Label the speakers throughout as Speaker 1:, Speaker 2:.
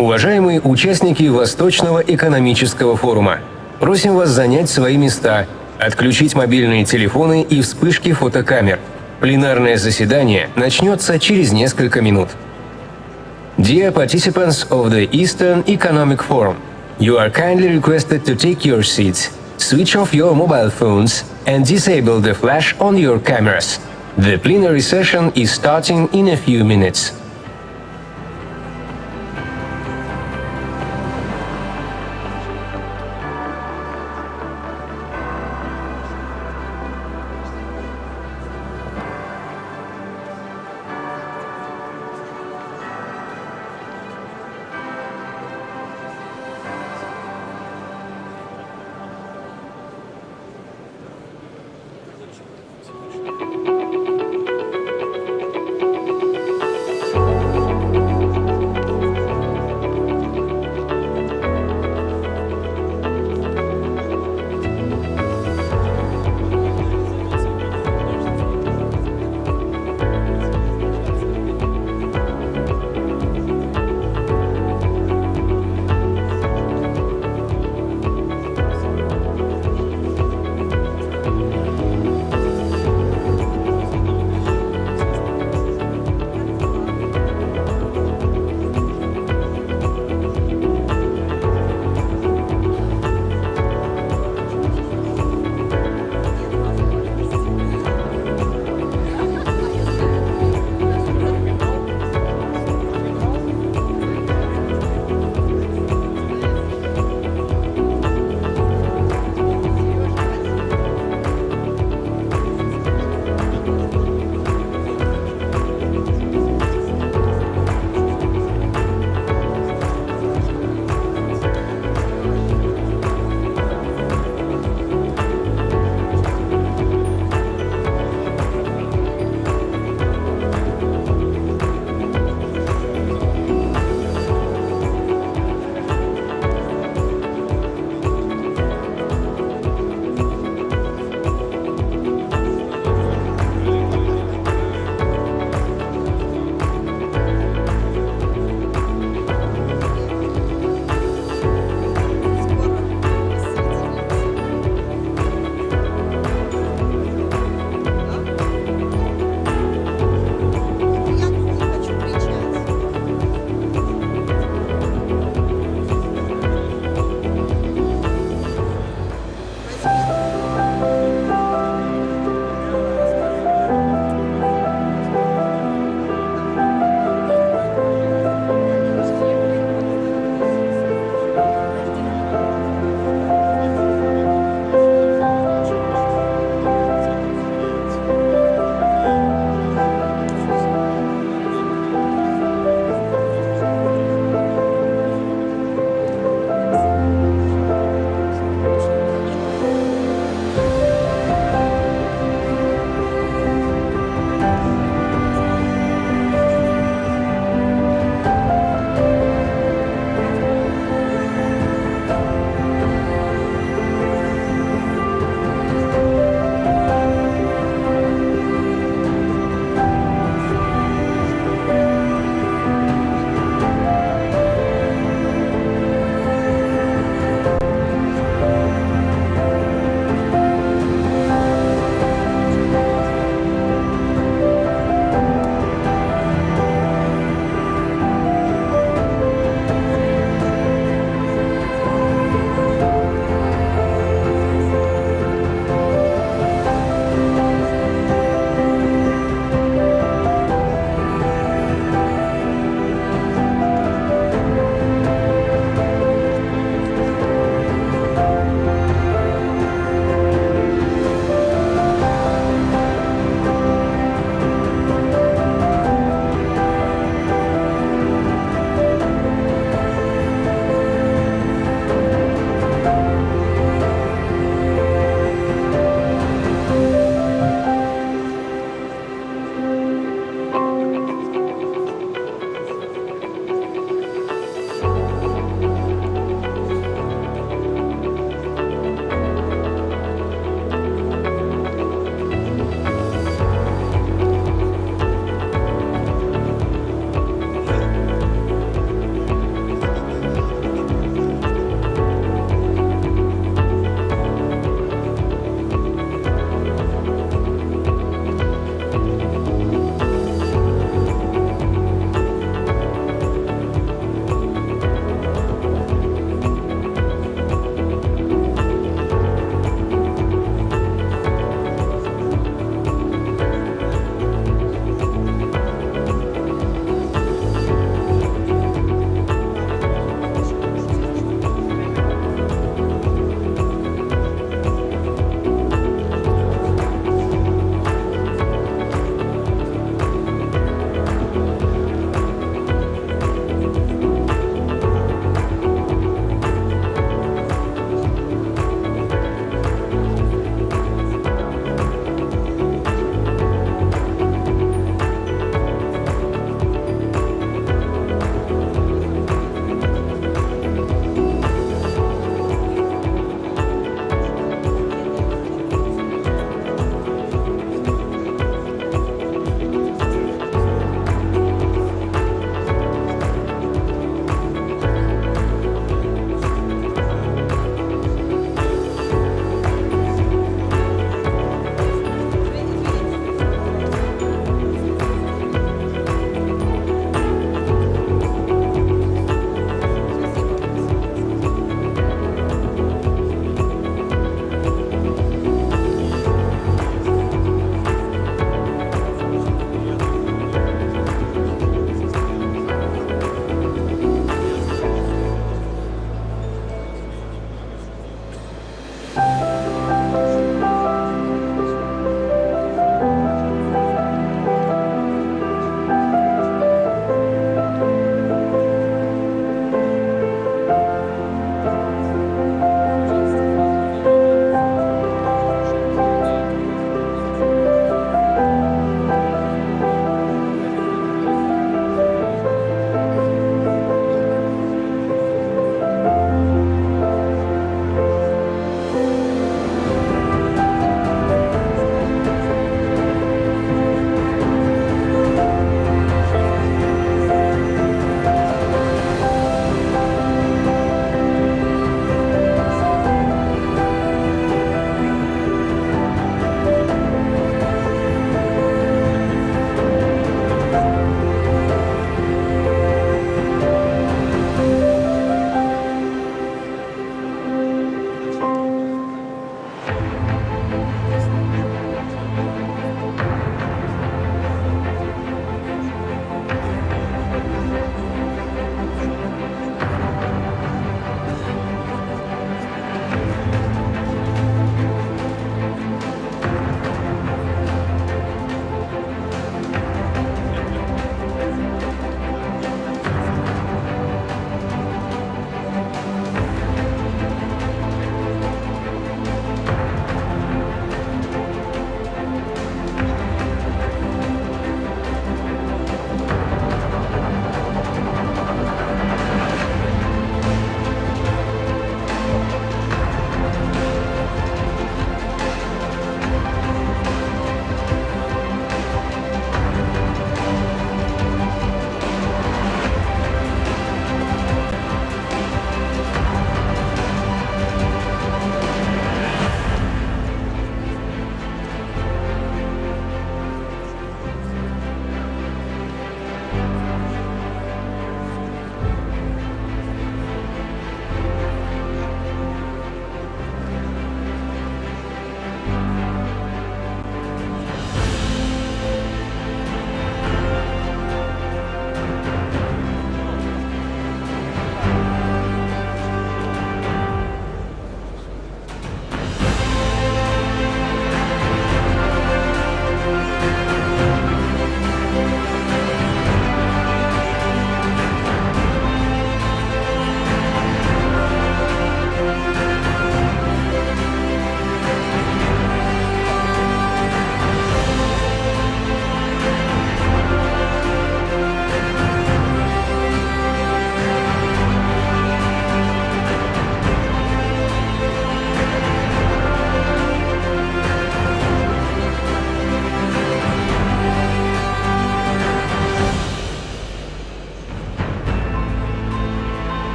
Speaker 1: Уважаемые участники Восточного экономического форума, просим вас занять свои места, отключить мобильные телефоны и вспышки фотокамер. Пленарное заседание начнется через несколько минут. Dear participants of the Eastern Economic Forum, you are kindly requested to take your seats, switch off your mobile phones, and disable the flash on your cameras. The plenary session is starting in a few minutes.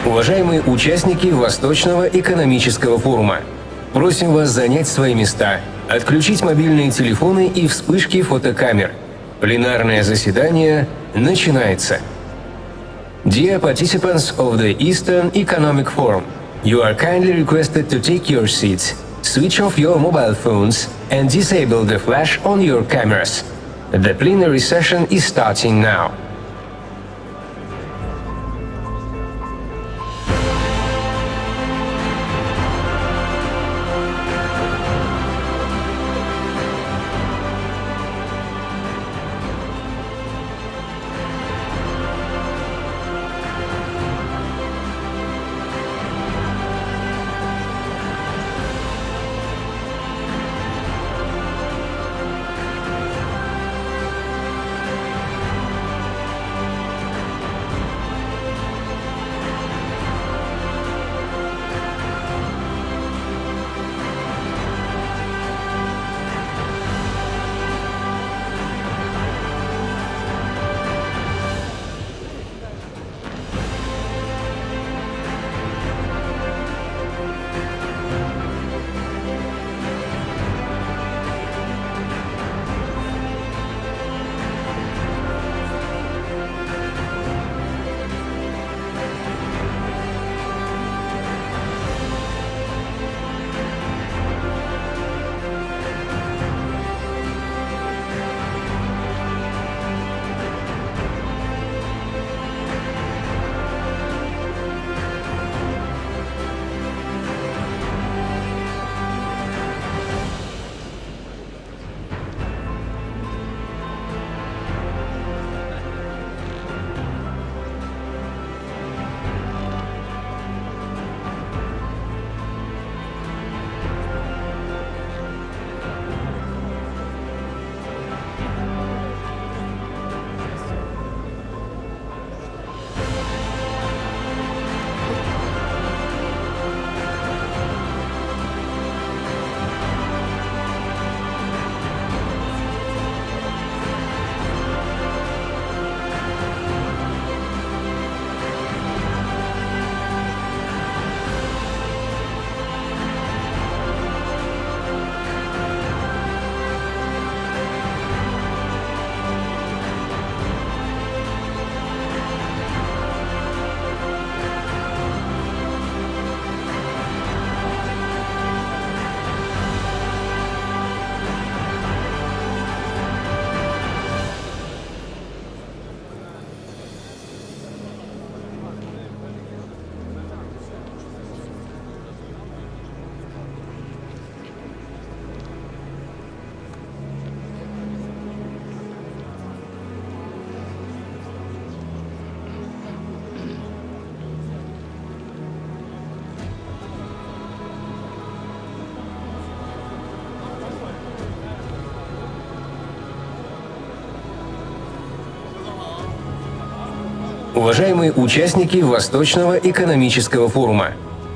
Speaker 1: Уважаемые участники Восточного экономического форума, просим вас занять свои места, отключить мобильные телефоны и вспышки фотокамер. Пленарное заседание начинается. Dear participants of the Eastern Economic Forum, you are kindly requested to take your seats, switch off your mobile phones and disable the flash on your cameras. The plenary session is starting now. Уважаемые участники Восточного экономического форума,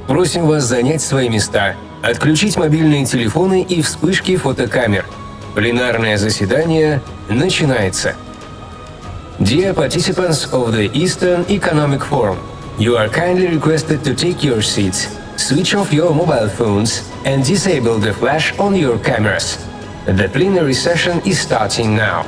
Speaker 1: просим вас занять свои места, отключить мобильные телефоны и вспышки фотокамер. Пленарное заседание начинается. Dear participants of the Eastern Economic Forum, you are kindly requested to take your seats, switch off your mobile phones and disable the flash on your cameras. The plenary session is starting now.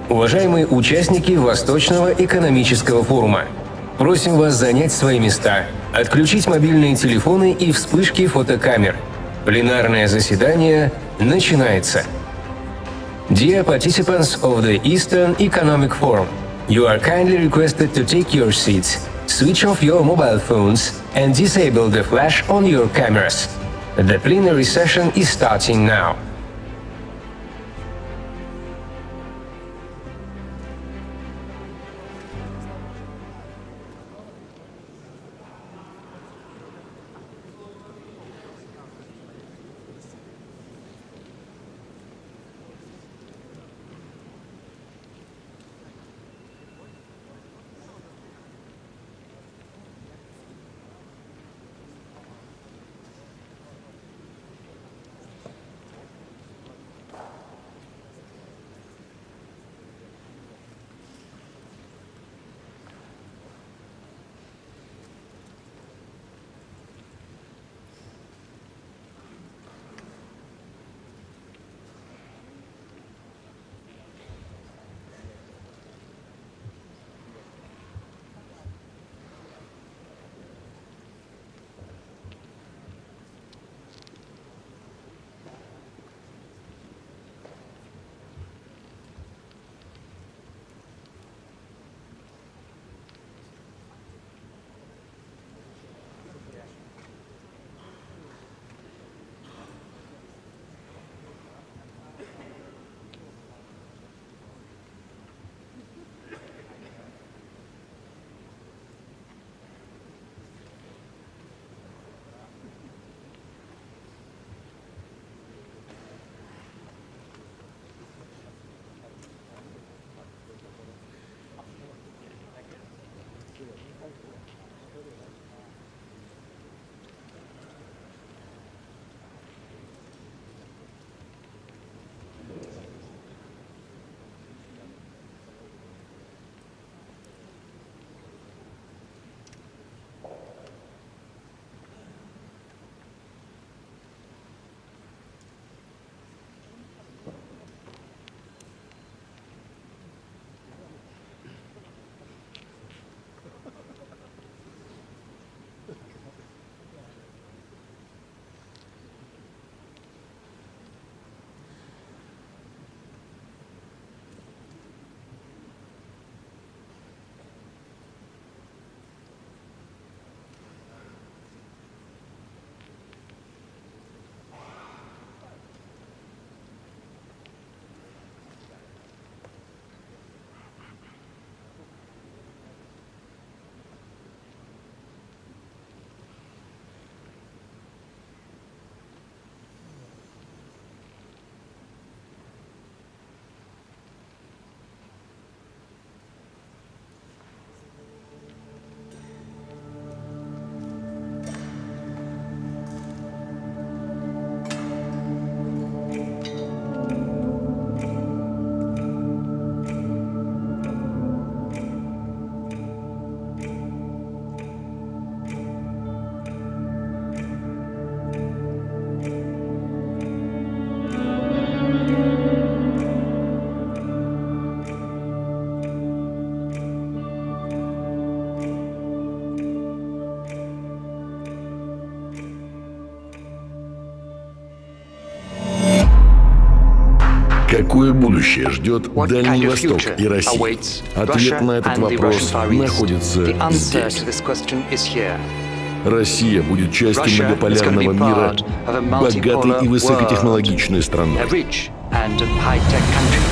Speaker 1: Уважаемые участники Восточного экономического форума, просим вас занять свои места, отключить мобильные телефоны и вспышки фотокамер. Пленарное заседание начинается. Dear participants of the Eastern Economic Forum, you are kindly requested to take your seats, switch off your mobile phones, and disable the flash on your cameras. The plenary session is starting now.
Speaker 2: Какое будущее ждет Дальний Восток и Россия? Ответ на этот вопрос находится здесь. Россия будет частью многополярного мира, богатой и высокотехнологичной страной.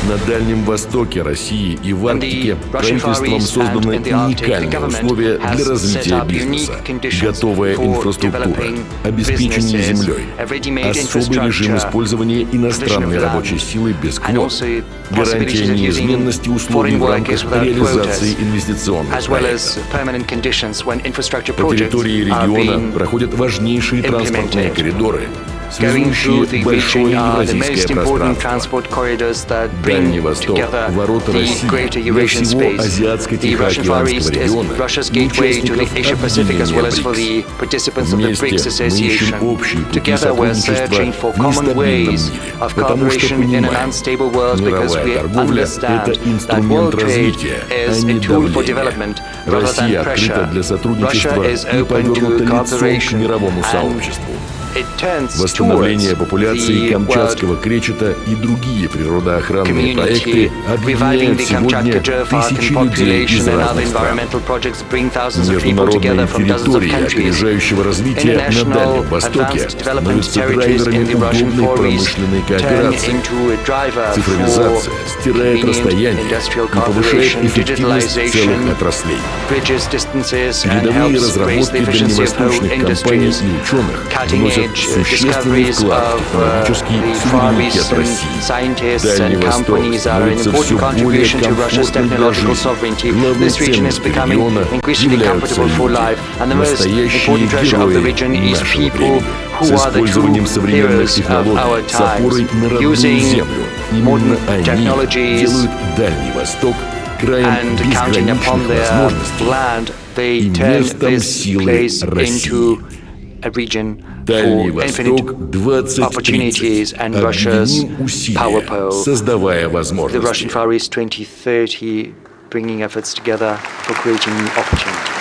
Speaker 2: На Дальнем Востоке России и в Арктике правительством созданы уникальные условия для развития бизнеса, готовая инфраструктура, обеспечение землей, особый режим использования иностранной рабочей силы без квот, гарантия неизменности условий в рамках реализации инвестиционных проектов. По территории региона проходят важнейшие транспортные коридоры,
Speaker 3: going through
Speaker 2: связующие
Speaker 3: the
Speaker 2: большое
Speaker 3: the most
Speaker 2: евразийское
Speaker 3: important
Speaker 2: пространство.
Speaker 3: transport corridors that
Speaker 2: Дальний
Speaker 3: bring
Speaker 2: Восток,
Speaker 3: together
Speaker 2: ворота
Speaker 3: the
Speaker 2: России
Speaker 3: greater
Speaker 2: для
Speaker 3: Eurasian
Speaker 2: всего
Speaker 3: space. The Russian Far East
Speaker 2: Азиатско-Тихоокеанского
Speaker 3: is
Speaker 2: региона
Speaker 3: Russia's
Speaker 2: и
Speaker 3: gateway to the
Speaker 2: участников
Speaker 3: Asia-Pacific as well as for
Speaker 2: объединения
Speaker 3: the
Speaker 2: BRICS.
Speaker 3: participants of the
Speaker 2: Вместе
Speaker 3: BRICS
Speaker 2: мы
Speaker 3: Association.
Speaker 2: ищем общие пути
Speaker 3: Together we're
Speaker 2: сотрудничества
Speaker 3: searching for
Speaker 2: в
Speaker 3: common
Speaker 2: нестабильном
Speaker 3: ways
Speaker 2: мире,
Speaker 3: of
Speaker 2: потому что
Speaker 3: cooperation in an
Speaker 2: понимаем,
Speaker 3: unstable world because we
Speaker 2: мировая торговля – это
Speaker 3: understand that
Speaker 2: инструмент
Speaker 3: world trade
Speaker 2: развития,
Speaker 3: is
Speaker 2: а
Speaker 3: a
Speaker 2: не
Speaker 3: tool for
Speaker 2: давления.
Speaker 3: development rather than
Speaker 2: Россия открыта
Speaker 3: pressure.
Speaker 2: для
Speaker 3: Russia
Speaker 2: сотрудничества
Speaker 3: is
Speaker 2: и
Speaker 3: open
Speaker 2: повернута
Speaker 3: to
Speaker 2: лицом к
Speaker 3: cooperation
Speaker 2: мировому
Speaker 3: and
Speaker 2: сообществу.
Speaker 3: it turns
Speaker 2: Восстановление
Speaker 3: towards
Speaker 2: популяции
Speaker 3: the
Speaker 2: камчатского кречета и другие природоохранные проекты
Speaker 3: community. Reviving
Speaker 2: объединяют
Speaker 3: the
Speaker 2: сегодня
Speaker 3: Kamchatka Deer Park
Speaker 2: тысячи
Speaker 3: and
Speaker 2: людей
Speaker 3: population
Speaker 2: из
Speaker 3: and other
Speaker 2: разных стран.
Speaker 3: environmental projects bring thousands of people together
Speaker 2: Международные
Speaker 3: from dozens of
Speaker 2: территории
Speaker 3: countries.
Speaker 2: опережающего развития на
Speaker 3: International
Speaker 2: Дальнем Востоке
Speaker 3: advanced development
Speaker 2: становятся
Speaker 3: territories in
Speaker 2: драйверами
Speaker 3: the Russian
Speaker 2: удобной
Speaker 3: Far East
Speaker 2: промышленной
Speaker 3: turn
Speaker 2: кооперации.
Speaker 3: into a driver
Speaker 2: Цифровизация
Speaker 3: for
Speaker 2: стирает
Speaker 3: convenient
Speaker 2: расстояние
Speaker 3: industrial
Speaker 2: и повышает
Speaker 3: cooperation,
Speaker 2: эффективность целых
Speaker 3: digitalization,
Speaker 2: отраслей.
Speaker 3: bridges distances and
Speaker 2: Передовые
Speaker 3: helps raise the
Speaker 2: разработки
Speaker 3: efficiency of whole
Speaker 2: дальневосточных компаний
Speaker 3: industries.
Speaker 2: и ученых
Speaker 3: Cutting
Speaker 2: вносят
Speaker 3: edge
Speaker 2: существенный
Speaker 3: discoveries
Speaker 2: вклад
Speaker 3: of
Speaker 2: в технологический
Speaker 3: the Far
Speaker 2: суверенитет
Speaker 3: Eastern
Speaker 2: России.
Speaker 3: scientists
Speaker 2: Дальний
Speaker 3: and
Speaker 2: Восток
Speaker 3: companies are an
Speaker 2: становится
Speaker 3: important
Speaker 2: все более
Speaker 3: contribution to Russia's
Speaker 2: комфортным для
Speaker 3: technological
Speaker 2: жизни.
Speaker 3: sovereignty.
Speaker 2: Главной
Speaker 3: This region is
Speaker 2: ценностью
Speaker 3: becoming
Speaker 2: региона
Speaker 3: increasingly
Speaker 2: являются
Speaker 3: comfortable for
Speaker 2: люди,
Speaker 3: life, and the most
Speaker 2: настоящие
Speaker 3: important treasure of the
Speaker 2: герои
Speaker 3: region is
Speaker 2: нашего
Speaker 3: people
Speaker 2: времени.
Speaker 3: who
Speaker 2: С
Speaker 3: are the true
Speaker 2: использованием современных
Speaker 3: heroes of our
Speaker 2: технологий, с опорой
Speaker 3: times,
Speaker 2: на родную
Speaker 3: using
Speaker 2: землю.
Speaker 3: modern
Speaker 2: Именно они
Speaker 3: technologies
Speaker 2: делают Дальний Восток краем
Speaker 3: and counting upon
Speaker 2: безграничных
Speaker 3: their
Speaker 2: возможностей
Speaker 3: land, they
Speaker 2: и
Speaker 3: turn
Speaker 2: местом
Speaker 3: this
Speaker 2: силы
Speaker 3: place
Speaker 2: России.
Speaker 3: into a region
Speaker 2: Дальний
Speaker 3: for
Speaker 2: Восток
Speaker 3: infinite
Speaker 2: 2030.
Speaker 3: opportunities and Russia's
Speaker 2: Объединим
Speaker 3: power
Speaker 2: усилия,
Speaker 3: pole.
Speaker 2: создавая
Speaker 3: The
Speaker 2: возможности.
Speaker 3: Russian Far East 2030, bringing efforts together for creating new opportunities.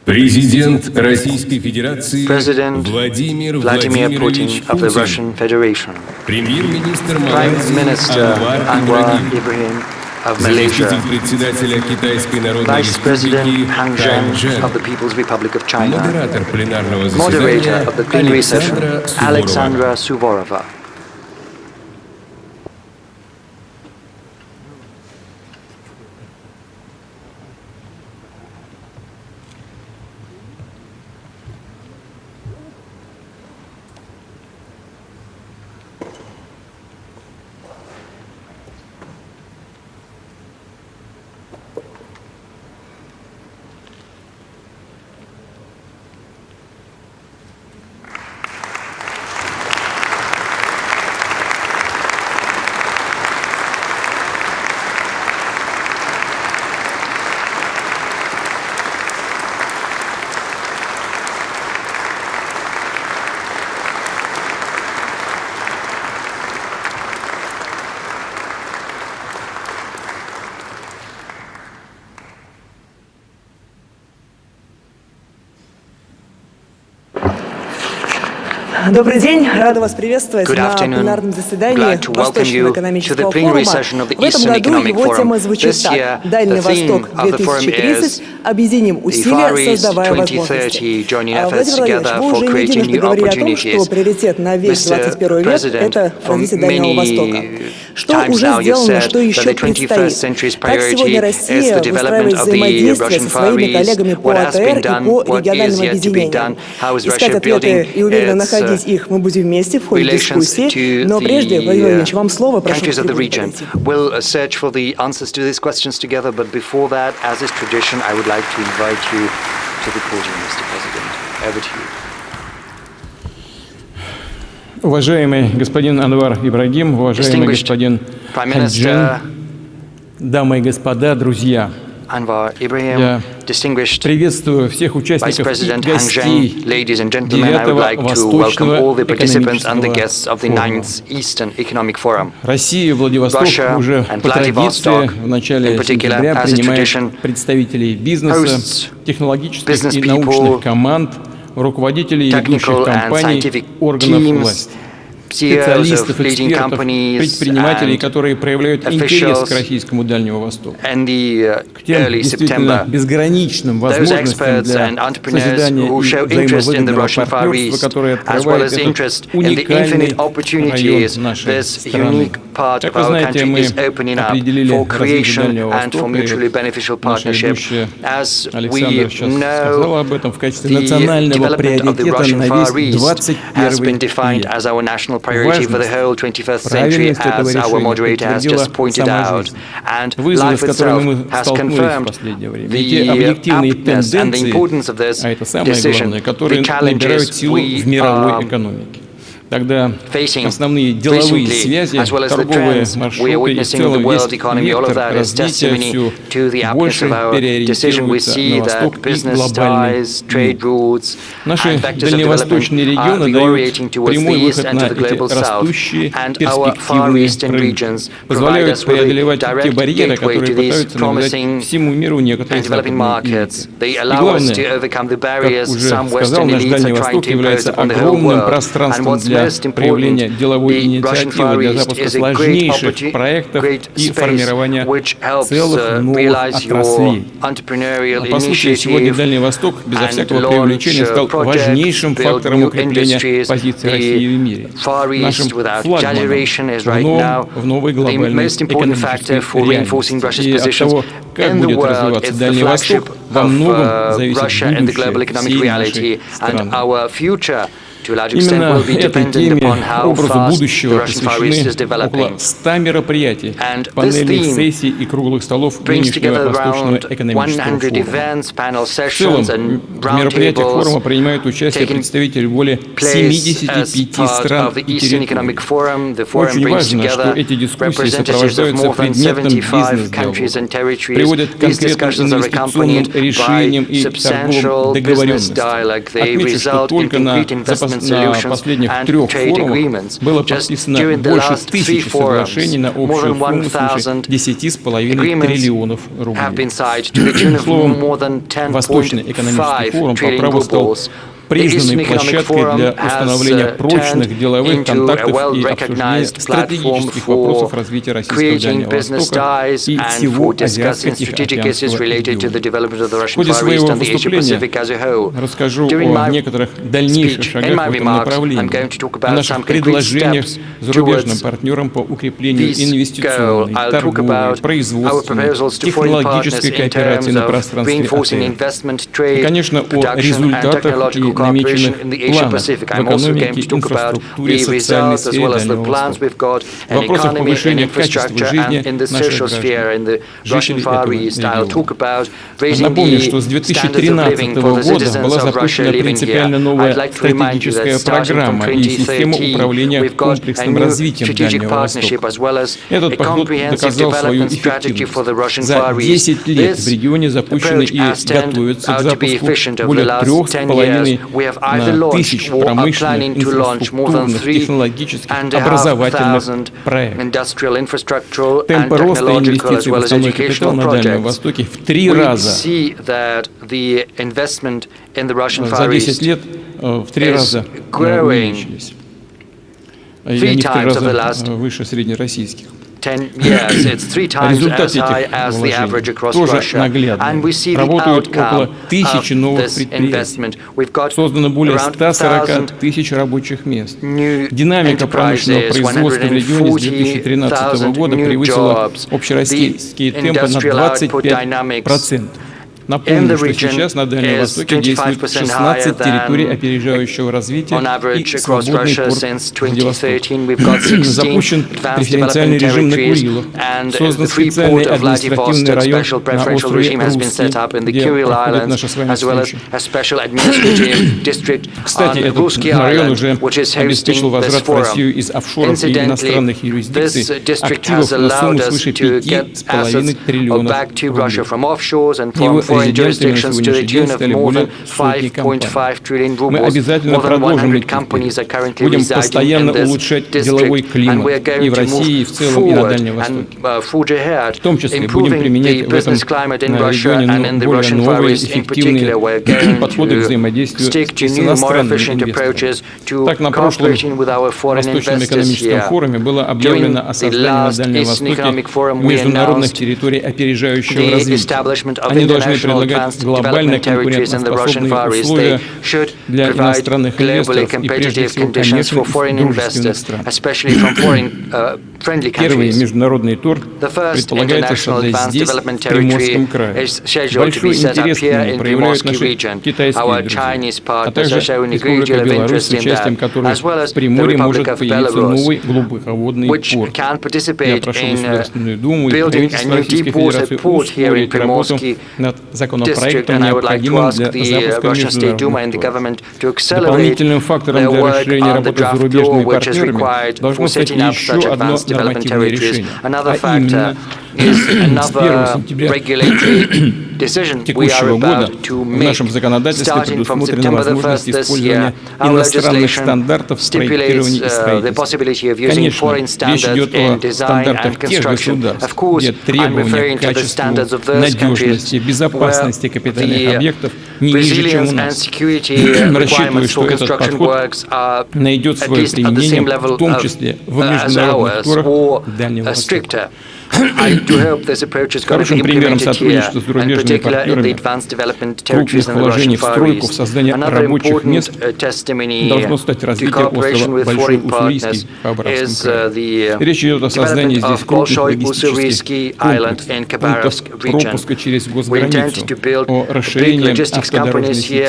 Speaker 1: Президент Российской Федерации
Speaker 3: President
Speaker 1: Владимир
Speaker 3: Vladimir
Speaker 1: Владимирович
Speaker 3: Putin of the
Speaker 1: Путин,
Speaker 3: Russian Federation,
Speaker 1: премьер-министр
Speaker 3: Prime
Speaker 1: Малайзии
Speaker 3: Minister
Speaker 1: Анвар
Speaker 3: Anwar
Speaker 1: Ибрагим,
Speaker 3: Ibrahim of Malaysia,
Speaker 1: заместитель председателя Китайской Народной
Speaker 3: Vice President
Speaker 1: Республики
Speaker 3: Han
Speaker 1: Хан
Speaker 3: Zheng
Speaker 1: Чжэн,
Speaker 3: of the People's Republic of China,
Speaker 1: модератор пленарного
Speaker 3: Moderator of the plenary session,
Speaker 1: заседания
Speaker 3: Alexandra Suvorova.
Speaker 4: Добрый день, рада вас приветствовать
Speaker 3: Good
Speaker 4: на
Speaker 3: afternoon.
Speaker 4: пленарном заседании
Speaker 3: Glad to welcome you
Speaker 4: Восточного
Speaker 3: to the
Speaker 4: экономического
Speaker 3: plenary
Speaker 4: форума.
Speaker 3: session of the
Speaker 4: В этом
Speaker 3: Eastern
Speaker 4: году
Speaker 3: Economic
Speaker 4: его
Speaker 3: Forum.
Speaker 4: тема звучит
Speaker 3: This year,
Speaker 4: так: «Дальний
Speaker 3: the theme
Speaker 4: Восток
Speaker 3: of the forum
Speaker 4: 2030. Объединим
Speaker 3: the Far
Speaker 4: усилия,
Speaker 3: East
Speaker 4: создавая возможности».
Speaker 3: 2030, joining efforts
Speaker 4: Владимир Владимирович,
Speaker 3: together
Speaker 4: вы
Speaker 3: for
Speaker 4: уже не
Speaker 3: creating
Speaker 4: единожды
Speaker 3: new
Speaker 4: говорили о том,
Speaker 3: opportunities.
Speaker 4: что приоритет на весь 21 век –
Speaker 3: President,
Speaker 4: это
Speaker 3: for
Speaker 4: развитие Дальнего Востока. Что
Speaker 3: times
Speaker 4: уже
Speaker 3: now you
Speaker 4: сделано,
Speaker 3: said
Speaker 4: что
Speaker 3: that
Speaker 4: еще
Speaker 3: the 21st
Speaker 4: предстоит?
Speaker 3: century's
Speaker 4: Как
Speaker 3: priority
Speaker 4: сегодня
Speaker 3: is
Speaker 4: Россия
Speaker 3: the development
Speaker 4: выстраивает
Speaker 3: of the
Speaker 4: взаимодействие
Speaker 3: Russian
Speaker 4: со
Speaker 3: Far
Speaker 4: своими
Speaker 3: East,
Speaker 4: коллегами по
Speaker 3: what has
Speaker 4: АТР
Speaker 3: been
Speaker 4: и
Speaker 3: done,
Speaker 4: по
Speaker 3: what
Speaker 4: региональным
Speaker 3: is yet to be
Speaker 4: объединениям?
Speaker 3: done, how is
Speaker 4: Искать
Speaker 3: Russia
Speaker 4: ответы
Speaker 3: building
Speaker 4: и уверенно
Speaker 3: its
Speaker 4: находить их мы будем вместе в ходе
Speaker 3: relations
Speaker 4: дискуссии.
Speaker 3: to
Speaker 4: Но прежде, Владимир Владимирович, вам слово,
Speaker 3: the
Speaker 4: прошу к
Speaker 3: countries of the
Speaker 4: трибуне
Speaker 3: region.
Speaker 4: подойти.
Speaker 3: We'll search for the answers to these questions together, but before that, as is tradition, I would like to invite you to the podium, Mr. President. Over to you.
Speaker 5: Уважаемый господин Анвар Ибрагим, уважаемый господин Хаджин, дамы и господа, друзья,
Speaker 3: Anwar Ibrahim,
Speaker 5: я
Speaker 3: distinguished
Speaker 5: приветствую всех
Speaker 3: Vice
Speaker 5: участников и
Speaker 3: President Han
Speaker 5: гостей
Speaker 3: Zheng, ladies and gentlemen, I would
Speaker 5: 9-го
Speaker 3: like to welcome all the participants and the
Speaker 5: Восточного
Speaker 3: guests of the
Speaker 5: экономического
Speaker 3: 9th Eastern Economic Forum.
Speaker 5: Россия и Владивосток
Speaker 3: Russia
Speaker 5: уже
Speaker 3: and
Speaker 5: по традиции
Speaker 3: Vladivostok,
Speaker 5: в начале
Speaker 3: in particular,
Speaker 5: сентября
Speaker 3: as a
Speaker 5: принимают
Speaker 3: tradition,
Speaker 5: представителей бизнеса,
Speaker 3: hosts
Speaker 5: технологических
Speaker 3: business
Speaker 5: и
Speaker 3: people,
Speaker 5: научных команд, руководителей ведущих
Speaker 3: technical and
Speaker 5: компаний,
Speaker 3: scientific
Speaker 5: органов
Speaker 3: teams,
Speaker 5: власти.
Speaker 3: CEOs
Speaker 5: Специалистов,
Speaker 3: of leading
Speaker 5: экспертов,
Speaker 3: companies
Speaker 5: предпринимателей,
Speaker 3: and
Speaker 5: которые проявляют интерес
Speaker 3: officials
Speaker 5: к российскому Дальнему Востоку,
Speaker 3: in the
Speaker 5: к тем
Speaker 3: early
Speaker 5: действительно
Speaker 3: September.
Speaker 5: безграничным
Speaker 3: Those
Speaker 5: возможностям
Speaker 3: experts
Speaker 5: для
Speaker 3: and entrepreneurs
Speaker 5: созидания
Speaker 3: who
Speaker 5: и
Speaker 3: show interest in the
Speaker 5: взаимовыгодного
Speaker 3: Russian Far
Speaker 5: партнерства,
Speaker 3: East,
Speaker 5: которое
Speaker 3: as well
Speaker 5: открывает
Speaker 3: as
Speaker 5: этот
Speaker 3: interest in the
Speaker 5: уникальный
Speaker 3: infinite opportunities
Speaker 5: район нашей
Speaker 3: this
Speaker 5: страны.
Speaker 3: unique part
Speaker 5: Как
Speaker 3: of
Speaker 5: вы
Speaker 3: our
Speaker 5: знаете,
Speaker 3: country
Speaker 5: мы
Speaker 3: is opening up
Speaker 5: определили
Speaker 3: for
Speaker 5: развитие
Speaker 3: creation
Speaker 5: Дальнего
Speaker 3: and for
Speaker 5: Востока,
Speaker 3: mutually
Speaker 5: и
Speaker 3: beneficial
Speaker 5: наша
Speaker 3: partnership.
Speaker 5: ведущая
Speaker 3: As we
Speaker 5: Александра сейчас сказала об
Speaker 3: know,
Speaker 5: этом в качестве
Speaker 3: the
Speaker 5: национального
Speaker 3: development of the
Speaker 5: приоритета
Speaker 3: Russian
Speaker 5: на
Speaker 3: Far
Speaker 5: весь
Speaker 3: East has been
Speaker 5: 21
Speaker 3: defined
Speaker 5: век.
Speaker 3: as our national priority for the whole 21st century,
Speaker 5: Правильность этого
Speaker 3: as our
Speaker 5: решения
Speaker 3: moderator has
Speaker 5: подтвердила
Speaker 3: just pointed
Speaker 5: сама
Speaker 3: out.
Speaker 5: жизнь.
Speaker 3: And
Speaker 5: Вызовы,
Speaker 3: life
Speaker 5: с которыми мы
Speaker 3: itself has
Speaker 5: столкнулись в
Speaker 3: confirmed
Speaker 5: последнее время, и те
Speaker 3: the
Speaker 5: объективные
Speaker 3: aptness and the
Speaker 5: тенденции,
Speaker 3: importance of this
Speaker 5: а это самое
Speaker 3: decision,
Speaker 5: главное, которые
Speaker 3: the
Speaker 5: набирают
Speaker 3: challenges
Speaker 5: силу
Speaker 3: we
Speaker 5: в мировой
Speaker 3: are
Speaker 5: экономике. Тогда
Speaker 3: facing
Speaker 5: основные деловые
Speaker 3: recently,
Speaker 5: связи,
Speaker 3: as well as the
Speaker 5: торговые
Speaker 3: trends we are
Speaker 5: маршруты и в
Speaker 3: witnessing in the
Speaker 5: целом
Speaker 3: world
Speaker 5: весь
Speaker 3: economy, all of
Speaker 5: вектор
Speaker 3: that is
Speaker 5: развития
Speaker 3: testimony
Speaker 5: все
Speaker 3: to the aptness
Speaker 5: больше
Speaker 3: of our decision. We
Speaker 5: переориентируется
Speaker 3: see
Speaker 5: на восток
Speaker 3: that
Speaker 5: и
Speaker 3: business
Speaker 5: глобальный
Speaker 3: ties, trade
Speaker 5: мир.
Speaker 3: routes,
Speaker 5: Наши
Speaker 3: and vectors of
Speaker 5: дальневосточные
Speaker 3: development are
Speaker 5: регионы дают
Speaker 3: reorienting towards
Speaker 5: прямой
Speaker 3: the east
Speaker 5: выход
Speaker 3: and
Speaker 5: на
Speaker 3: to the global
Speaker 5: эти
Speaker 3: south,
Speaker 5: растущие
Speaker 3: and our Far
Speaker 5: перспективные
Speaker 3: Eastern
Speaker 5: рынки,
Speaker 3: regions provide
Speaker 5: позволяют
Speaker 3: us with a
Speaker 5: преодолевать те
Speaker 3: direct
Speaker 5: барьеры,
Speaker 3: gateway
Speaker 5: которые
Speaker 3: to these
Speaker 5: пытаются навязать
Speaker 3: promising
Speaker 5: всему миру некоторые
Speaker 3: and developing
Speaker 5: западные
Speaker 3: markets.
Speaker 5: элиты.
Speaker 3: They
Speaker 5: И
Speaker 3: allow us to
Speaker 5: главное,
Speaker 3: overcome the
Speaker 5: как
Speaker 3: barriers
Speaker 5: уже
Speaker 3: some
Speaker 5: сказал,
Speaker 3: Western
Speaker 5: наш
Speaker 3: elites
Speaker 5: Дальний
Speaker 3: are trying
Speaker 5: Восток
Speaker 3: to impose
Speaker 5: является
Speaker 3: upon the whole
Speaker 5: огромным
Speaker 3: world. And
Speaker 5: пространством
Speaker 3: what's
Speaker 5: для
Speaker 3: most
Speaker 5: проявления
Speaker 3: important,
Speaker 5: деловой
Speaker 3: the Russian
Speaker 5: инициативы,
Speaker 3: Far
Speaker 5: для
Speaker 3: East
Speaker 5: запуска
Speaker 3: is a great
Speaker 5: сложнейших проектов
Speaker 3: great
Speaker 5: и
Speaker 3: space
Speaker 5: формирования
Speaker 3: which helps
Speaker 5: целых новых
Speaker 3: realize your
Speaker 5: отраслей.
Speaker 3: entrepreneurial
Speaker 5: По сути, сегодня
Speaker 3: initiative
Speaker 5: Дальний Восток, безо
Speaker 3: and
Speaker 5: всякого
Speaker 3: launch
Speaker 5: преувеличения, стал
Speaker 3: projects,
Speaker 5: важнейшим
Speaker 3: build
Speaker 5: фактором
Speaker 3: new
Speaker 5: укрепления
Speaker 3: industries.
Speaker 5: позиции России в мире.
Speaker 3: The Far
Speaker 5: Нашим
Speaker 3: East, without
Speaker 5: флагманом
Speaker 3: exaggeration, is right now
Speaker 5: в новой
Speaker 3: the
Speaker 5: глобальной
Speaker 3: most important factor
Speaker 5: экономической
Speaker 3: for reinforcing Russia's
Speaker 5: реальности. И от
Speaker 3: positions
Speaker 5: того, как
Speaker 3: in the
Speaker 5: будет
Speaker 3: world,
Speaker 5: развиваться
Speaker 3: it's the
Speaker 5: Дальний
Speaker 3: flagship
Speaker 5: Восток, во
Speaker 3: of
Speaker 5: многом зависит
Speaker 3: Russia and the global
Speaker 5: будущее
Speaker 3: economic
Speaker 5: всей
Speaker 3: reality,
Speaker 5: нашей
Speaker 3: and
Speaker 5: страны.
Speaker 3: our future to a large extent
Speaker 5: Именно
Speaker 3: will be
Speaker 5: этой
Speaker 3: dependent
Speaker 5: теме,
Speaker 3: upon how
Speaker 5: образу
Speaker 3: fast the
Speaker 5: будущего
Speaker 3: Russian Far East is
Speaker 5: посвящены
Speaker 3: developing.
Speaker 5: около 100 мероприятий,
Speaker 3: And this
Speaker 5: панелей,
Speaker 3: theme
Speaker 5: сессий и круглых столов
Speaker 3: brings
Speaker 5: нынешнего
Speaker 3: together
Speaker 5: Восточного
Speaker 3: around
Speaker 5: экономического
Speaker 3: 100
Speaker 5: форума.
Speaker 3: events, panel
Speaker 5: В целом,
Speaker 3: sessions, and
Speaker 5: в мероприятиях форума
Speaker 3: roundtables
Speaker 5: принимают участие
Speaker 3: taking
Speaker 5: представители более
Speaker 3: place as
Speaker 5: 75
Speaker 3: part
Speaker 5: стран
Speaker 3: of the
Speaker 5: и
Speaker 3: Eastern
Speaker 5: территорий.
Speaker 3: Economic Forum. The forum
Speaker 5: Очень
Speaker 3: brings
Speaker 5: важно, что
Speaker 3: together
Speaker 5: эти дискуссии
Speaker 3: representatives of
Speaker 5: сопровождаются
Speaker 3: more than
Speaker 5: предметным
Speaker 3: 75 countries and
Speaker 5: бизнес-диалогом,
Speaker 3: territories.
Speaker 5: приводят к
Speaker 3: These
Speaker 5: конкретным
Speaker 3: discussions are
Speaker 5: инвестиционным
Speaker 3: accompanied
Speaker 5: решениям
Speaker 3: by
Speaker 5: и
Speaker 3: substantial
Speaker 5: торговым
Speaker 3: business
Speaker 5: договоренностям.
Speaker 3: dialogue. They
Speaker 5: Отмечу, что
Speaker 3: result in
Speaker 5: только на
Speaker 3: concrete investment solutions
Speaker 5: последних
Speaker 3: and
Speaker 5: 3
Speaker 3: trade
Speaker 5: форумах
Speaker 3: agreements.
Speaker 5: было
Speaker 3: Just
Speaker 5: подписано
Speaker 3: during the
Speaker 5: больше
Speaker 3: last 3
Speaker 5: 1000 соглашений на
Speaker 3: forums, more
Speaker 5: общую
Speaker 3: than
Speaker 5: сумму свыше
Speaker 3: 1,000
Speaker 5: 10,5 триллионов
Speaker 3: have been
Speaker 5: рублей.
Speaker 3: signed to the tune of
Speaker 5: Словом,
Speaker 3: more than
Speaker 5: Восточный экономический
Speaker 3: 10.5
Speaker 5: форум по
Speaker 3: trillion
Speaker 5: праву стал
Speaker 3: rubles.
Speaker 5: признанной площадкой для установления прочных деловых контактов и обсуждения стратегических вопросов развития российского Дальнего Востока и всего Азиатско-Тихоокеанского региона. В ходе своего выступления расскажу о некоторых дальнейших шагах в этом направлении, о наших предложениях зарубежным партнерам по укреплению инвестиционной, торговой, производственной, технологической кооперации на пространстве АТР. И, конечно, о результатах и намеченных планах в экономике, инфраструктуре, социальной сфере Дальнего Востока. В вопросах повышения качества жизни наших граждан, жителей этого региона. Напомню, что с 2013 года была запущена принципиально новая стратегическая программа и система управления комплексным развитием Дальнего Востока. Этот подход доказал свою эффективность. За 10 лет в регионе запущены и готовятся к запуску более 3,5 тысяч промышленных, инфраструктурных, технологических, образовательных проектов. Темпы роста инвестиций в основной капитал на Дальнем Востоке в 3 раза. За 10 лет в 3 раза увеличились. И они в 3 раза выше среднероссийских. Результат этих вложений тоже наглядный. Работают около 1000 новых предприятий. Создано более 140 тысяч рабочих мест. Динамика промышленного производства в регионе с 2013 года превысила общероссийские темпы на 25%. Напомню, что сейчас на Дальнем Востоке действует 16 территорий опережающего развития и свободный порт Владивосток. Запущен преференциальный режим на Курилах, создан специальный административный район на острове Русский, где проходит наша с вами встреча. Кстати, этот район уже обеспечил возврат в Россию из офшоров и иностранных юрисдикций активов на сумму свыше 5,5 триллионов рублей. Его резидентами на сегодняшний день стали более сотни компаний. Мы обязательно продолжим эти переговоры. Будем постоянно улучшать деловой климат и в России, и в целом, и на Дальнем Востоке. В том числе будем применять в этом регионе более новые, эффективные подходы к взаимодействию с иностранными инвесторами. Так, на прошлом Восточном экономическом форуме было объявлено о создании на Дальнем Востоке международных территорий опережающего развития. Они должны предлагать глобально конкурентоспособные условия для иностранных инвесторов и, прежде всего, конечно, из дружественных стран. Первый международный тур предполагается создать здесь, в Приморском крае. Большой интерес к нему проявляют наши китайские друзья, а также Республика Беларусь, с участием которой в Приморье может появиться новый глубоководный порт. Я прошу Государственную Думу и правительство Российской Федерации ускорить работу над законопроектом, необходимым для запуска международных туров. Дополнительным фактором для расширения работы с зарубежными партнерами должно стать еще одно нормативное решение, а именно с 1 сентября текущего года в нашем законодательстве предусмотрена возможность использования иностранных стандартов в проектировании и строительстве. Конечно, речь идет о стандартах тех государств, где требования к качеству, надежности, безопасности капитальных объектов не ниже, чем у нас. Рассчитываю, что этот подход найдет свое применение, в том числе в международных турах Дальнего Востока. Хорошим примером сотрудничества с зарубежными партнерами, крупных вложений в стройку, в создание рабочих мест должно стать развитие острова Большой Уссурийский в Хабаровском крае. Речь идет о создании здесь крупных логистических пунктов пропуска через госграницу, о расширении автодорожной сети.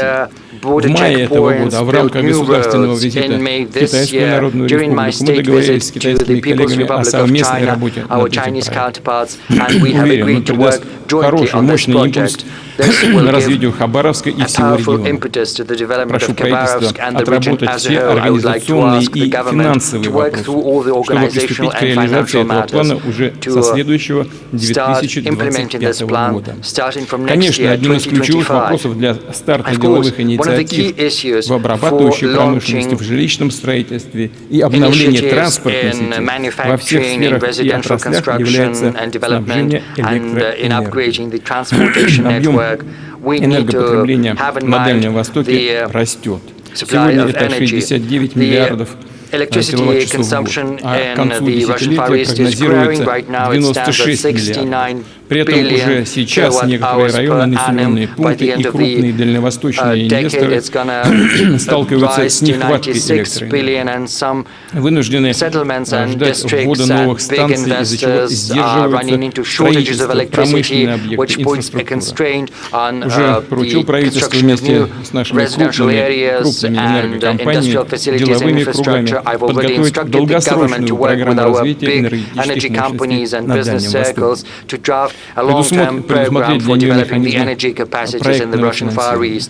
Speaker 5: В мае этого года в рамках государственного визита в Китайскую Народную Республику мы договорились с китайскими коллегами о совместной работе над этим проектом. Уверен, мы придаст хороший, мощный импульс на развитию Хабаровска и всего региона. Прошу правительства отработать все организационные и финансовые вопросы, чтобы приступить к реализации этого плана уже со следующего 2025 года. Конечно, одним из ключевых вопросов для старта деловых инициатив в обрабатывающей промышленности, в жилищном строительстве и обновлении транспортной сети во всех сферах и отраслях является снабжение электроэнергией. Объем энергопотребления на Дальнем Востоке растет. Сегодня это 69 миллиардов киловатт-часов в год, а к концу десятилетия прогнозируется 96 миллиардов. При этом уже сейчас некоторые районы, населенные пункты и крупные дальневосточные инвесторы сталкиваются с нехваткой электроэнергии. Вынуждены ждать ввода новых станций, из-за чего сдерживаются строительство, промышленные объекты, инфраструктура. Уже поручил правительство вместе с нашими крупными энергокомпаниями, деловыми кругами подготовить долгосрочную программу развития энергетических мощностей на Дальнем Востоке. Предусмотреть для нее механизмы проектного финансирования.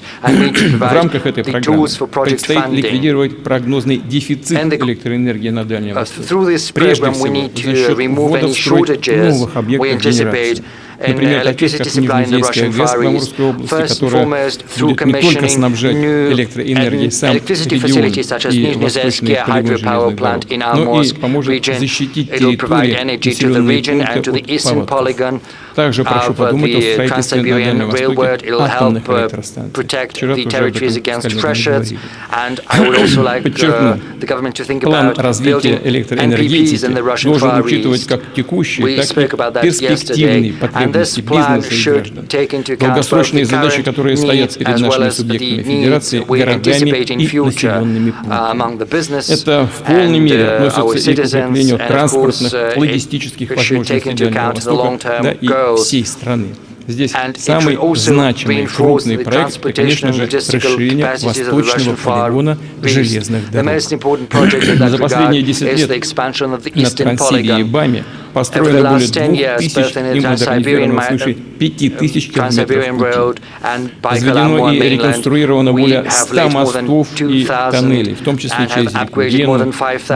Speaker 5: В рамках этой программы предстоит ликвидировать прогнозный дефицит электроэнергии на Дальнем Востоке. Прежде всего, за счет ввода в строй новых объектов генерации. Например, таких как Нижнеозерская ГЭС в Амурской области, которая будет не только снабжать электроэнергией сам регион и восточные полигоны железных дорог, но и поможет защитить территории, населенные пункты от паводков. Также прошу подумать о строительстве на Дальнем Востоке атомных электростанций. Вчера тоже об этом сказали. Подчеркну, план развития электроэнергетики должен учитывать как текущие, так и перспективные потребности бизнеса и граждан. Долгосрочные задачи, которые стоят перед нашими субъектами Федерации, городами и населенными пунктами. Это в полной мере относится и к укреплению транспортных, логистических возможностей Дальнего Востока, да и всей страны. Здесь самый значимый крупный проект – это, конечно же, расширение восточного полигона железных дорог. За последние 10 лет на Транссибе и Баме построено более 2000 и модернизировано свыше 5000 километров пути. Возведено и реконструировано более 100 мостов и тоннелей, в том числе через реку Гену,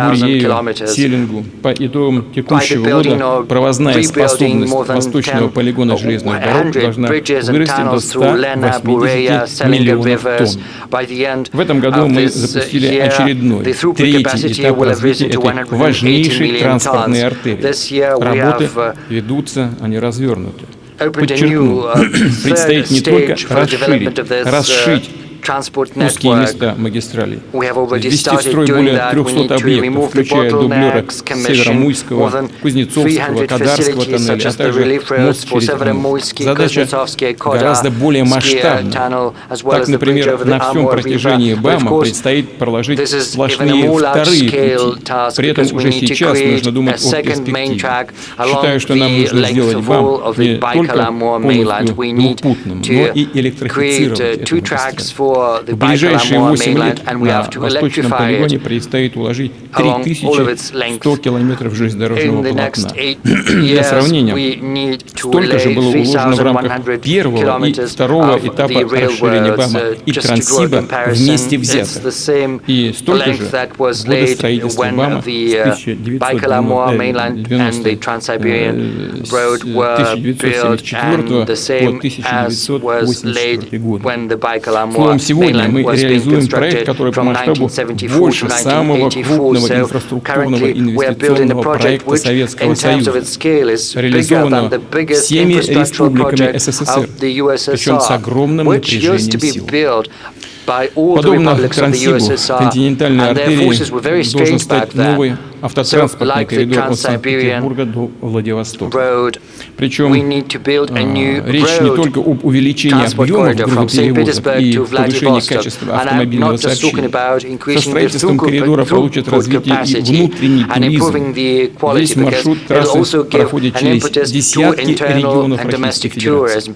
Speaker 5: Бурею, Селингу. По итогам текущего года провозная способность восточного полигона железных дорог должна вырасти до 180 миллионов тонн. В этом году мы запустили очередной, третий этап развития этой важнейшей транспортной артерии. Работы ведутся, они развернуты. Подчеркну, предстоит не только расширить узкие места магистралей, ввести в строй более 300 объектов, включая дублеры Северомуйского, Кузнецовского, Кадарского тоннеля, а также мост через Амур. Задача гораздо более масштабна. Так, например, на всем протяжении БАМа предстоит проложить сплошные вторые пути. При этом уже сейчас нужно думать о перспективе. Считаю, что нам нужно сделать БАМ не только полностью двухпутным, но и электрифицировать эту магистраль. В ближайшие 8 лет на восточном полигоне предстоит уложить 3100 километров железнодорожного полотна. Для сравнения, столько же было уложено в рамках первого и второго этапа расширения БАМа и Транссиба вместе взятых. И столько же в годы строительства БАМа с 1974 по 1984 год. Сегодня мы реализуем проект, который по масштабу больше самого крупного инфраструктурного инвестиционного проекта Советского Союза, реализованного всеми республиками СССР, причем с огромным напряжением сил. Подобно Транссибу, континентальной артерии должен стать новый автотранспортный коридор от Санкт-Петербурга до Владивостока. Причем речь не только об увеличении объемов грузоперевозок и повышении качества автомобильного сообщения. Со строительством коридора получит развитие и внутренний туризм. Весь маршрут трассы проходит через десятки регионов Российской Федерации.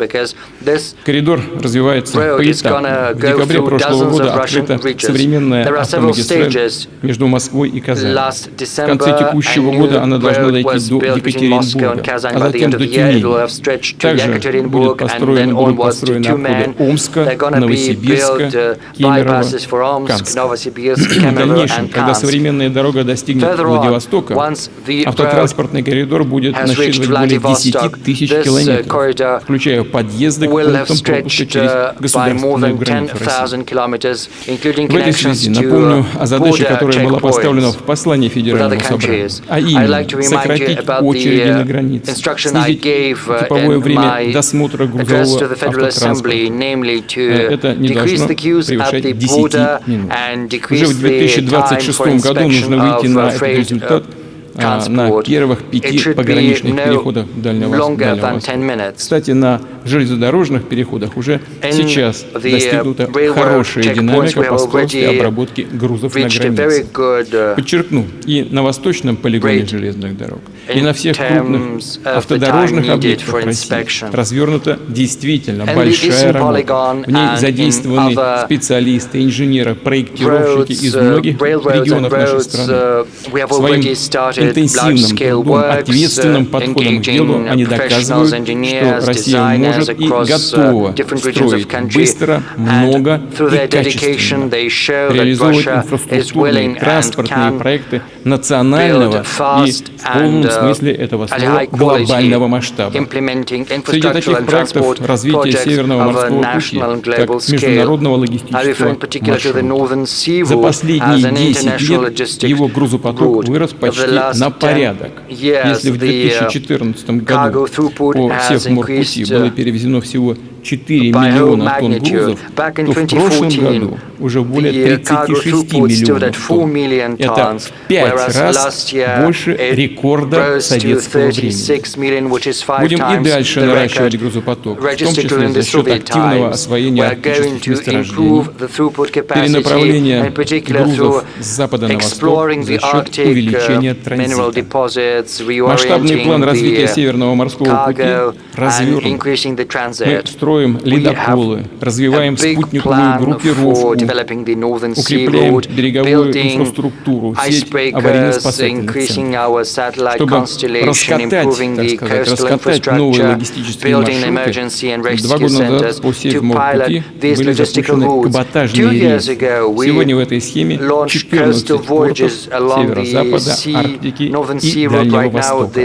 Speaker 5: Коридор развивается поэтапно. В декабре прошлого года открыта современная автомагистраль между Москвой и Казанью. В конце текущего года она должна дойти до Екатеринбурга, а затем до Тюмени. Также будут построены обходы Омска, Новосибирска, Кемерово, Канска. В дальнейшем, когда современная дорога достигнет Владивостока, автотранспортный коридор будет насчитывать более 10 тысяч километров, включая подъезды к пунктам пропуска через государственную границу России. В этой связи напомню о задаче, которая была поставлена в послании Федерального собрания, а именно сократить очереди на границе, снизить типовое время досмотра грузового автотранспорта. Это не должно превышать 10 минут. Уже в 2026 году нужно выйти на этот результат на первых 5 пограничных переходах Дальнего Востока. Кстати, на железнодорожных переходах уже сейчас достигнута хорошая динамика по скорости обработки грузов на границе. Подчеркну, и на восточном полигоне железных дорог, и на всех крупных автодорожных объектах России развернута действительно большая работа. В ней задействованы специалисты, инженеры, проектировщики из многих регионов нашей страны. Своим интенсивным трудом, ответственным подходом к делу они доказывают, что Россия может и готова строить быстро, много и качественно, реализовывать инфраструктурные транспортные проекты национального и в полном смысле этого слова глобального масштаба. Среди таких проектов развитие Северного морского пути как международного логистического маршрута. За последние 10 лет его грузопоток вырос почти на порядок. Если в 2014 году по Севморпути было перевезено всего 4 миллиона тонн грузов, то в прошлом году уже более 36 миллионов тонн. Это в 5 раз больше рекорда советского времени. Будем и дальше наращивать грузопоток, в том числе за счет активного освоения арктических месторождений, перенаправления грузов с запада на восток за счет увеличения транзита. Масштабный план развития Северного морского пути развернут. Мы строим ледоколы, развиваем спутниковую группировку, укрепляем береговую инфраструктуру, сеть аварийно-спасательных центров, чтобы раскатать новые логистические маршруты. 2 года назад по Северному пути были запущены каботажные рейсы. Сегодня в этой схеме 14 портов северо-запада, Арктики и Дальнего Востока.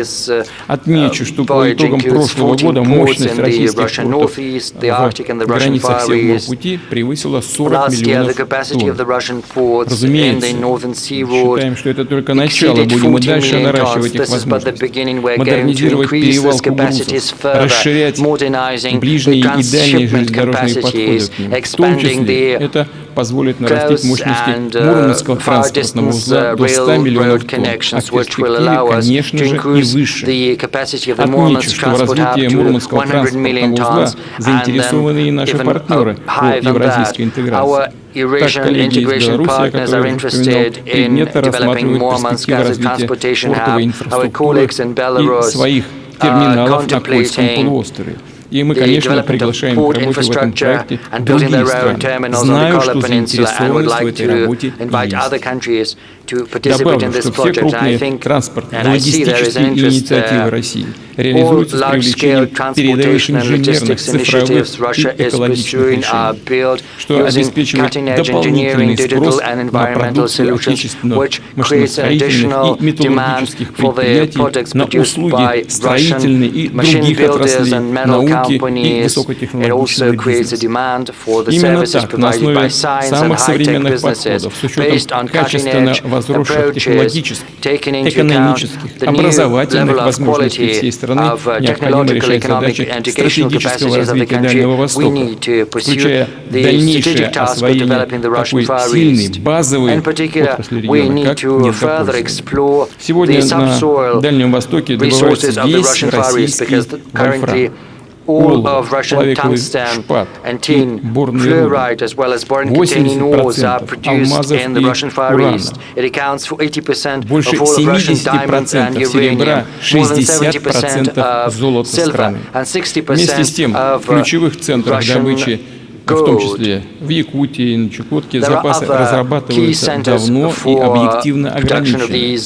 Speaker 5: Отмечу, что по итогам прошлого года мощность российских портов в границах Северного пути превысила 40 миллионов тонн. Разумеется, считаем, что это только начало. Будем и дальше наращивать их возможности, модернизировать перевалку грузов, расширять ближние и дальние железнодорожные подходы к ним. В том числе это позволит нарастить мощности Мурманского транспортного узла до 100 миллионов тонн, а в перспективе, конечно же, и выше. Отмечу, что в развитии Мурманского транспортного узла заинтересованы и наши партнеры по евразийской интеграции. Так, коллеги из Беларуси, которые я упоминал, предметно рассматривают перспективы развития портовой инфраструктуры и своих терминалов на Кольском полуострове. И мы, конечно, приглашаем к работе в этом проекте другие страны. Знаю, что заинтересованность в этой работе есть. Добавлю, что все крупные транспортные логистические инициативы России реализуются с привлечением передовых инженерных, цифровых и экологичных решений, что обеспечивает дополнительный спрос на продукцию отечественных машиностроительных и металлургических предприятий, на услуги строительные и других отраслей науки и высокотехнологичного бизнеса. Именно так, на основе самых современных подходов, с учетом качественно возросших технологических, экономических, образовательных возможностей всей страны, необходимо решать задачи стратегического развития Дальнего Востока, включая дальнейшее освоение такой сильной базовой отрасли региона, как нефтепромышленность. Сегодня на Дальнем Востоке добывается весь российский вольфрам. Плавиковый шпат и борные руды. 80% алмазов и урана. Больше 70% серебра, 60% золота страны. Вместе с тем, в ключевых центрах добычи, в том числе в Якутии и на Чукотке, запасы разрабатываются давно и объективно ограничены,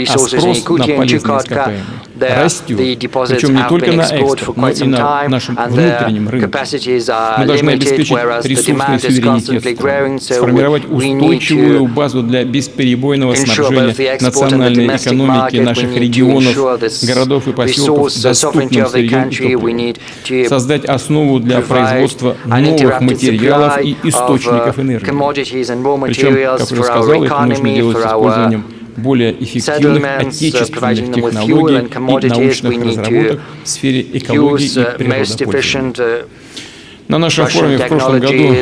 Speaker 5: а спрос на полезные ископаемые растет, причем не только на экспорт, но и на нашем внутреннем рынке. Мы должны обеспечить ресурсный суверенитет страны, сформировать устойчивую базу для бесперебойного снабжения национальной экономики наших регионов, городов и поселков доступным сырьем и топливом, создать основу для производства новых материалов и источников энергии. Причем, как уже сказал, это нужно делать с использованием более эффективных отечественных технологий и научных разработок в сфере экологии и природопользования. На нашем форуме в прошлом году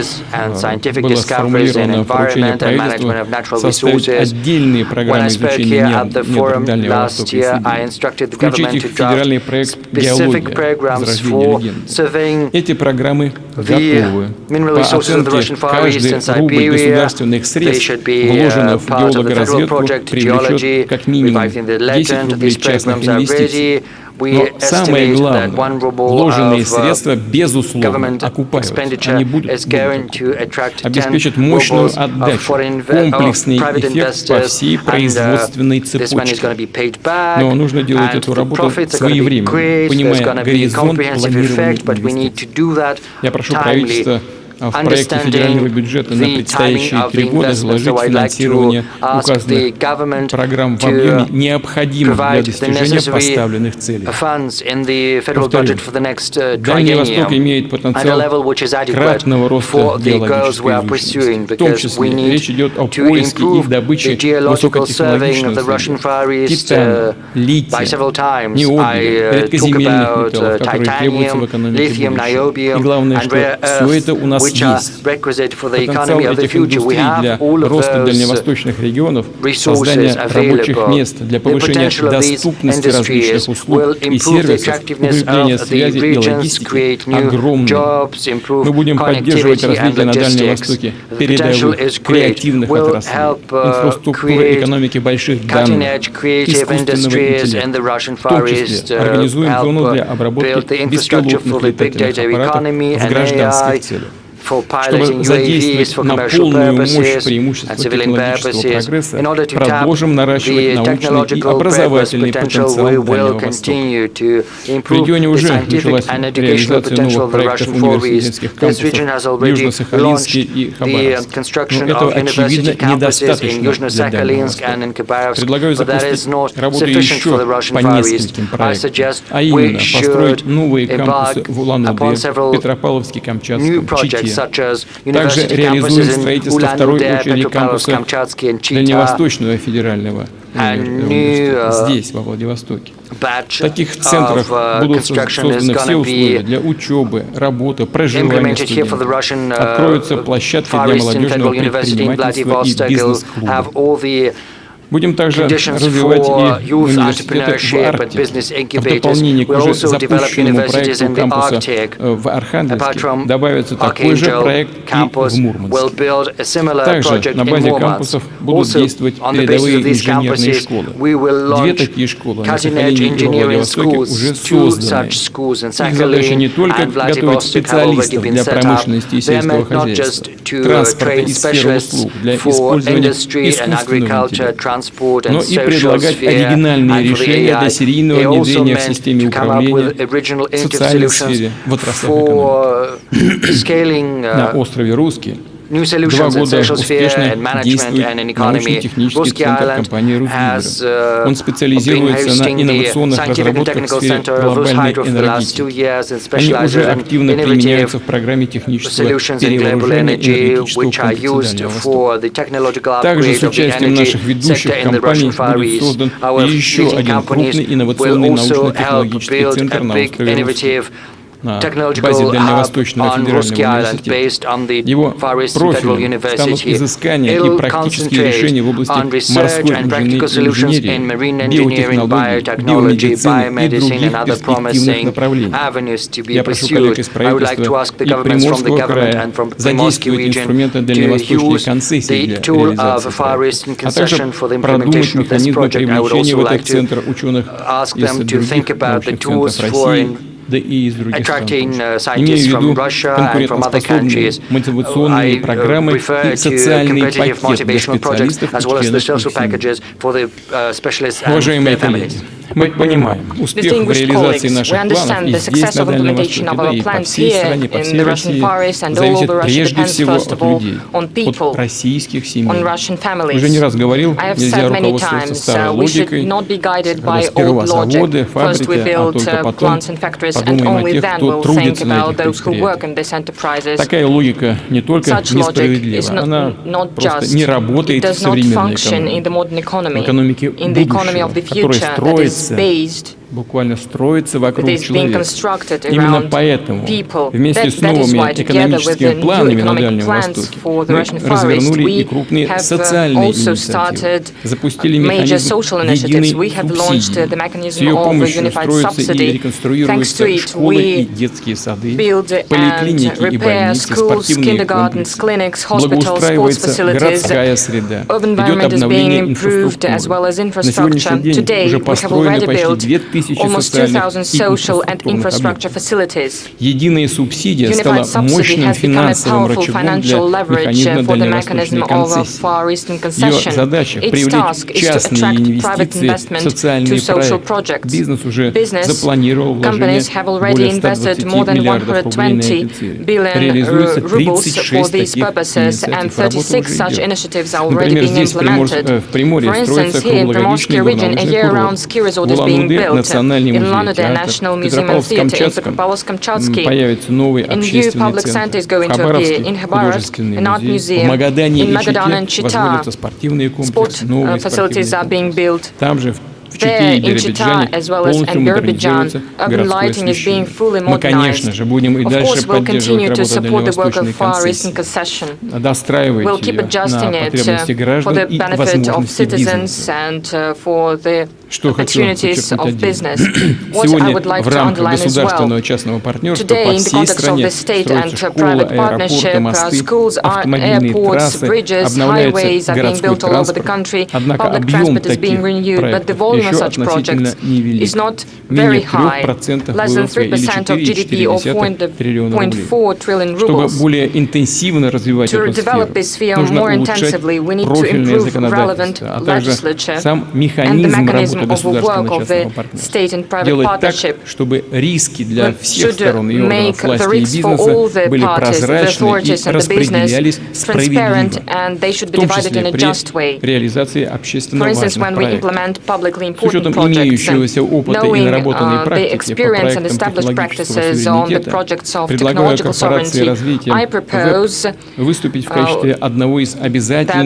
Speaker 5: было сформулировано поручение правительству составить отдельные программы изучения недр Дальнего Востока и Сибири, включить их в федеральный проект «Геология. Возрождение легенды». Эти программы готовы. По оценке, каждый рубль государственных средств, вложенных в геологоразведку, привлечет как минимум 10 рублей частных инвестиций. Но самое главное, вложенные средства, безусловно, окупаются, они будут обеспечат мощную отдачу, комплексный эффект по всей производственной цепочке. Но нужно делать эту работу своевременно, понимая горизонт планирования инвестиций. Я прошу правительство в проекте федерального бюджета на предстоящие 3 года заложить финансирование указанных программ в объеме, необходимом для достижения поставленных целей. Повторю, Дальний Восток имеет потенциал кратного роста геологической изученности. В том числе речь идет о поиске и добыче высокотехнологичного сырья, титана, лития, необия, редкоземельных металлов, которые требуются в экономике будущего. И главное, что все это у нас есть. Потенциал этих индустрий для роста дальневосточных регионов, создания рабочих мест, для повышения доступности различных услуг и сервисов, укрепления связи и логистики огромный. Мы будем поддерживать развитие на Дальнем Востоке передовых, креативных отраслей, инфраструктуры экономики больших данных, искусственного интеллекта. В том числе организуем зону для обработки беспилотных летательных аппаратов в гражданских целях. Чтобы задействовать на полную мощь преимущества технологического прогресса, продолжим наращивать научный и образовательный потенциал Дальнего Востока. В регионе уже началась реализация новых проектов университетских кампусов в Южно-Сахалинске и Хабаровске. Но этого, очевидно, недостаточно для Дальнего Востока. Предлагаю запустить работу еще по нескольким проектам, а именно построить новые кампусы в Улан-Удэ, Петропавловске, Камчатском, Чите. Также реализуем строительство второй очереди кампуса Дальневосточного федерального университета здесь, во Владивостоке. В таких центрах будут созданы все условия для учебы, работы, проживания студентов. Откроются площадки для молодежного предпринимательства и бизнес-клубов. Будем также развивать и университеты в Арктике. В дополнение к уже запущенному проекту кампуса в Архангельске добавится такой же проект и в Мурманске. Также на базе кампусов будут действовать передовые инженерные школы. 2 такие школы на Сахалине и во Владивостоке уже созданы. Их задача не только готовить специалистов для промышленности и сельского хозяйства, транспорта и сферы услуг для использования искусственного интеллекта, но и предлагать оригинальные решения для серийного внедрения в системе управления в социальной сфере в отраслях экономики. На острове Русский 2 года успешно действует научно-технический центр компании «Русгидро». Он специализируется на инновационных разработках в сфере глобальной энергетики. Они уже активно применяются в программе технического перевооружения энергетического комплекса Дальнего Востока. Также с участием наших ведущих компаний будет создан еще один крупный инновационный научно-технологический центр на острове Русский. На базе Дальневосточного федерального университета. Его профилем станут изыскания и практические решения в области морской инженерии, биотехнологий, биомедицины и других перспективных направлений. Я прошу коллег из правительства и Приморского края задействовать инструменты дальневосточной концессии для реализации проекта, а также продумать механизмы привлечения в этот центр ученых из других научных центров России, да и из других стран. Имею в виду конкурентоспособные мотивационные программы и социальный пакет для специалистов и членов их семей. Уважаемые коллеги, мы понимаем, успех в реализации наших планов и здесь, на Дальнем Востоке, да и по всей стране, по всей России, зависит прежде всего от людей, от российских семей. Уже не раз говорил, нельзя руководствоваться старой логикой, когда сперва заводы, фабрики, а только потом подумаем о тех, кто трудится на этих предприятиях. Такая логика не только несправедлива, она просто не работает в современной экономике. В экономике будущего, которая строится, буквально строится вокруг человека. Именно поэтому вместе с новыми экономическими планами на Дальнем Востоке мы развернули и крупные социальные инициативы, запустили механизм единой субсидии. С ее помощью строятся и реконструируются школы и детские сады, поликлиники и больницы, спортивные комплексы, благоустраивается городская среда, идет обновление инфраструктуры. На сегодняшний день уже построено почти 2000 almost 2,000 social and infrastructure facilities. Unified subsidy has become a powerful financial leverage for the mechanism of Far Eastern concession. Its task is to attract private investment to social projects. Business companies have already invested more than 120 billion rubles for these purposes, and 36 such initiatives are already being implemented. For instance, here in Primorske region, a year-round ski resort is being built. In Ulан-Udэ, National Museum and Theatre. In Petropavlovsk-Kamchatsky, a new public center is going to appear. In Khabarovsk, an art museum. In Magadan and Chita, sport facilities are being built. There, in Chita, as well as in Birbidjan, urban lighting is being fully modernized. Of course, we'll continue to support the work of Far Eastern concession. We'll keep adjusting it for the benefit of citizens and for the opportunities of business. What I would like to underline as well, today, in the context of the state and private partnership, schools, airports, bridges, highways are being built all over the country, public transport is being renewed, but the volume of such projects is not very high, less than 3% of GDP or 4.4 trillion rubles. To develop this sphere more intensively, we need to improve relevant legislature and the mechanism of the work of the state and private partnership. We should make the risks for all the parties, the authorities and the business transparent, and they should be divided in a just way. For instance, when we implement publicly important projects, knowing the experience and established practices on the projects of technological sovereignty, I propose that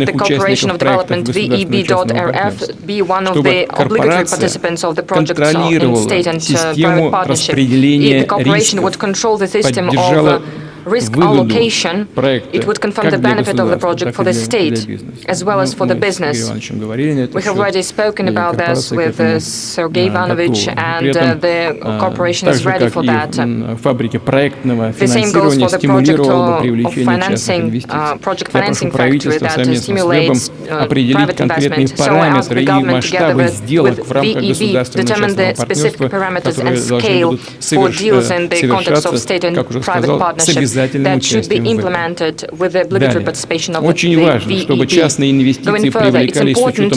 Speaker 5: the Cooperation of Development VEB.RF be one of the obligatory participants of the projects in state and private partnership. If the cooperation would control the system of risk allocation, it would confirm the benefit of the project for the state as well as for the business. We have already spoken about this with Sergei Ivanovich, and the corporation is ready for that. The same goes for the project of financing, project financing factory that stimulates private investment. So I ask the government together with VEB determine the specific parameters and scale for deals in the context of state and private partnership that should be implemented with the obligatory participation of the VEB. Going further, it's important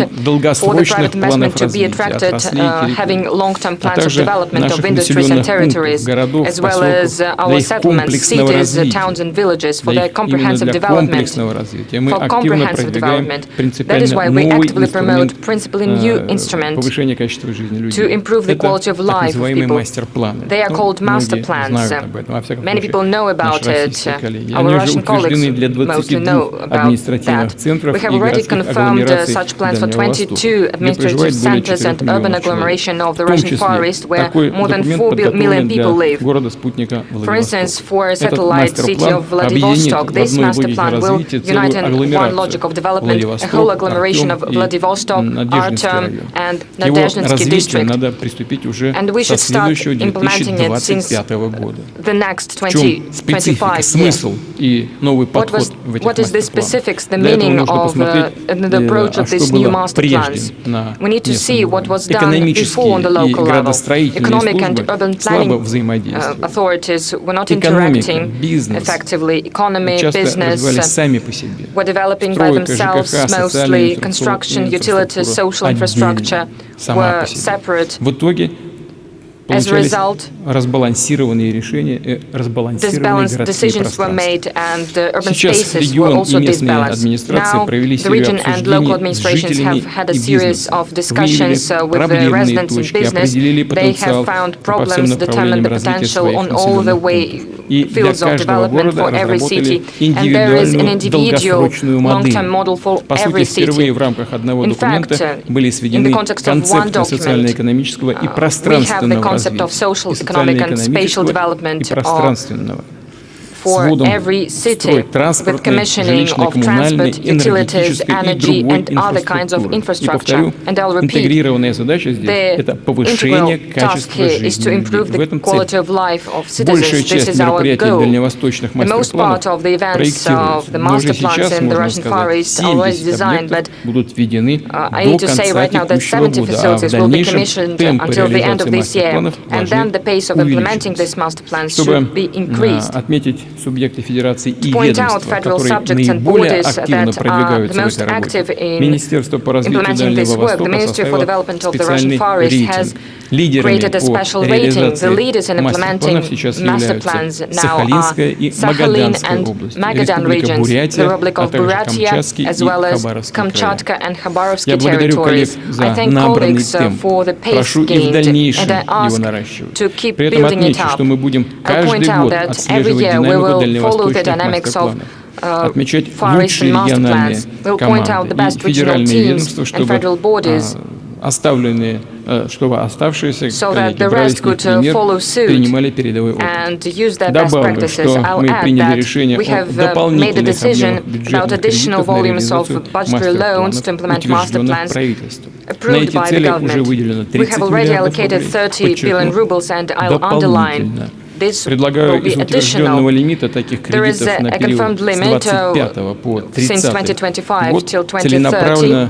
Speaker 5: for the private investment to be attracted, having long-term plans of development of industries and territories, as well as our settlements, cities, towns and villages for their comprehensive development. For comprehensive development, that is why we actively promote principally new instruments to improve the quality of life of people. They are called master plans. Many people know about it. Our Russian colleagues mostly know about that. We have already confirmed such plans for 22 administrative centers and urban agglomeration of the Russian Far East, where more than 4 million people live. For instance, for a satellite city of Vladivostok, this master plan will unite in one logic of development a whole agglomeration of Vladivostok, Artyom and Nadezhdinsky district. And we should start implementing it since the next 2025 years. What is the specifics, the meaning of the approach of these new master plans? We need to see what was done before on the local level. Economic and urban planning authorities were not interacting effectively. Economy, business were developing by themselves, mostly construction, utilities, social infrastructure were separate. As a result, disbalanced decisions were made and the urban spaces were also disbalanced. Now, the region and local administrations have had a series of discussions with the residents in business. They have found problems, determined the potential on all the fields of development for every city, and there is an individual long-term model for every city. In fact, in the context of one document, we have the concept of social, economic and spatial development of for every city with commissioning of transport, utilities, energy and other kinds of infrastructure. And I'll repeat, the integral task here is to improve the quality of life of citizens. This is our goal. The most part of the events of the master plans in the Russian Far East are already designed, but I need to say right now that 70 facilities will be commissioned until the end of this year, and then the pace of implementing these master plans should be increased. To point out federal subjects and bodies that are the most active in implementing this work, the Ministry for Development of the Russian Far East has created a special rating. The leaders in implementing master plans now are Sakhalin and Magadan regions, the Republic of Buryatia, as well as Kamchatka and Khabarovsk territories. I thank colleagues for the pace gained, and I ask to keep building it up. I'll point out that every year we will follow the dynamics of Far Eastern master plans. We'll point out the best regional teams and federal bodies, so that the rest could follow suit and use their best practices. I'll add that we have made a decision about additional volumes of budgetary loans to implement master plans approved by the government. We have already allocated 30 billion rubles, and I'll underline this will be additional. There is a confirmed limit since 2025 till 2030.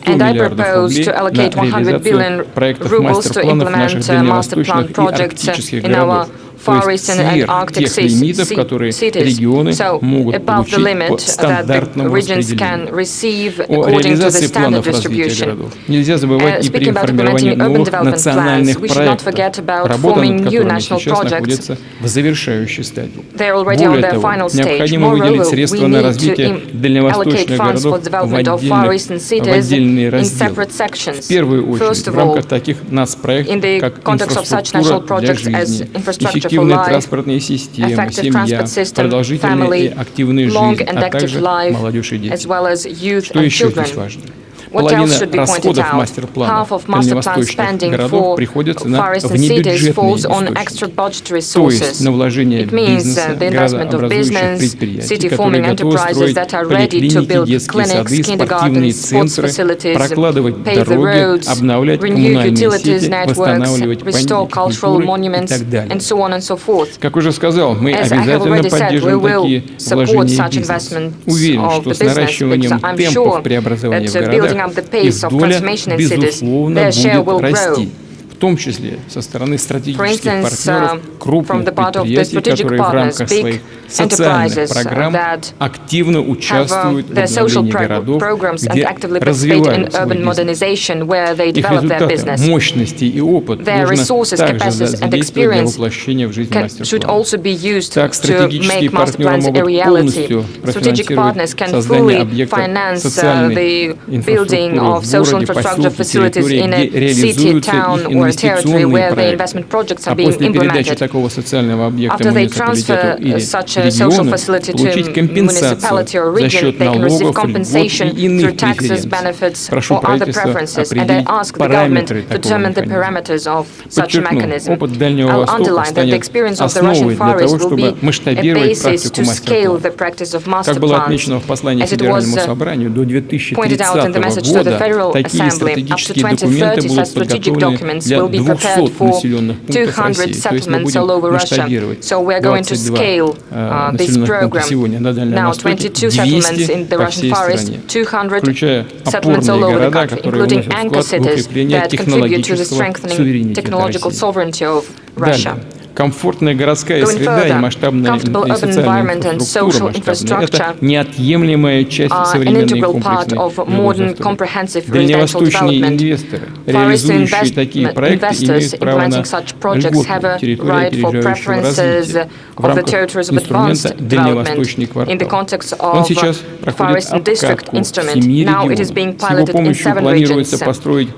Speaker 5: And I propose to allocate 100 billion rubles to implement master plan projects in our Far Eastern and Arctic cities, so above the limit that the regions can receive according to the standard distribution. Speaking about implementing urban development plans, we should not forget about forming new national projects. They're already on their final stage. Moreover, we need to allocate funds for development of Far Eastern cities in separate sections. First of all, in the context of such national projects as infrastructure for life, effective transport system, family, long and active life, as well as youth and children. What else should be pointed out? Half of master plan spending for Far Eastern cities falls on extra budgetary sources. It means the investment of business, city-forming enterprises that are ready to build clinics, kindergartens, sports facilities, pave the roads, renew utilities networks, restore cultural monuments, and so on and so forth. As I have already said, we will support such investments of the business, because I'm sure that building up the pace of transformation in cities, their share will grow. For instance, from the part of the strategic partners, big enterprises that have their social programs and actively participate in urban modernization where they develop their business. Their resources, capacities and experience should also be used to make master plans a reality. Strategic partners can fully finance the building of social infrastructure facilities in a city, town or a territory where the investment projects are being implemented. After they transfer such a social facility to municipality or region, they can receive compensation through taxes, benefits or other preferences, and I ask the government to determine the parameters of such a mechanism. I'll underline that the experience of the Russian Far East will be a basis to scale the practice of master plans. As it was pointed out in the message to the Federal Assembly, up to 2030 such strategic documents will be prepared for 200 settlements all over Russia. So we're going to scale this program. Now 22 settlements in the Russian Far East, 200 settlements all over the country, including anchor cities that contribute to the strengthening technological sovereignty of Russia. Going further, comfortable urban environment and social infrastructure are an integral part of modern comprehensive residential development. Far Eastern investors implementing such projects have a right for preferences of the territories of advanced development in the context of Far Eastern District Instrument. Now it is being piloted in 7 regions.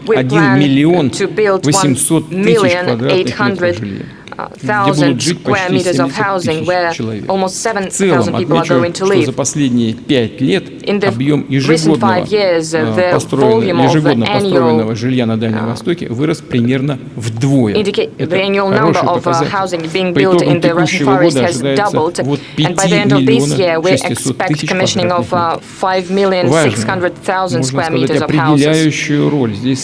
Speaker 5: We plan to build 1,800,000 1,000 square meters of housing where almost 7,000 people are going to live. In the recent 5 years, the volume of annual
Speaker 4: the annual number of housing being built in the Russian Far East has doubled, and by the end of this year, we expect commissioning of 5,600,000 square meters of houses.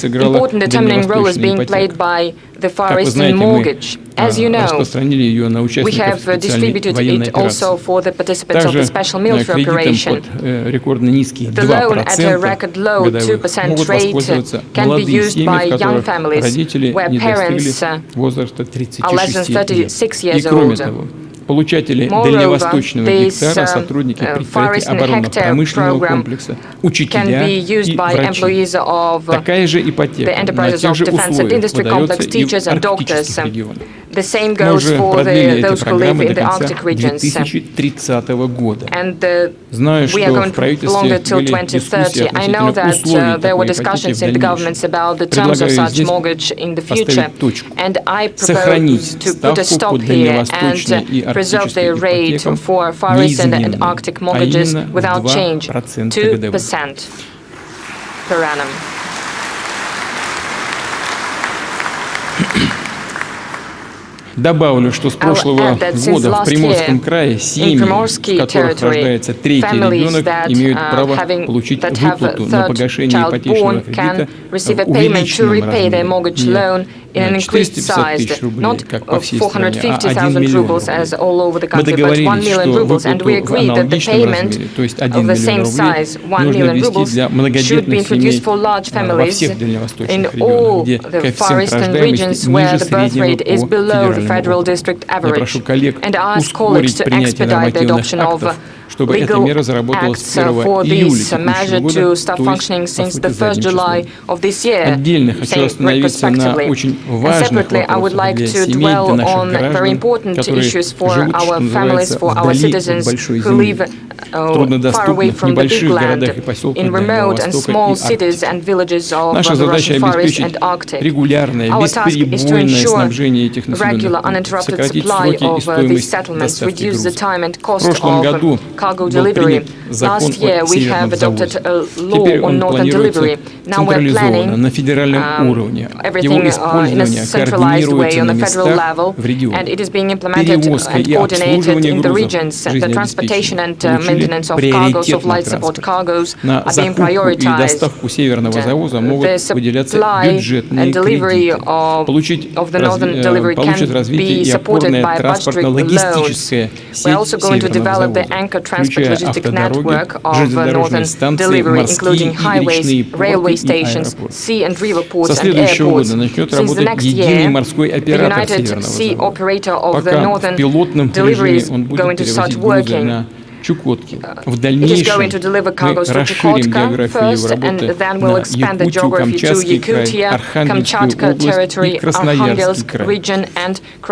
Speaker 4: Important determining role is being played by the Far Eastern mortgage. As you know, we have distributed it also for the participants of the special military operation. The loan at a record low 2% rate can be used by young families where parents are less than 36 years old.
Speaker 5: Получатели дальневосточного гектара, сотрудники предприятий оборонно-промышленного комплекса, учителя и врачи. Такая же ипотека на тех же условиях выдается и в арктических регионах. Мы уже продлили эти программы до конца 2030 года. Знаю, что в правительстве были дискуссии относительно условий такой ипотеки в дальнейшем. Предлагаю здесь поставить точку, сохранить ставку по дальневосточной и арктической ипотекам неизменной, а именно 2% годовых. Добавлю, что с прошлого года в Приморском крае семьи, в которых рождается третий ребенок, имеют право получить выплату на погашение ипотечного кредита в увеличенном размере. Не 450 тысяч рублей, как по всей стране, а 1 миллион рублей. Мы договорились, что выплату в аналогичном размере, то есть 1 миллион рублей, нужно ввести для многодетных семей во всех дальневосточных регионах, где коэффициент рождаемости ниже среднего федерального. Я прошу коллег ускорить принятие нормативных актов, чтобы эта мера заработала с 1 июля текущего года, то есть, по сути, задним числом. Отдельно хочу остановиться на очень важных вопросах для семей, для наших граждан, которые живут, что называется, вдали от большой земли, в труднодоступных небольших городах и поселках Дальнего Востока и Арктики. Наша задача обеспечить регулярное, бесперебойное снабжение этих населенных пунктов, сократить сроки и стоимость доставки грузов. В прошлом году был принят закон о северном завозе. Теперь он планируется централизованно на федеральном уровне. Его использование координируется на местах в регионах. Перевозка и обслуживание грузов жизнеобеспечения получили приоритетный транспорт. На закупку и доставку северного завоза могут выделяться бюджетные кредиты. Получит развитие и опорная транспортно-логистическая сеть северного завоза, включая автодороги, железнодорожные станции, морские и речные порты и аэропорты. Со следующего года начнет работать единый морской оператор северного завода. Пока в пилотном режиме он будет перевозить грузы на Чукотки. В дальнейшем мы расширим географию его работы на Якутию, Камчатский край, Архангельскую область и Красноярский край.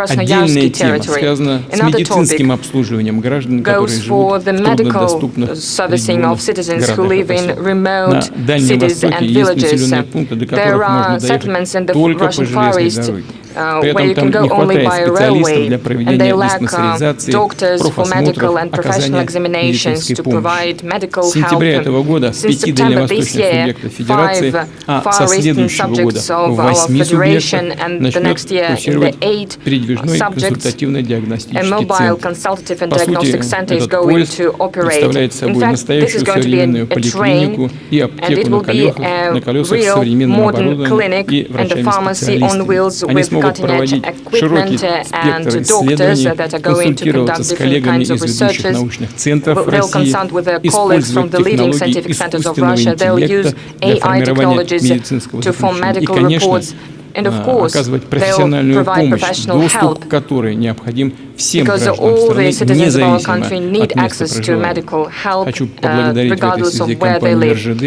Speaker 5: Отдельная тема связана с медицинским обслуживанием граждан, которые живут в труднодоступных регионах, городах. На Дальнем Востоке есть населенные пункты, до которых можно доехать только по железной дороге. При этом там не хватает специалистов для проведения диспансеризации, профосмотров, оказания медицинской помощи. С сентября этого года в 5 дальневосточных субъектах Федерации, а со следующего года в 8 субъектах начнет курсировать передвижной консультативно-диагностический центр. По сути, этот поезд представляет собой настоящую современную поликлинику и аптеку на колесах с современным оборудованием и врачами-специалистами. Они смогут проводить широкий спектр исследований, консультироваться с коллегами из ведущих научных центров России, использовать технологии искусственного интеллекта для формирования медицинского заключения и, конечно, оказывать профессиональную помощь, доступ к которой необходим всем гражданам страны, независимо от места проживания. Хочу поблагодарить в этой связи компанию РЖД,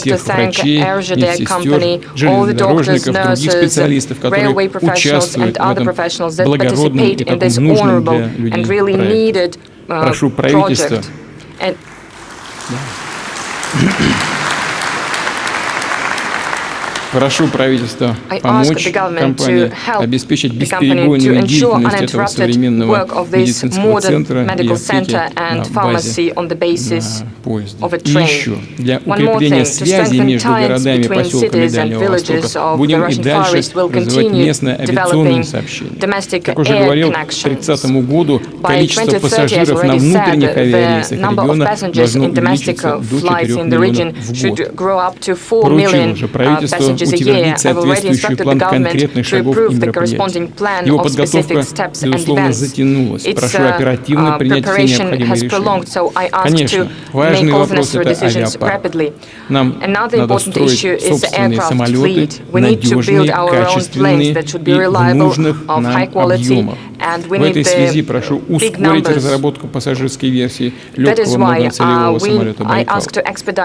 Speaker 5: всех врачей, медсестер, железнодорожников, других специалистов, которые участвуют в этом благородном и таком нужном для людей проекте. Прошу правительство Прошу правительство помочь компании обеспечить бесперебойную деятельность этого современного медицинского центра и аптеки на базе поезда. И еще, для укрепления связи между городами и поселками Дальнего Востока будем и дальше развивать местное авиационное сообщение. Как уже говорил, к 2030 году количество пассажиров на внутренних авиарейсах региона должно увеличиться до 4 миллионов в год. Поручил уже правительство утвердить соответствующий план конкретных шагов и мероприятий. Его подготовка, безусловно, затянулась. Прошу оперативно принять все необходимые решения. Конечно, важный вопрос – это авиапарк. Нам надо строить собственные самолеты, надежные, качественные и в нужных нам объемах. В этой связи прошу ускорить разработку пассажирской версии легкого многоцелевого самолета «Байкал».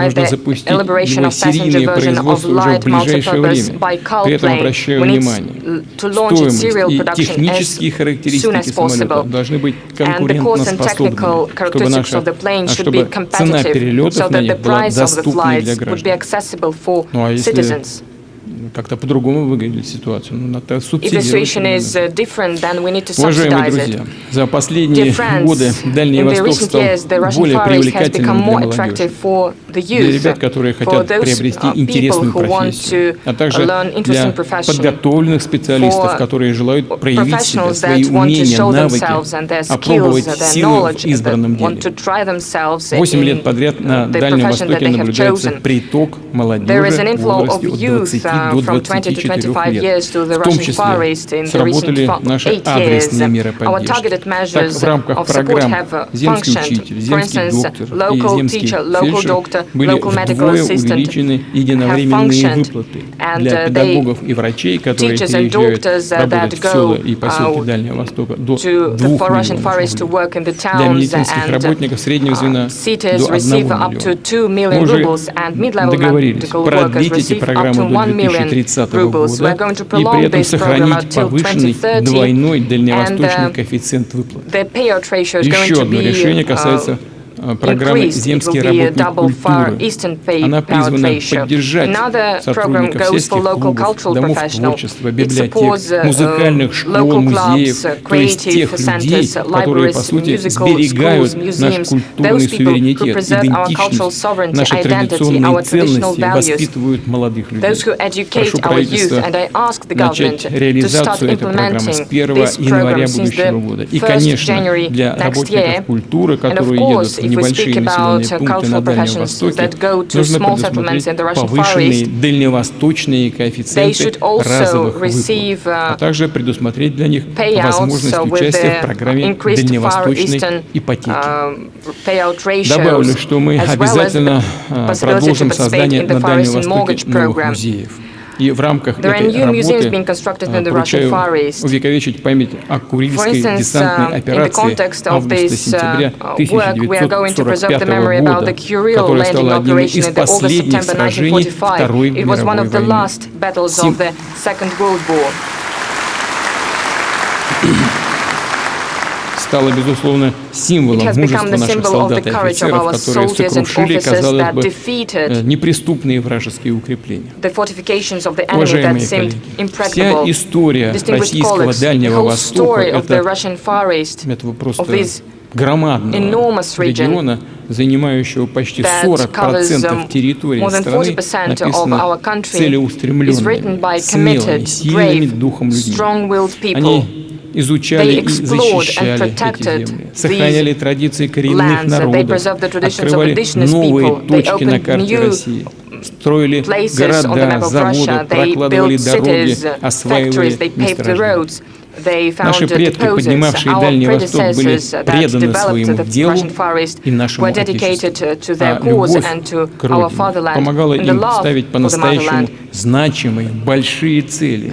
Speaker 5: Нужно запустить его серийное производство уже в ближайшее время. При этом обращаю внимание, стоимость и технические характеристики самолета должны быть конкурентоспособными, чтобы цена перелетов на них была доступной для граждан. Ну а если как-то по-другому выглядит ситуация, надо субсидировать. Уважаемые друзья, за последние годы Дальний Восток стал более привлекательным для молодежи, для ребят, которые хотят приобрести интересную профессию, а также для подготовленных специалистов, которые желают проявить себя, свои умения, навыки, опробовать силы в избранном деле. 8 лет подряд на Дальнем Востоке наблюдается приток молодежи в возрасте от 20 до 24 лет. В том числе сработали наши адресные меры поддержки. Так, в рамках программ «Земский учитель», «Земский доктор» и «Земский фельдшер» были вдвое увеличены единовременные выплаты для педагогов и врачей, которые переезжают работать в села и поселки Дальнего Востока, до 2 миллионов рублей. Для медицинских работников среднего звена до 1 миллиона. Мы уже договорились продлить эти программы до 2030 года и при этом сохранить повышенный двойной дальневосточный коэффициент выплат. Еще одно решение касается программы «Земский работник культуры». Она призвана поддержать сотрудников сельских клубов, домов творчества, библиотек, музыкальных школ, музеев, то есть тех людей, которые, по сути, сберегают наш культурный суверенитет, идентичность, наши традиционные ценности, воспитывают молодых людей. Прошу правительства начать реализацию этой программы с 1 января будущего года. И, конечно, для работников культуры, которые едут в небольшие населенные пункты на Дальнем Востоке, нужно предусмотреть повышенные дальневосточные коэффициенты разовых выплат, а также предусмотреть для них возможность участия в программе дальневосточной ипотеки. Добавлю, что мы обязательно продолжим создание на Дальнем Востоке новых музеев. И в рамках этой работы поручаю увековечить память о Курильской десантной операции августа-сентября 1945 года, которая стала одним из последних сражений Второй мировой войны. Стало, безусловно, символом мужества наших солдат и офицеров, которые сокрушили, казалось бы, неприступные вражеские укрепления. Уважаемые коллеги, вся история российского Дальнего Востока — это просто громадного региона, занимающего почти 40% территории страны, написано целеустремленными, смелыми, сильными духом людьми. Они изучали и защищали эти земли, сохраняли традиции коренных народов, открывали новые точки на карте России, строили города, заводы, прокладывали дороги, осваивали месторождения. Наши предки, поднимавшие Дальний Восток, были преданы своему делу и нашему Отечеству. А любовь к родине помогала им ставить по-настоящему значимые, большие цели.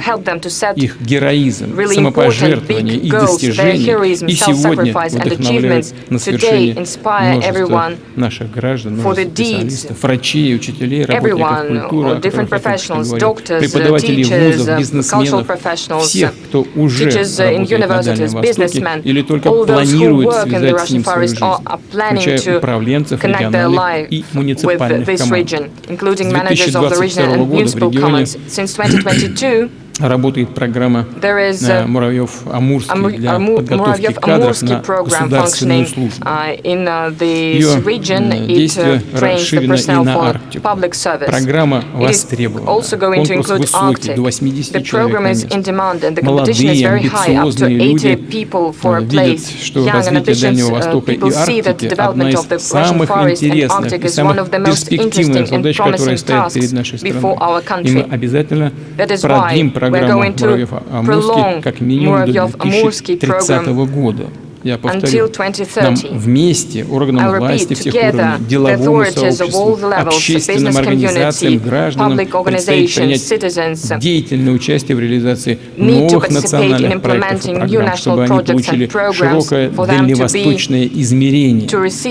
Speaker 5: Их героизм, самопожертвование и достижения и сегодня вдохновляют на свершение множества наших граждан, множества специалистов, врачей, учителей, работников культуры, о которых я только что говорил, преподавателей вузов, бизнесменов, всех, кто уже работает на Дальнем Востоке или только планирует связать с ним свою жизнь, включая управленцев региональных и муниципальных команд. С 2022 года в
Speaker 4: Commons. Since 2022,
Speaker 5: работает программа Муравьев-Амурский для подготовки кадров на государственную службу. Ее действие расширено и на Арктику. Программа востребована. Конкурс высокий, до 80 человек на место. Молодые, амбициозные люди видят, что развитие Дальнего Востока и Арктики – одна из самых интересных и самых перспективных задач, которые стоят перед нашей страной. И мы обязательно продлим программу Муравьев-Амурский как минимум до 2030 года. Я повторю, нам вместе, органам власти всех уровней, деловому сообществу, общественным организациям, гражданам предстоит принять деятельное участие в реализации новых национальных проектов и программ, чтобы они получили широкое дальневосточное измерение,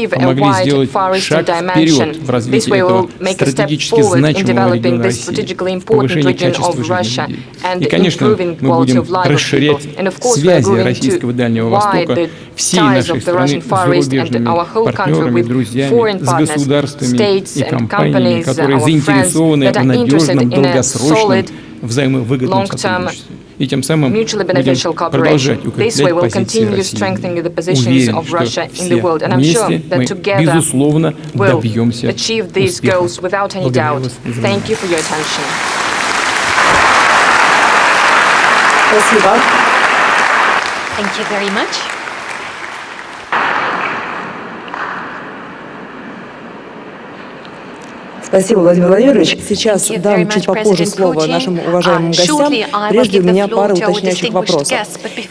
Speaker 5: помогли сделать шаг вперед в развитии этого стратегически значимого региона России, повышение качества жизни людей. И, конечно, мы будем расширять связи российского Дальнего Востока всей нашей страны с зарубежными партнерами, друзьями, с государствами и компаниями, которые заинтересованы в надежном, долгосрочном, взаимовыгодном сотрудничестве. И тем самым будем продолжать укреплять позиции России. Уверен, что все вместе мы, безусловно, добьемся успеха. Благодарю вас за внимание.
Speaker 6: Спасибо.
Speaker 7: Thank you very much.
Speaker 6: Спасибо, Владимир Владимирович. Сейчас дам чуть попозже слово нашим уважаемым гостям. Прежде у меня пара уточняющих вопросов.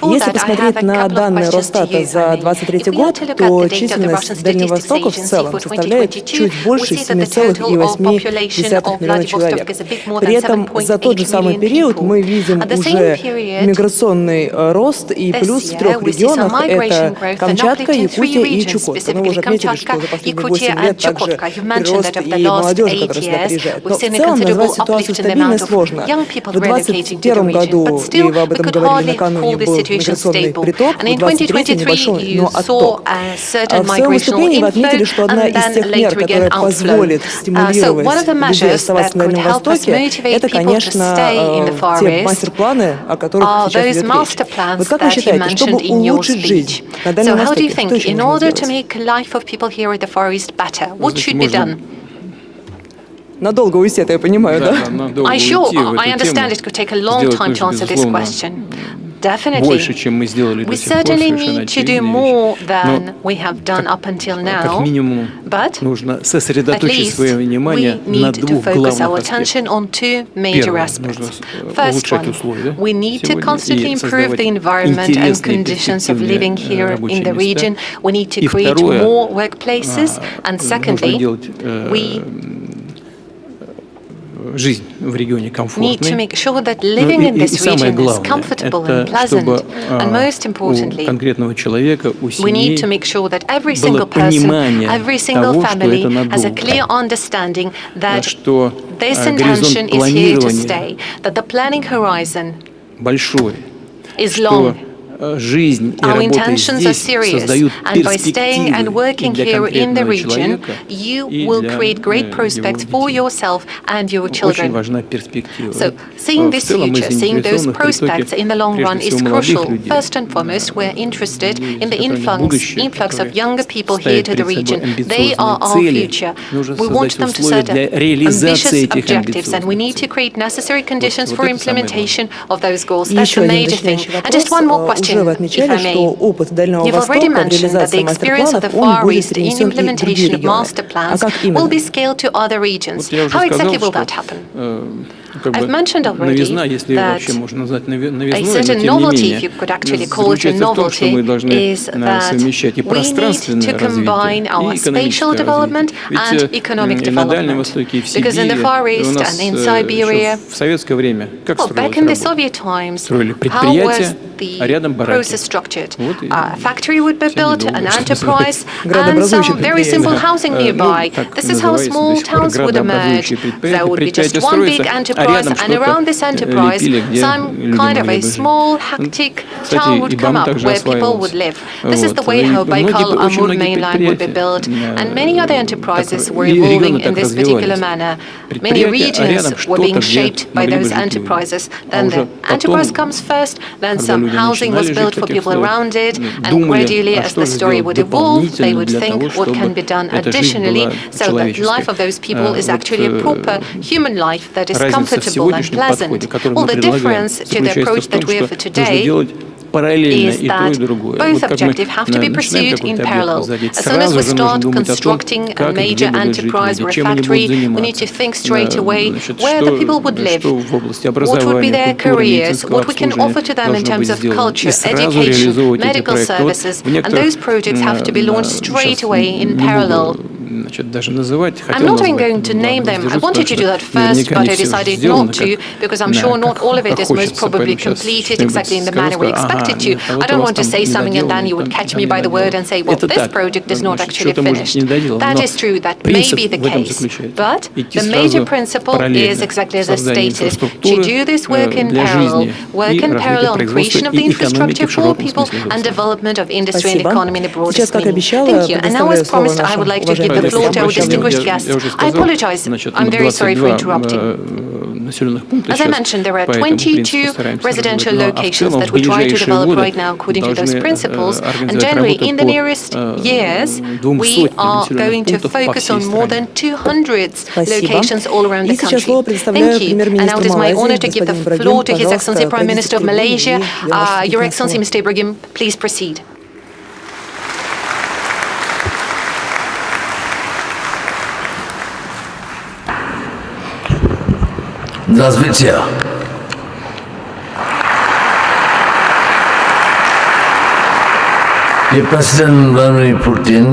Speaker 6: Если посмотреть на данные Росстата за 2023 год, то численность Дальнего Востока в целом составляет чуть больше 7,8 миллиона человек. При этом за тот же самый период мы видим уже миграционный рост и плюс в 3 регионах – это Камчатка, Якутия и Чукотка. Мы уже отметили, что за последние 8 лет также прирост и молодежи, которая сюда приезжает. Но в целом назвать ситуацию стабильной сложно. В 2021 году, и вы об этом говорили накануне, был миграционный приток, в 2023 небольшой, но отток. А в своем выступлении вы отметили, что одна из тех мер, которая позволит стимулировать людей оставаться на Дальнем Востоке, это, конечно, те мастер-планы, о которых сейчас идет речь. Вот как вы считаете, чтобы улучшить жизнь на Дальнем Востоке, что еще нужно сделать? Надолго уйти, это я понимаю, да?
Speaker 7: I understand it could take a long time to answer this question. Definitely. We certainly need to do more than we have done up until now, but at least we need to focus our attention on two major aspects. First one, we need to constantly improve the environment and conditions of living here in the region. We need to create more workplaces. And secondly, we need to make sure that living in this region is comfortable and pleasant. And most importantly, we need to make sure that every single person, every single family has a clear understanding that this intention is here to stay, that the planning horizon is long. Our intentions are serious, and by staying and working here in the region, you will create great prospects for yourself and your children. So, seeing this future, seeing those prospects in the long run is crucial. First and foremost, we're interested in the influx of younger people here to the region. They are our future. We want them to set ambitious objectives, and we need to create necessary conditions for implementation of those goals. That's a major thing. And just one more question. You've already mentioned that the experience of the Far East in implementation of master plans will be scaled to other regions. How exactly will that happen? I've mentioned already that a certain novelty, if you could actually call it a novelty, is that we need to combine our spatial development and economic development. Because in the Far East and in Siberia, back in the Soviet times, how was the process structured? A factory would be built, an enterprise, and some very simple housing nearby. This is how small towns would emerge. There would be just one big enterprise enterprise, and around this enterprise, some kind of a small, hectic town would come up where people would live. This is the way how Baikal-Amur main line would be built, and many other enterprises were evolving in this particular manner. Many regions were being shaped by those enterprises. Then the enterprise comes first, then some housing was built for people around it, and gradually as the story would evolve, they would think what can be done additionally so that life of those people is actually a proper human life that is comfortable and pleasant. Well, the difference to the approach that we have today is that both objectives have to be pursued in parallel. As soon as we start constructing a major enterprise or a factory, we need to think straight away where the people would live, what would be their careers, what we can offer to them in terms of culture, education, medical services, and those projects have to be launched straight away in parallel. I'm not even going to name them. I wanted to do that first, but I decided not to, because I'm sure not all of it is most probably completed exactly in the manner we expected to. I don't want to say something and then you would catch me by the word and say, well, this project is not actually finished. That is true, that may be the case. But the major principle is exactly as I stated, to do this work in parallel on creation of the infrastructure for people and development of industry and economy in the broadest meaning. Thank you. And now, as promised, I would like to give the floor to our distinguished guests. I apologize. I'm very sorry for interrupting. As I mentioned, there are 22 residential locations that we try to develop right now according to those principles. And generally, in the nearest years, we are going to focus on more than 200 locations all around the country. Thank you. And now it is my honor to give the floor to His Excellency Prime Minister of Malaysia. Your Excellency, Mr. Ibrahim, please proceed.
Speaker 8: Здравствуйте. Dear President Vladimir Putin,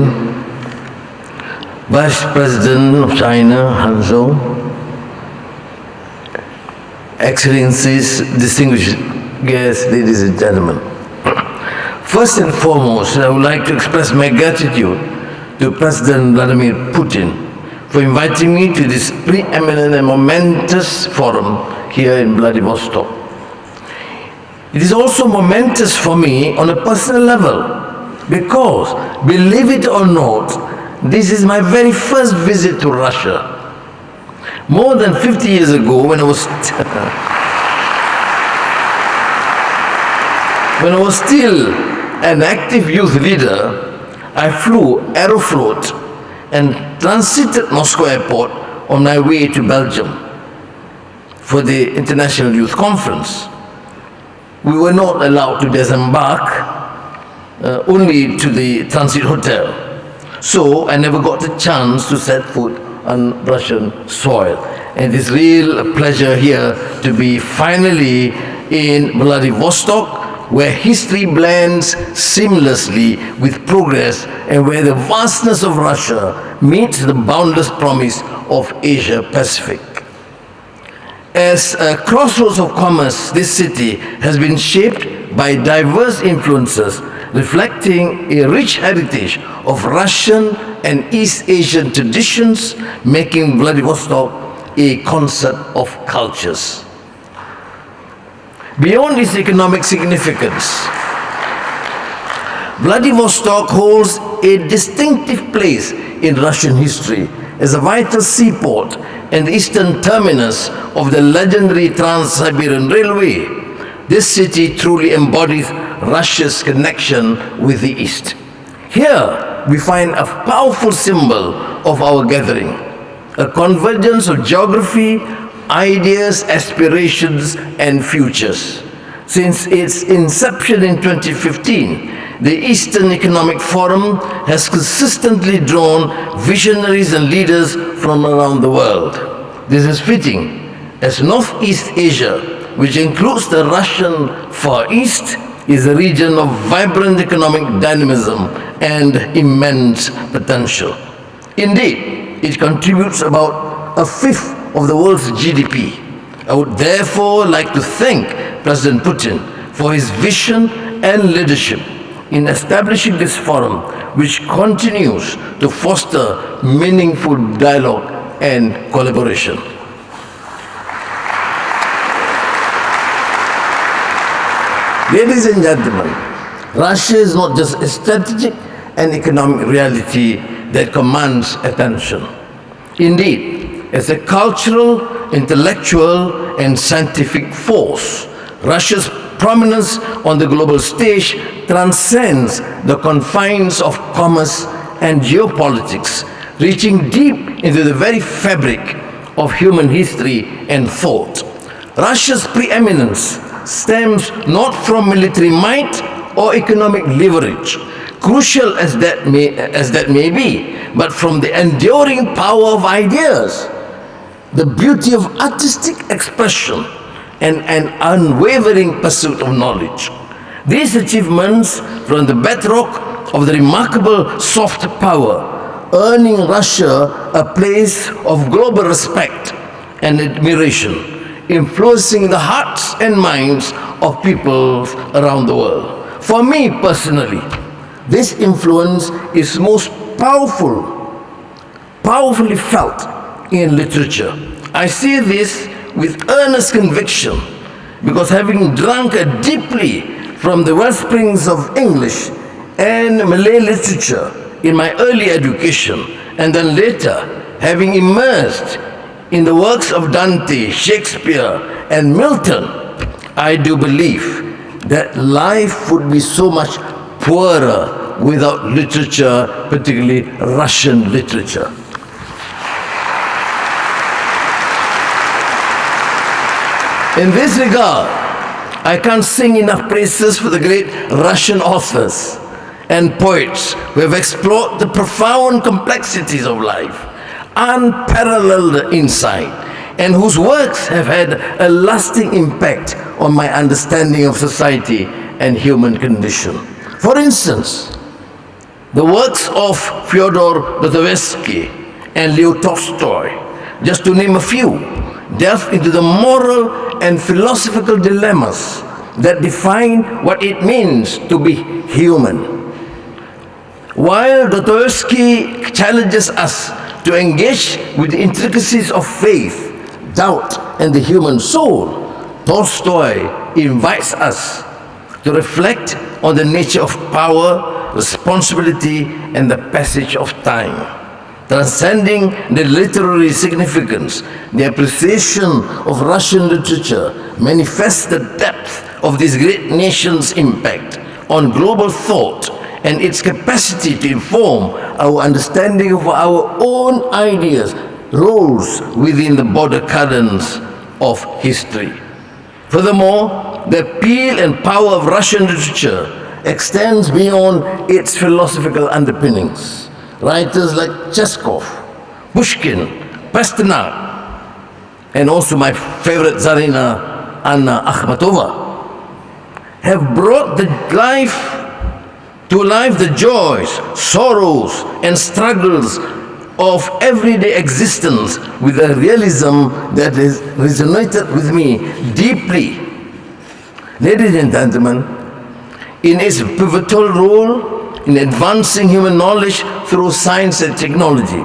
Speaker 8: Vice President of China, Han Zhou, Excellencies, distinguished guests, ladies and gentlemen. First and foremost, I would like to express my gratitude to President Vladimir Putin for inviting me to this preeminent and momentous forum here in Vladivostok. It is also momentous for me on a personal level because, believe it or not, this is my very first visit to Russia. More than 50 years ago, when I was still an active youth leader, I flew Aeroflot and transited Moscow airport on my way to Belgium for the International Youth Conference. We were not allowed to disembark, only to the transit hotel. So I never got the chance to set foot on Russian soil. And it's real pleasure here to be finally in Vladivostok, where history blends seamlessly with progress and where the vastness of Russia meets the boundless promise of Asia-Pacific. As a crossroads of commerce, this city has been shaped by diverse influences, reflecting a rich heritage of Russian and East Asian traditions, making Vladivostok a concert of cultures. Beyond its economic significance, Vladivostok holds a distinctive place in Russian history as a vital seaport and the eastern terminus of the legendary Trans-Siberian Railway. This city truly embodies Russia's connection with the East. Here, we find a powerful symbol of our gathering, a convergence of geography, ideas, aspirations, and futures. Since its inception in 2015, the Eastern Economic Forum has consistently drawn visionaries and leaders from around the world. This is fitting, as Northeast Asia, which includes the Russian Far East, is a region of vibrant economic dynamism and immense potential. Indeed, it contributes about a fifth of the world's GDP. I would therefore like to thank President Putin for his vision and leadership in establishing this forum, which continues to foster meaningful dialogue and collaboration. Ladies and gentlemen, Russia is not just a strategic and economic reality that commands attention. Indeed, as a cultural, intellectual, and scientific force, Russia's prominence on the global stage transcends the confines of commerce and geopolitics, reaching deep into the very fabric of human history and thought. Russia's preeminence stems not from military might or economic leverage, crucial as that may be, but from the enduring power of ideas, the beauty of artistic expression, and an unwavering pursuit of knowledge. These achievements form the bedrock of the remarkable soft power, earning Russia a place of global respect and admiration, influencing the hearts and minds of people around the world. For me personally, this influence is most powerfully felt in literature. I see this with earnest conviction because having drunk deeply from the wellsprings of English and Malay literature in my early education, and then later having immersed in the works of Dante, Shakespeare, and Milton, I do believe that life would be so much poorer without literature, particularly Russian literature. In this regard, I can't sing enough praises for the great Russian authors and poets who have explored the profound complexities of life, unparalleled insight, and whose works have had a lasting impact on my understanding of society and human condition. For instance, the works of Fyodor Dostoevsky and Leo Tolstoy, just to name a few, delve into the moral and philosophical dilemmas that define what it means to be human. While Dostoevsky challenges us to engage with the intricacies of faith, doubt, and the human soul, Tolstoy invites us to reflect on the nature of power, responsibility, and the passage of time. Transcending the literary significance, the appreciation of Russian literature manifests the depth of this great nation's impact on global thought and its capacity to inform our understanding of our own ideas, roles within the border currents of history. Furthermore, the appeal and power of Russian literature extends beyond its philosophical underpinnings. Writers like Chekhov, Pushkin, Pasternak, and also my favorite Tsarina Anna Akhmatova have brought to life the joys, sorrows, and struggles of everyday existence with a realism that has resonated with me deeply. Ladies and gentlemen, in its pivotal role in advancing human knowledge through science and technology,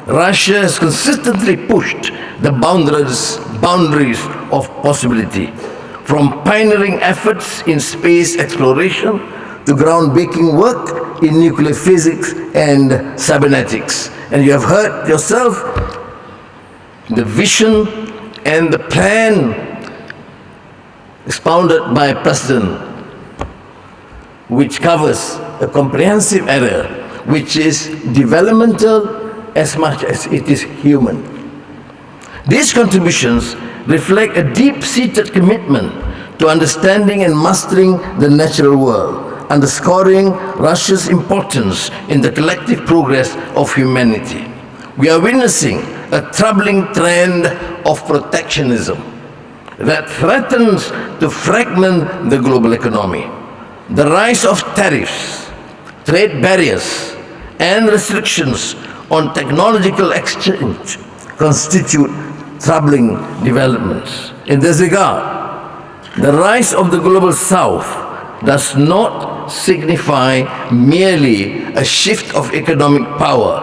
Speaker 8: Russia has consistently pushed the boundaries of possibility, from pioneering efforts in space exploration to groundbreaking work in nuclear physics and cybernetics. And you have heard yourself the vision and the plan expounded by President, which covers a comprehensive area, which is developmental as much as it is human. These contributions reflect a deep-seated commitment to understanding and mastering the natural world, underscoring Russia's importance in the collective progress of humanity. We are witnessing a troubling trend of protectionism that threatens to fragment the global economy. The rise of tariffs, trade barriers, and restrictions on technological exchange constitute troubling developments. In this regard, the rise of the global south does not signify merely a shift of economic power,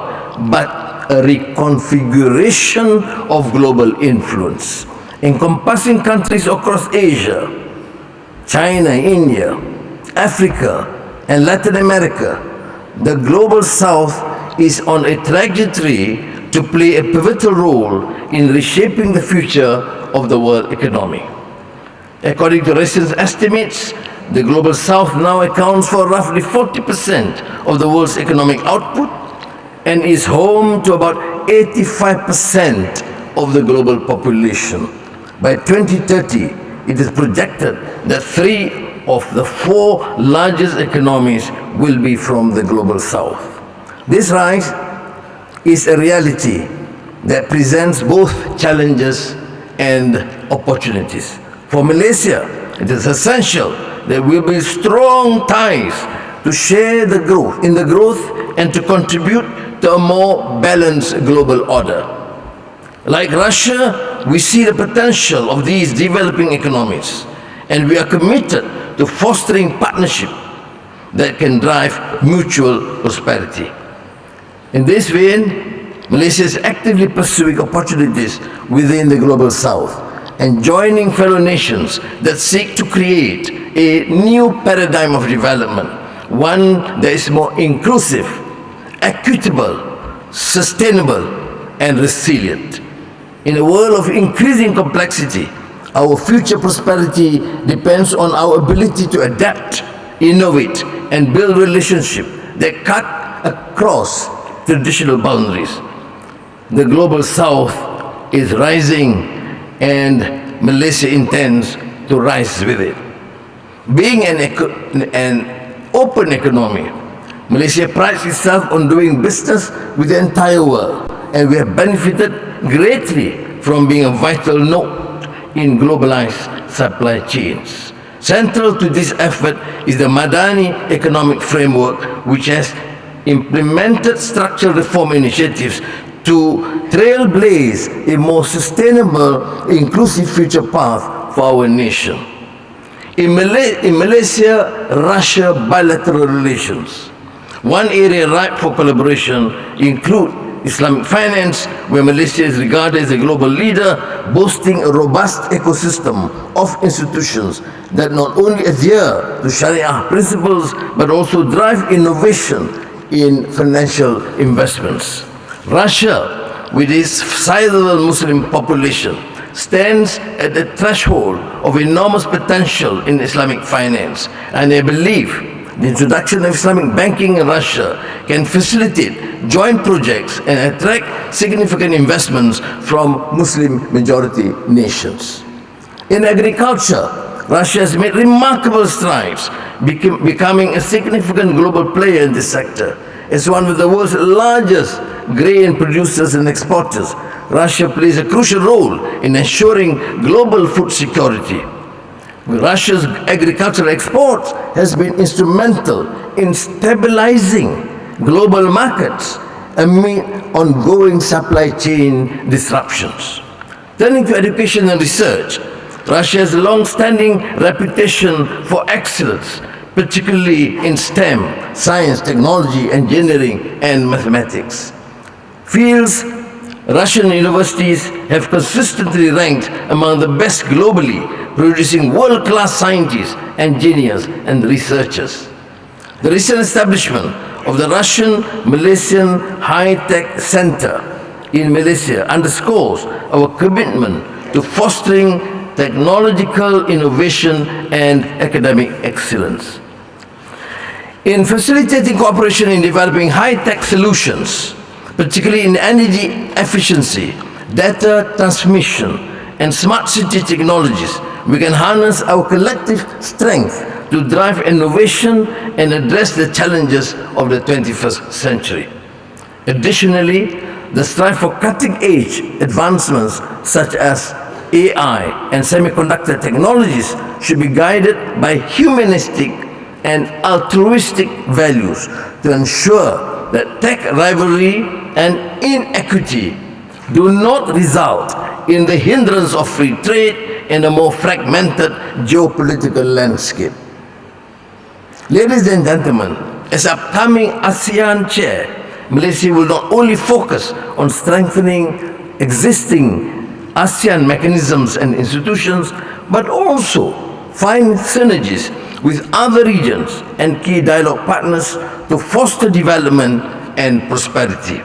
Speaker 8: but a reconfiguration of global influence, encompassing countries across Asia, China, India, Africa, and Latin America, the Global South is on a trajectory to play a pivotal role in reshaping the future of the world economy. According to recent estimates, the Global South now accounts for roughly 40% of the world's economic output and is home to about 85% of the global population. By 2030, it is projected that 3 of the 4 largest economies will be from the Global South. This rise is a reality that presents both challenges and opportunities. For Malaysia, it is essential that we build strong ties to share the growth and to contribute to a more balanced global order. Like Russia, we see the potential of these developing economies, and we are committed to fostering partnership that can drive mutual prosperity. In this vein, Malaysia is actively pursuing opportunities within the Global South and joining fellow nations that seek to create a new paradigm of development, one that is more inclusive, equitable, sustainable, and resilient. In a world of increasing complexity, our future prosperity depends on our ability to adapt, innovate, and build relationships that cut across traditional boundaries. The Global South is rising, and Malaysia intends to rise with it. Being an open economy, Malaysia prides itself on doing business with the entire world, and we have benefited greatly from being a vital node in globalized supply chains. Central to this effort is the Madani economic framework, which has implemented structural reform initiatives to trailblaze a more sustainable, inclusive future path for our nation. In Malaysia-Russia bilateral relations, one area ripe for collaboration includes Islamic finance, where Malaysia is regarded as a global leader, boasting a robust ecosystem of institutions that not only adhere to Sharia principles, but also drive innovation in financial investments. Russia, with its sizable Muslim population, stands at the threshold of enormous potential in Islamic finance, and I believe the introduction of Islamic banking in Russia can facilitate joint projects and attract significant investments from Muslim-majority nations. In agriculture, Russia has made remarkable strides, becoming a significant global player in this sector. As one of the world's largest grain producers and exporters, Russia plays a crucial role in ensuring global food security. Russia's agricultural exports has been instrumental in stabilizing global markets amid ongoing supply chain disruptions. Turning to education and research, Russia has a long-standing reputation for excellence, particularly in STEM, science, technology, engineering, and mathematics. Fields Russian universities have consistently ranked among the best globally, producing world-class scientists, engineers, and researchers. The recent establishment of the Russian-Malaysian High-Tech Center in Malaysia underscores our commitment to fostering technological innovation and academic excellence. In facilitating cooperation in developing high-tech solutions, particularly in energy efficiency, data transmission, and smart city technologies, we can harness our collective strength to drive innovation and address the challenges of the 21st century. Additionally, the strive for cutting-edge advancements such as AI and semiconductor technologies should be guided by humanistic and altruistic values to ensure that tech rivalry and inequity do not result in the hindrance of free trade in a more fragmented geopolitical landscape. Ladies and gentlemen, as upcoming ASEAN chair, Malaysia will not only focus on strengthening existing ASEAN mechanisms and institutions, but also find synergies with other regions and key dialogue partners to foster development and prosperity.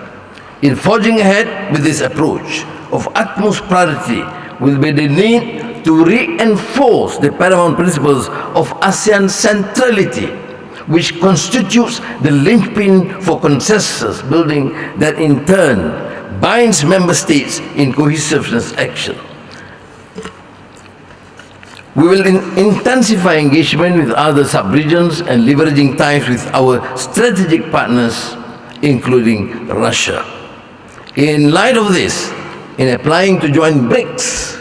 Speaker 8: In forging ahead with this approach, of utmost priority will be the need to reinforce the paramount principles of ASEAN centrality, which constitutes the linchpin for consensus building that in turn binds member states in cohesiveness action. We will intensify engagement with other sub-regions and leveraging ties with our strategic partners, including Russia. In light of this, in applying to join BRICS,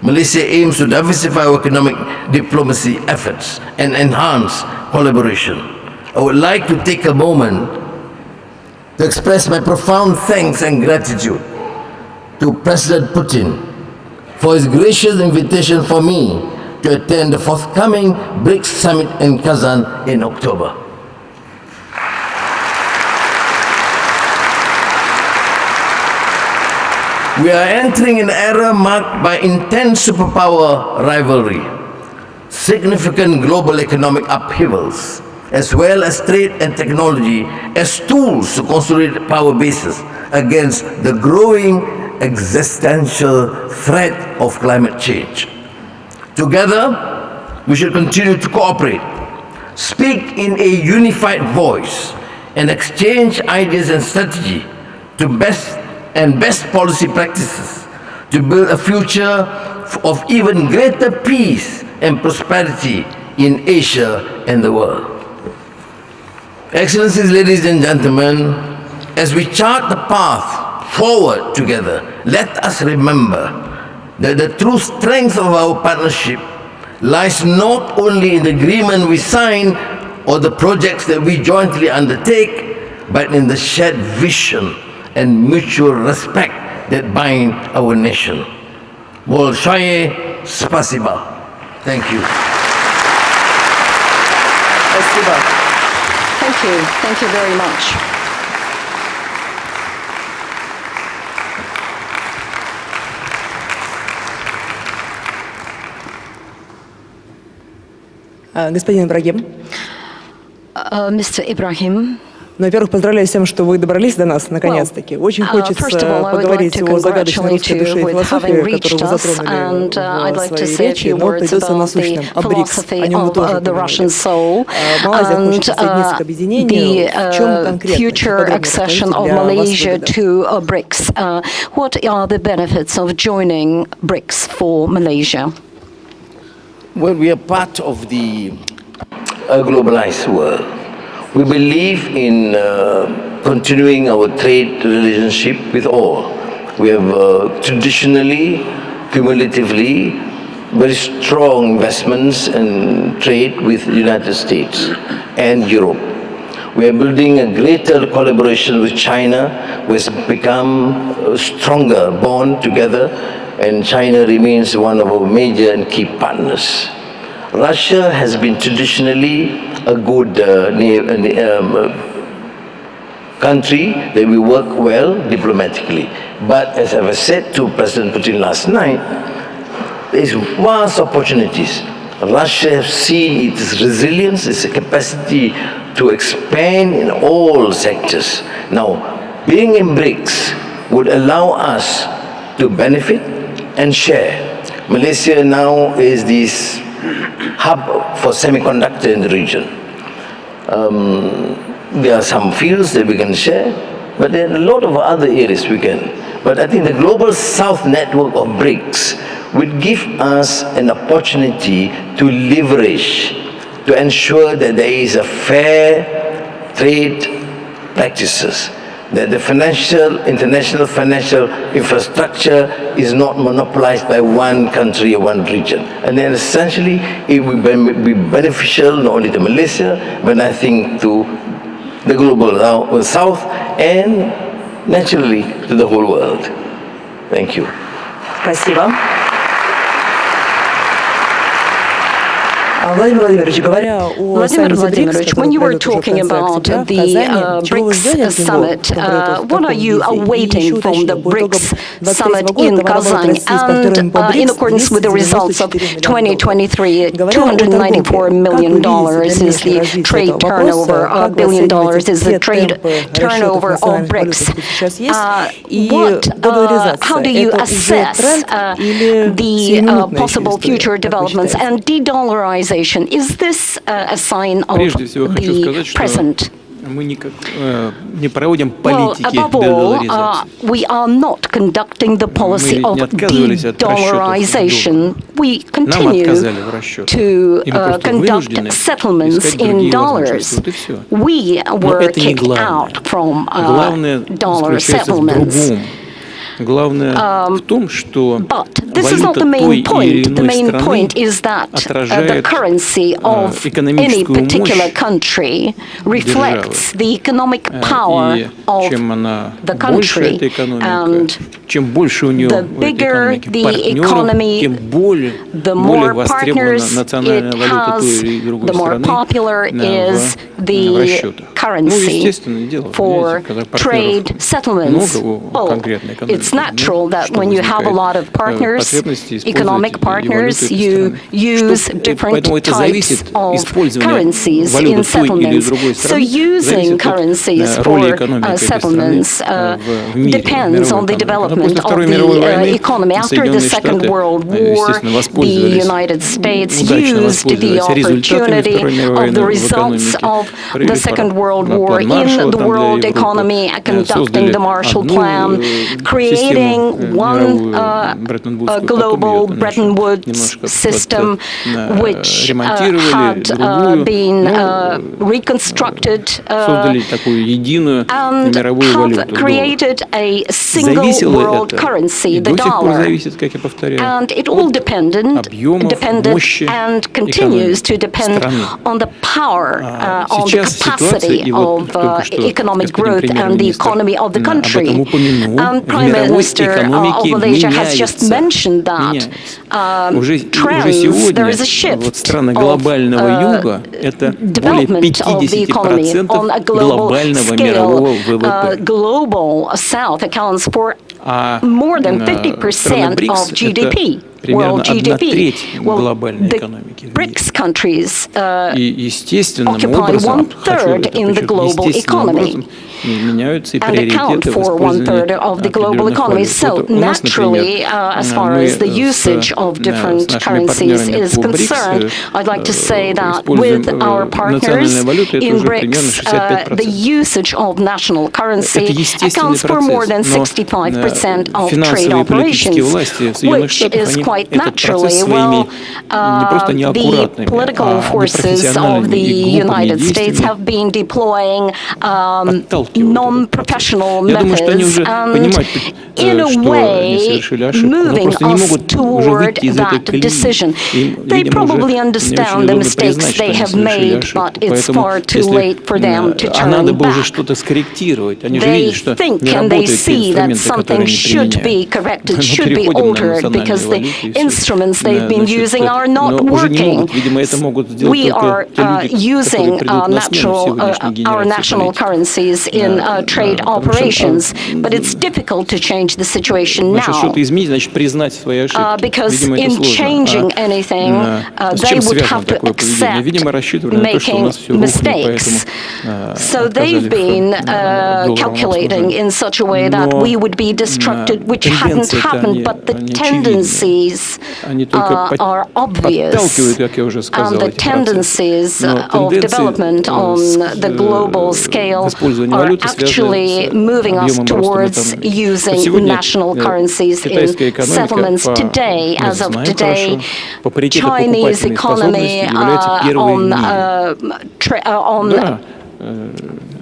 Speaker 8: Malaysia aims to diversify our economic diplomacy efforts and enhance collaboration. I would like to take a moment to express my profound thanks and gratitude to President Putin for his gracious invitation for me to attend the forthcoming BRICS summit in Kazan in October. We are entering an era marked by intense superpower rivalry, significant global economic upheavals, as well as trade and technology as tools to consolidate power bases against the growing existential threat of climate change. Together, we should continue to cooperate, speak in a unified voice, and exchange ideas and strategy to best policy practices to build a future of even greater peace and prosperity in Asia and the world. Excellencies, ladies and gentlemen, as we chart the path forward together, let us remember that the true strength of our partnership lies not only in the agreement we sign or the projects that we jointly undertake, but in the shared vision and mutual respect that bind our nation. Bolshoye spasiba. Thank you.
Speaker 6: Спасибо.
Speaker 7: Thank you. Thank you very much.
Speaker 6: Господин Ибрагим.
Speaker 7: Mr. Ibrahim.
Speaker 6: Во-первых, поздравляю с тем, что вы добрались до нас, наконец-таки. Очень хочется поговорить о загадочной русской душе и философии, которую вы затронули в своей речи, но придется насущным о БРИКС. О нем вы тоже поговорили. Малайзия хочет присоединиться к объединению. В чем конкретно?
Speaker 7: Accession of Malaysia to BRICS. What are the benefits of joining BRICS for Malaysia?
Speaker 8: Well, we are part of the globalized world. We believe in continuing our trade relationship with all. We have traditionally, cumulatively, very strong investments and trade with the United States and Europe. We are building a greater collaboration with China, which has become a stronger bond together, and China remains one of our major and key partners. Russia has been traditionally a good country that we work well diplomatically. But as I said to President Putin last night, there is vast opportunities. Russia has seen its resilience, its capacity to expand in all sectors. Now, being in BRICS would allow us to benefit and share. Malaysia now is this hub for semiconductor in the region. There are some fields that we can share, but there are a lot of other areas we can. But I think the Global South network of BRICS would give us an opportunity to leverage, to ensure that there is a fair trade practices, that the international financial infrastructure is not monopolized by one country or one region. And then essentially it will be beneficial not only to Malaysia, but I think to the global south and naturally to the whole world. Thank you.
Speaker 6: Спасибо. Владимир Владимирович,
Speaker 4: when you were talking about the BRICS summit, what are you awaiting from the BRICS summit in Kazan? And in accordance with the results of 2023, $294 million is the trade turnover, $1 billion is the trade turnover of BRICS. How do you assess the possible future developments and de-dollarization? Is this a sign of the present? Well, above all, we are not conducting the policy of de-dollarization. We continue to conduct settlements in dollars. We were kicked out from dollar settlements. But this is not the main point. The main point is that the currency of any particular country reflects the economic power of the country. And the bigger the economy, the more partners it has, the more popular is the currency for trade settlements. Well, it's natural that when you have a lot of partners, economic partners, you use different types of currencies in settlements. So using currencies for settlements depends on the development of the economy. After the Second World War, the United States used the opportunity of the results of the Second World War in the world economy, conducting the Marshall Plan, creating one global Bretton Woods system, which had been reconstructed and have created a single world currency, the dollar. And it all depended and continues to depend on the power, on the capacity of economic growth and the economy of the country. And Prime Minister of Malaysia has just mentioned that trends, there is a shift of development of the economy on a global scale. Global South accounts for more than 50% of GDP. World GDP. Well, the BRICS countries occupy 1/3 in the global economy and account for 1/3 of the global economy. So naturally, as far as the usage of different currencies is concerned, I'd like to say that with our partners in BRICS, the usage of national currency accounts for more than 65% of trade operations, which is quite naturally. Well, the political forces of the United States have been deploying non-professional methods and, in a way, moving us toward that decision. They probably understand the mistakes they have made, but it's far too late for them to turn back. They think and they see that something should be corrected, should be altered, because the instruments they've been using are not working. We are using our national currencies in trade operations, but it's difficult to change the situation now, because in changing anything, they would have to accept making mistakes. So they've been calculating in such a way that we would be destructed, which hadn't happened, but the tendencies are obvious, and the tendencies of development on the global scale are actually moving us towards using national currencies in settlements today. As of today, Chinese economy on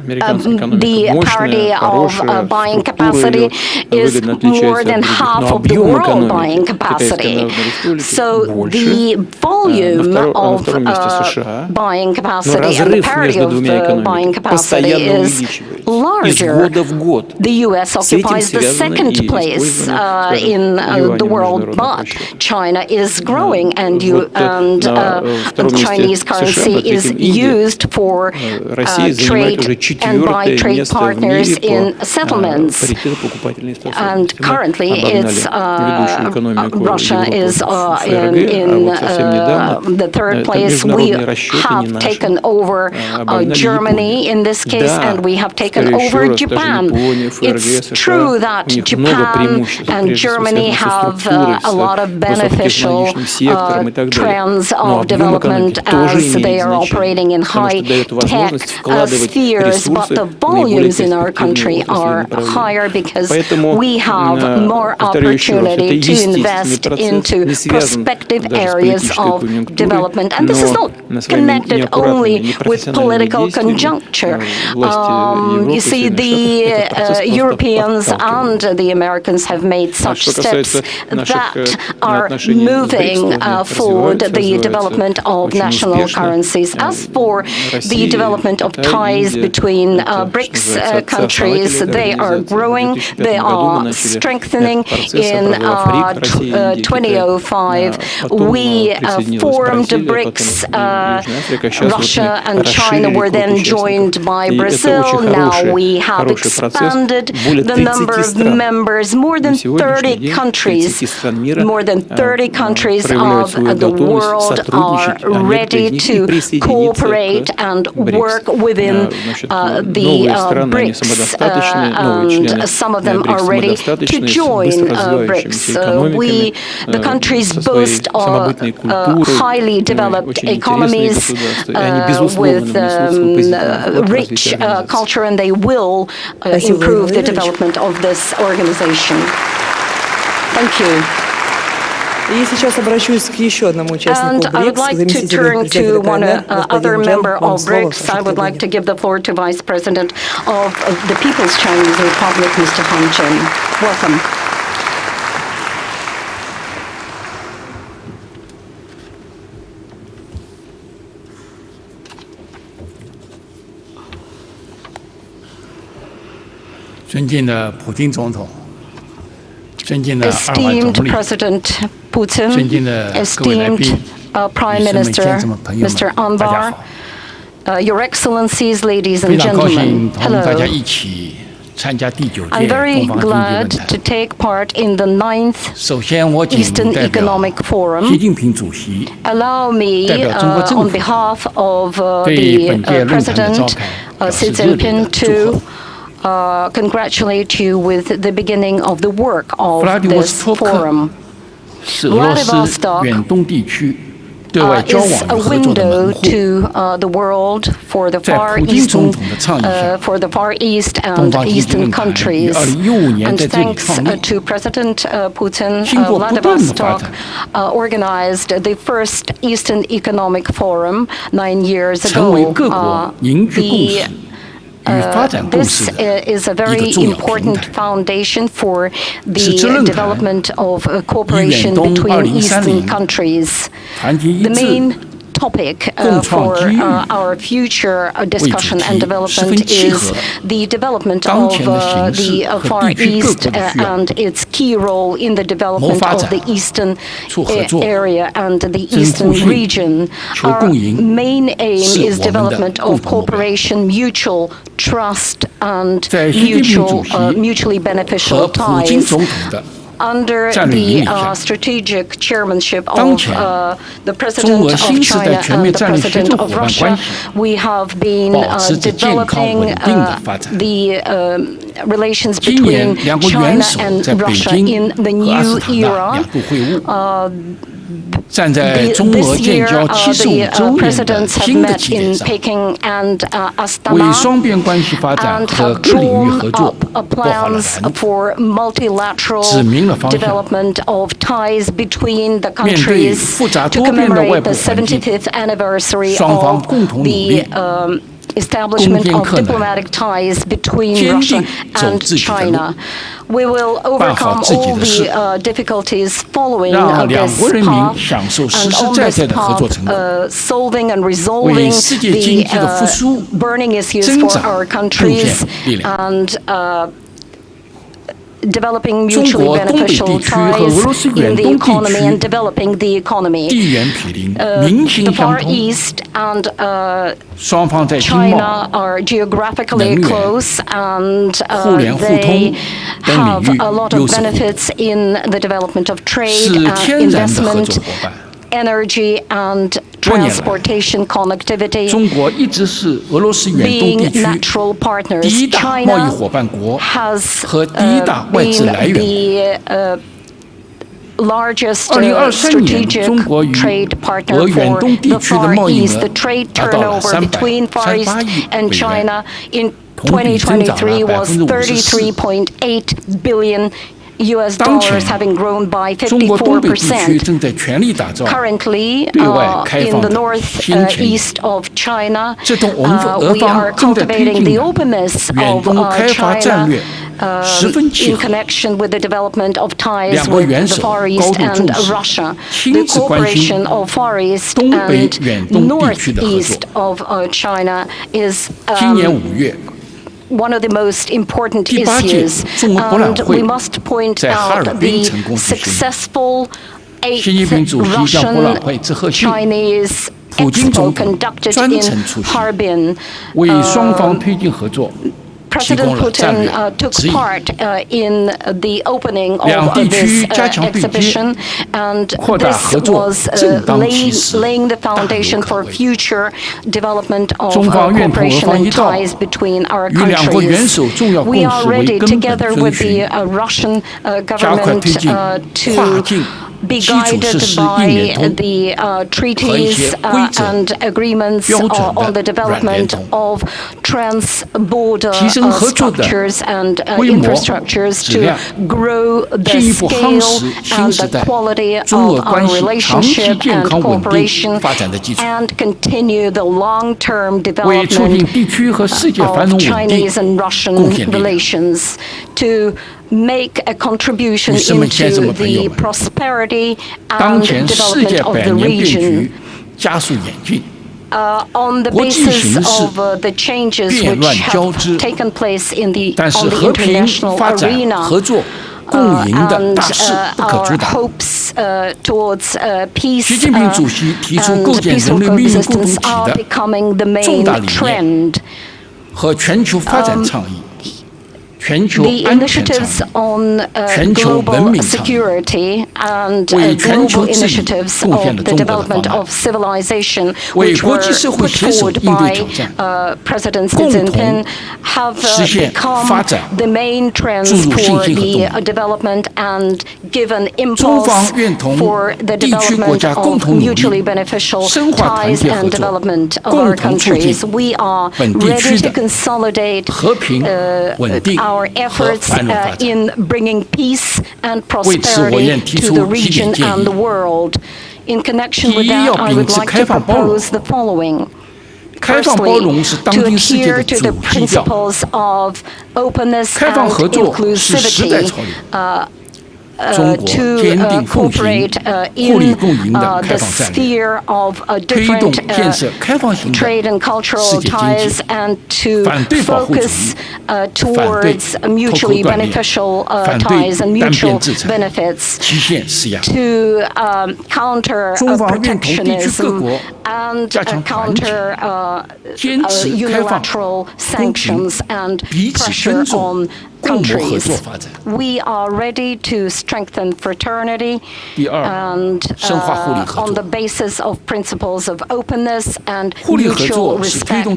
Speaker 7: the parity of buying capacity is more than half of the world buying capacity. So the volume of buying capacity and the parity of buying capacity is larger. The U.S. occupies the second place in the world, but China is growing, and the Chinese currency is used for trade and by trade partners in settlements. And currently, Russia is in the third place. We have taken over Germany in this case, and we have taken over Japan. It's true that Japan and Germany have a lot of beneficial trends of development as they are operating in high-tech spheres, but the volumes in our country are higher because we have more opportunity to invest into prospective areas of development. And this is not connected only with political conjuncture. You see, the Europeans and the Americans have made such steps that are moving forward the development of national currencies. As for the development of ties between BRICS countries, they are growing, they are strengthening. In 2005, we formed BRICS. Russia and China were then joined by Brazil. Now we have expanded the number of members. More than 30 countries of the world are ready to cooperate and work within the BRICS, and some of them are ready to join BRICS. The countries boast highly developed economies with rich culture, and they will improve the development of this organization. Thank you.
Speaker 6: И сейчас обращусь к еще одному участнику
Speaker 7: BRICS. And I would like to turn to one other member of BRICS. I would like to give the floor to Vice President of the People's Chinese Republic, Mr. Han Chen. Welcome. Esteemed President Putin, esteemed Prime Minister Mr. Anwar, Your Excellencies, ladies and gentlemen, hello. I'm very glad to take part in the 9th Eastern Economic Forum. Allow me, on behalf of the President Xi Jinping, to congratulate you with the beginning of the work of this forum. Vladivostok is a window to the world for the Far East and Eastern countries. And thanks to President Putin, Vladivostok organized the first Eastern Economic Forum 9 years ago. This is a very important foundation for the development of cooperation between Eastern countries. The main topic for our future discussion and development is the development of the Far East and its key role in the development of the Eastern area and the Eastern region. Our main aim is development of cooperation, mutual trust, and mutually beneficial ties. Under the strategic chairmanship of the President of China and the President of Russia, we have been developing the relations between China and Russia in the new era. This year, the presidents have met in Peking and Astana and have drawn up plans for multilateral development of ties between the countries to commemorate the 75th anniversary of the
Speaker 4: establishment of diplomatic ties between Russia and China. We will overcome all the difficulties following this path, and on this path, solving and resolving the burning issues for our countries and developing mutually beneficial ties in the economy and developing the economy. The Far East and China are geographically close, and they have a lot of benefits in the development of trade, investment, energy and transportation connectivity. Being natural partners, China has been the largest strategic trade partner for the Far East. The trade turnover between Far East and China in 2023 was $33.8 billion, having grown by 54%. Currently, in the northeast of China, we are cultivating the openness of China in connection with the development of ties with the Far East and Russia. The cooperation of Far East and northeast of China is one of the most important issues, and we must point out the successful 8th Russian-Chinese Expo conducted in Harbin. President Putin took part in the opening of this exhibition, and this was laying the foundation for future developed cooperation and ties between our countries. We are ready, together with the Russian government, to be guided by the treaties and agreements on the development of trans-border structures and infrastructures to grow the scale and the quality of our relationship and cooperation, and continue the long-term development of Chinese and Russian relations, to make a contribution into the prosperity and development of the region. On the basis of the changes which have taken place on the international arena, and our hopes towards peace and peaceful coexistence are becoming the main trend. The initiatives on global security and global initiatives of the development of civilization, which were put forward by President Xi Jinping, have become the main trends for the development and given impulse for the development of mutually beneficial ties and development of our countries. We are ready to consolidate our efforts in bringing peace and prosperity to the region and the world. In connection with that, I would like to propose the following. Firstly, to adhere to the principles of openness and inclusivity, to cooperate in the sphere of different trade and cultural ties, and to focus towards mutually beneficial ties and mutual benefits, to counter protectionism and counter unilateral sanctions and pressure on countries. We are ready to strengthen fraternity and on the basis of principles of openness and mutual respect in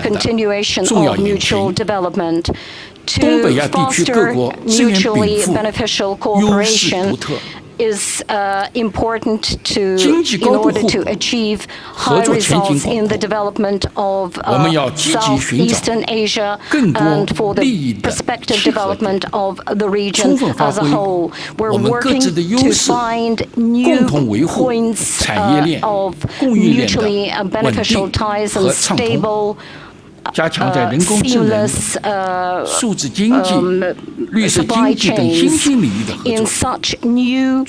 Speaker 4: continuation of mutual development, to foster mutually beneficial cooperation is important in order to achieve high results in the development of Southeastern Asia and for the prospective development of the region as a whole. We're working to find new points of mutually beneficial ties and stable
Speaker 7: seamless supply chains in such new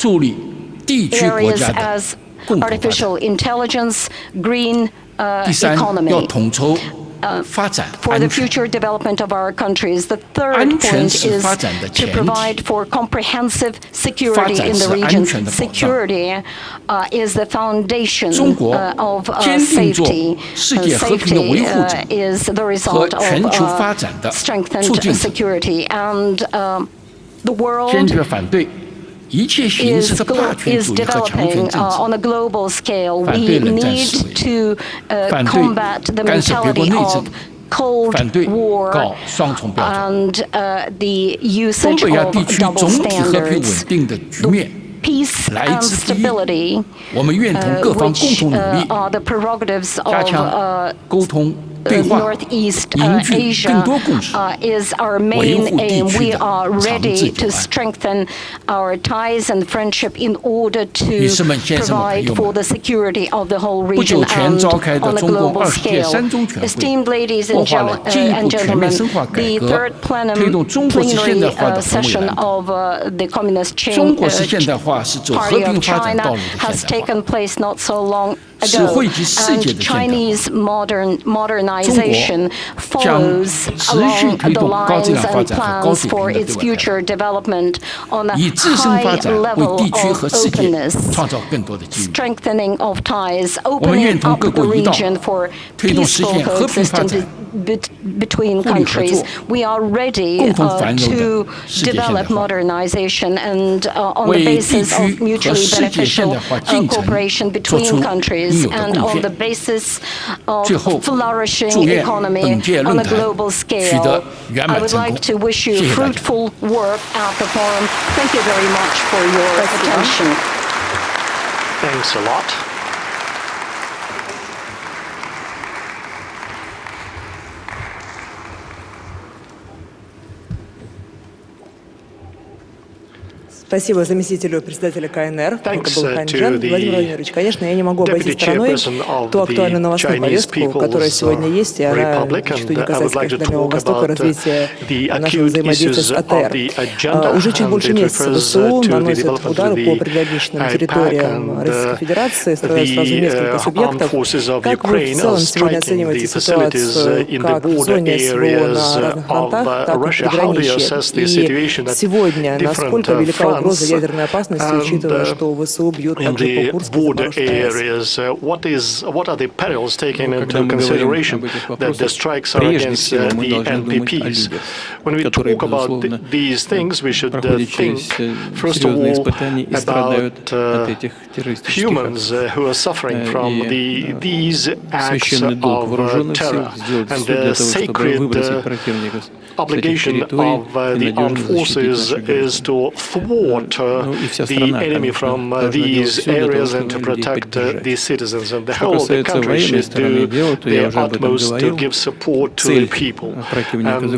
Speaker 7: areas as artificial intelligence, green economy. For the future development of our countries. The third point is to provide for comprehensive security in the region. Security is the foundation of safety. Safety is the result of strengthened security. And the world is developing on a global scale. We need to combat the mentality of Cold War and the usage of double standards. Peace and stability, which are the prerogatives of Northeast Asia, is our main aim. We are ready to strengthen our ties and friendship in order to provide for the security of the whole region and on a global scale. Esteemed ladies and gentlemen, the third plenary session of the Communist Party of China has taken place not so long ago, and Chinese modernization follows along the lines and plans for its future development on a high level of openness, strengthening of ties, opening up the region for peaceful coexistence between countries. We are ready to develop modernization and on the basis of mutually beneficial cooperation between countries and on the basis of flourishing economy on a global scale. I would like to wish you fruitful work at the forum. Thank you very much for your attention.
Speaker 3: Thanks a lot.
Speaker 6: Спасибо заместителю председателя КНР. Это был Ханьчжан. Владимир Владимирович, конечно, я не могу обойти стороной ту актуальную новостную повестку, которая сегодня есть, и она зачастую не касается, конечно, Дальнего Востока, развития нашего взаимодействия с АТР. Уже чуть больше месяца ВСУ наносят удары по приграничным территориям Российской Федерации, страдают сразу несколько субъектов. Как вы в целом сегодня оцениваете ситуацию как в зоне СВО на разных фронтах, так и в приграничье? И сегодня насколько велика угроза ядерной опасности, учитывая, что ВСУ бьют также по Курску?
Speaker 9: What are the perils taken into consideration that the strikes are against the NPPs? When we talk about these things, we should think, first of all, about humans who are suffering from these acts of terror and the sacred obligation of the armed forces is to thwart the enemy from these areas and to protect the citizens. And the whole of the country should do their utmost to give support to the people. And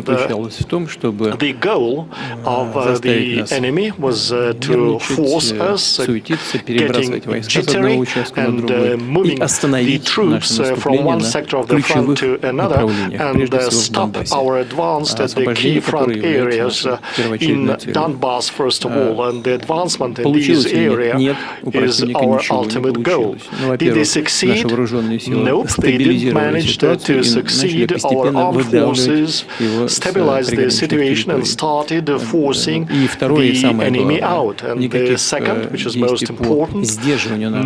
Speaker 9: the goal of the enemy was to force us, getting jittery and moving the troops from one sector of the front to another and stop our advance at the key front areas in Donbass, first of all. And the advancement in these areas is our ultimate goal. Did they succeed? Nope, they didn't manage to succeed. Our armed forces stabilized the situation and started forcing the enemy out. And the second, which is most important,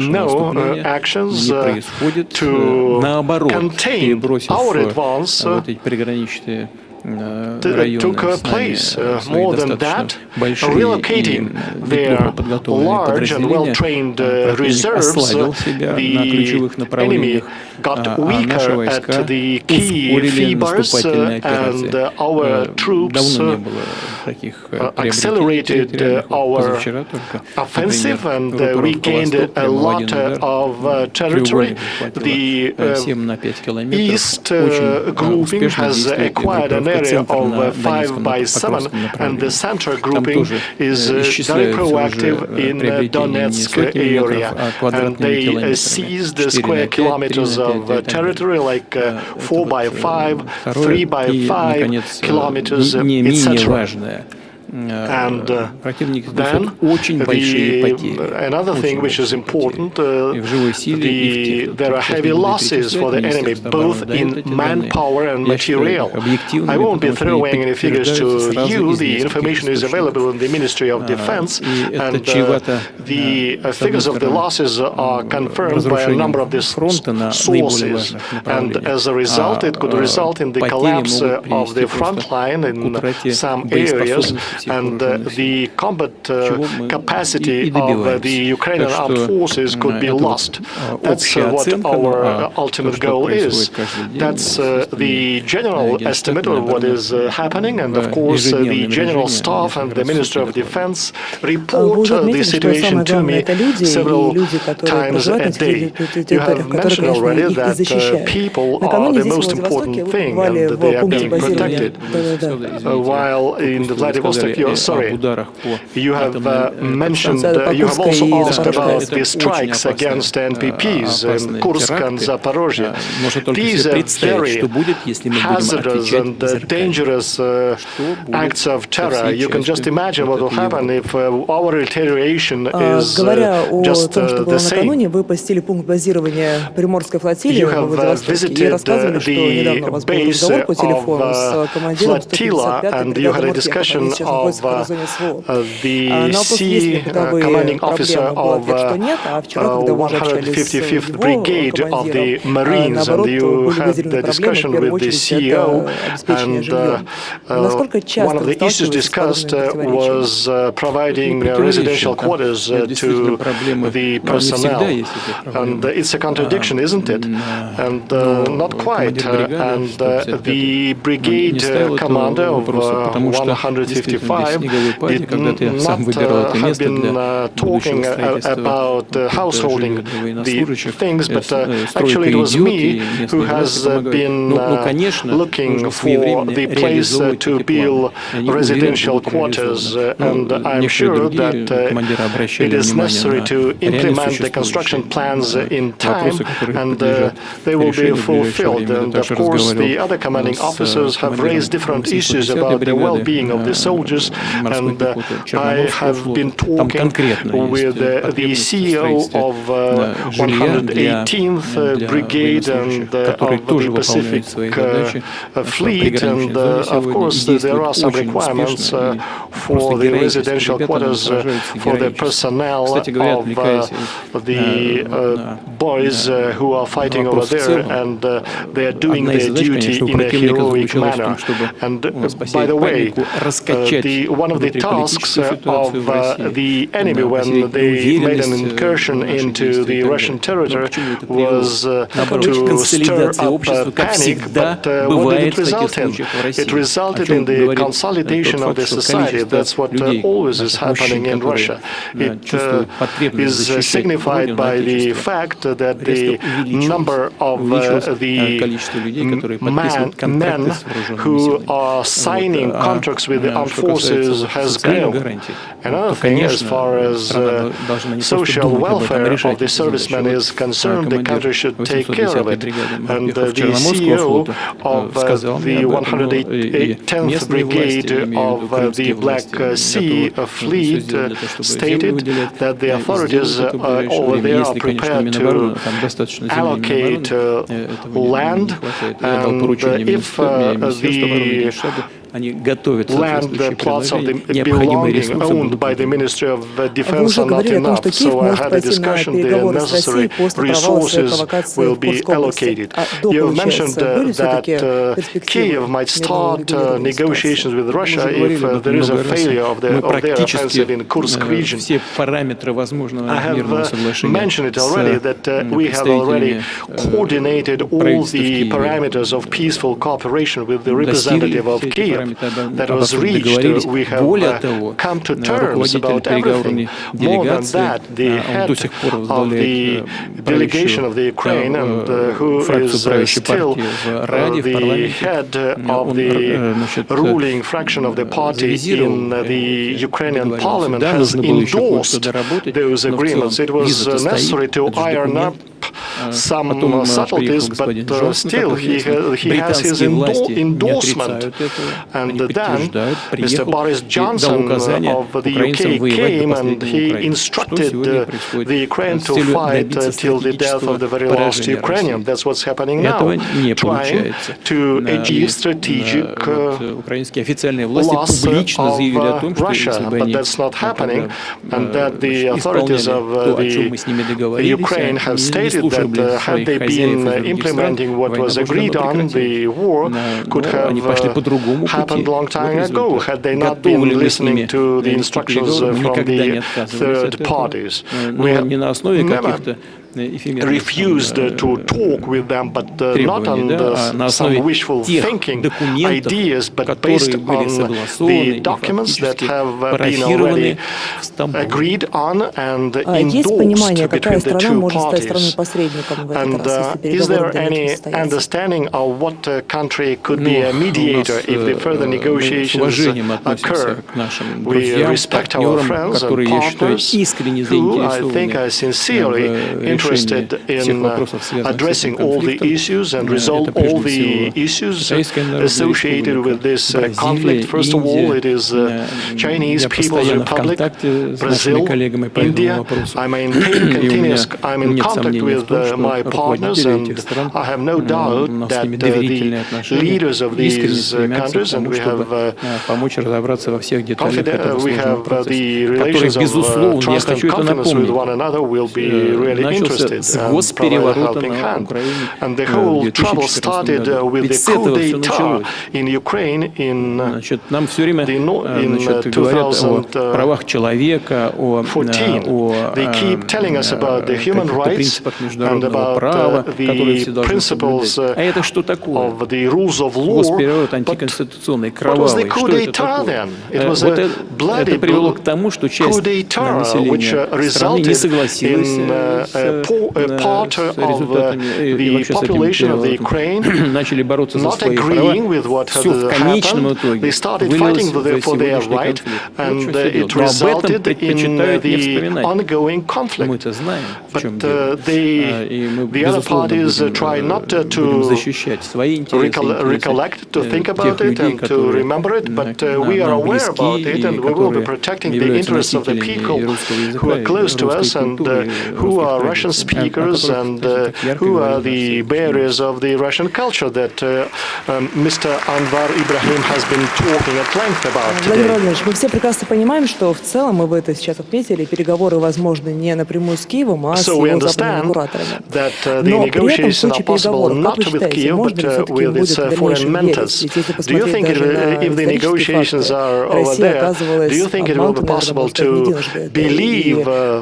Speaker 9: no actions to contain our advance took place. More than that, relocating their large and well-trained reserves, the enemy got weaker at the key fibers, and our troops accelerated our offensive, and we gained a lot of territory. The East grouping has acquired an area of 5/7, and the Center grouping is very proactive in Donetsk area, and they seized the square kilometers of territory like 4/5, 3/5 kilometers, etc. And then another thing which is important, there are heavy losses for the enemy, both in manpower and material. I won't be throwing any figures to you. The information is available in the Ministry of Defense, and the figures of the losses are confirmed by a number of these sources. And as a result, it could result in the collapse of the front line in some areas, and the combat capacity of the Ukrainian armed forces could be lost. That's what our ultimate goal is. That's the general estimate of what is happening, and of course the General Staff and the Ministry of Defense report the situation to me several times a day. You have mentioned already that people are the most important thing, and they are being protected. While in the Vladivostok, you have mentioned, you have also asked about the strikes against NPPs in Kursk and Zaporozhye. These are very hazardous and dangerous acts of terror. You can just imagine what will happen if our retaliation is just the same. You have visited the base of flotilla, and you had a discussion of the sea commanding officer of 155th Brigade of the Marines, and you had the discussion with the CEO, and one of the issues discussed was providing residential quarters to the personnel. And it's a contradiction, isn't it? And not quite. And the brigade commander of 155 did not have been talking about householding the things, but actually it was me who has been looking for the place to build residential quarters, and I'm sure that it is necessary to implement the construction plans in time, and they will be fulfilled. And of course the other commanding officers have raised different issues about the well-being of the soldiers, and I have been talking with the CEO of 118th Brigade and of the Pacific Fleet, and of course there are some requirements for the residential quarters for the personnel of the boys who are fighting over there, and they are doing their duty in a heroic manner. And by the way, one of the tasks of the enemy when they made an incursion into the Russian territory was to stir up panic, but what did it result in? It resulted in the consolidation of the society. That's what always is happening in Russia. It is signified by the fact that the number of the men who are signing contracts with the armed forces has grown. Another thing, as far as social welfare of the servicemen is concerned, the country should take care of it. And the CEO of the 110th Brigade of the Black Sea Fleet stated that the authorities over there are prepared to allocate land, and if the land plots of the owned by the Ministry of Defense are not enough. So I had a discussion, the necessary resources will be allocated. You have mentioned that Kiev might start negotiations with Russia if there is a failure of their offensive in Kursk region. I have mentioned it already that we have already coordinated all the parameters of peaceful cooperation with the representative of Kiev. that was reached. We have come to terms about everything. More than that, the head of the delegation of the Ukraine, and who is still the head of the ruling fraction of the party in the Ukrainian parliament, has endorsed those agreements. It was necessary to iron up some subtleties, but still he has his endorsement. And then Mr. Boris Johnson of the UK came and he instructed the Ukraine to fight till the death of the very last Ukrainian. That's what's happening now, trying to achieve strategic loss of Russia. But that's not happening, and that the authorities of the Ukraine have stated that had they been implementing what was agreed on, the war could have happened a long time ago, had they not been listening to the instructions from the third parties. We have never refused to talk with them, but not on some wishful thinking ideas, but based on the documents that have been already agreed on and endorsed between the two parties. And is there any understanding of what country could be a mediator if the further negotiations occur? We respect our friends and partners who, I think, are sincerely interested in addressing all the issues and resolve all the issues associated with this conflict. First of all, it is Chinese People's Republic, Brazil, India. I'm in contact with my partners, and I have no doubt that the leaders of these countries, and we have the relations of trust and confidence with one another, will be really interested and provide a helping hand. And the whole trouble started with the coup d'etat in Ukraine in 2014. They keep telling us about the human rights and about the principles of the rules of law. But what was the coup d'etat then? It was a bloody coup d'etat which resulted in a part of the population of the Ukraine not agreeing with what had happened. They started fighting for their right, and it resulted in the ongoing conflict. But the other parties try not to recollect, to think about it and to remember it, but we are aware about it, and we will be protecting the interests of the people who are close to us and who are Russian speakers and who are the bearers of the Russian culture that Mr. Anvar Ibrahim has been talking at length about today.
Speaker 6: Владимир Владимирович, мы все прекрасно понимаем, что в целом, мы это сейчас отметили, переговоры возможны не напрямую с Киевом, а с его западными кураторами. Но при этом в случае переговоров, как вы считаете, можно ли все-таки будет дальнейшим верить? Ведь если посмотреть даже на исторические факты, Россия оказывалась обманута, наверное, не единожды, и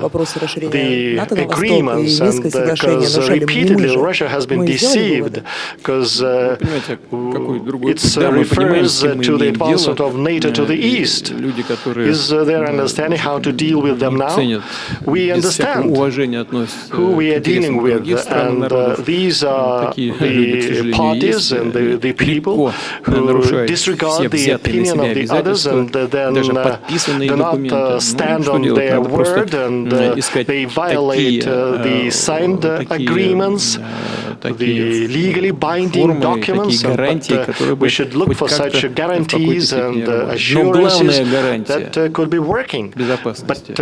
Speaker 6: вопросы расширения НАТО на восток, и Минское соглашение нарушали не мы же.
Speaker 9: Russia has been deceived because it refers to the advancement of NATO to the east. Is there understanding how to deal with them now? We understand who we are dealing with, and these are the parties and the people who disregard the opinion of the others and then do not stand on their word, and they violate the signed agreements, the legally binding documents, but we should look for such guarantees and assurances that could be working. But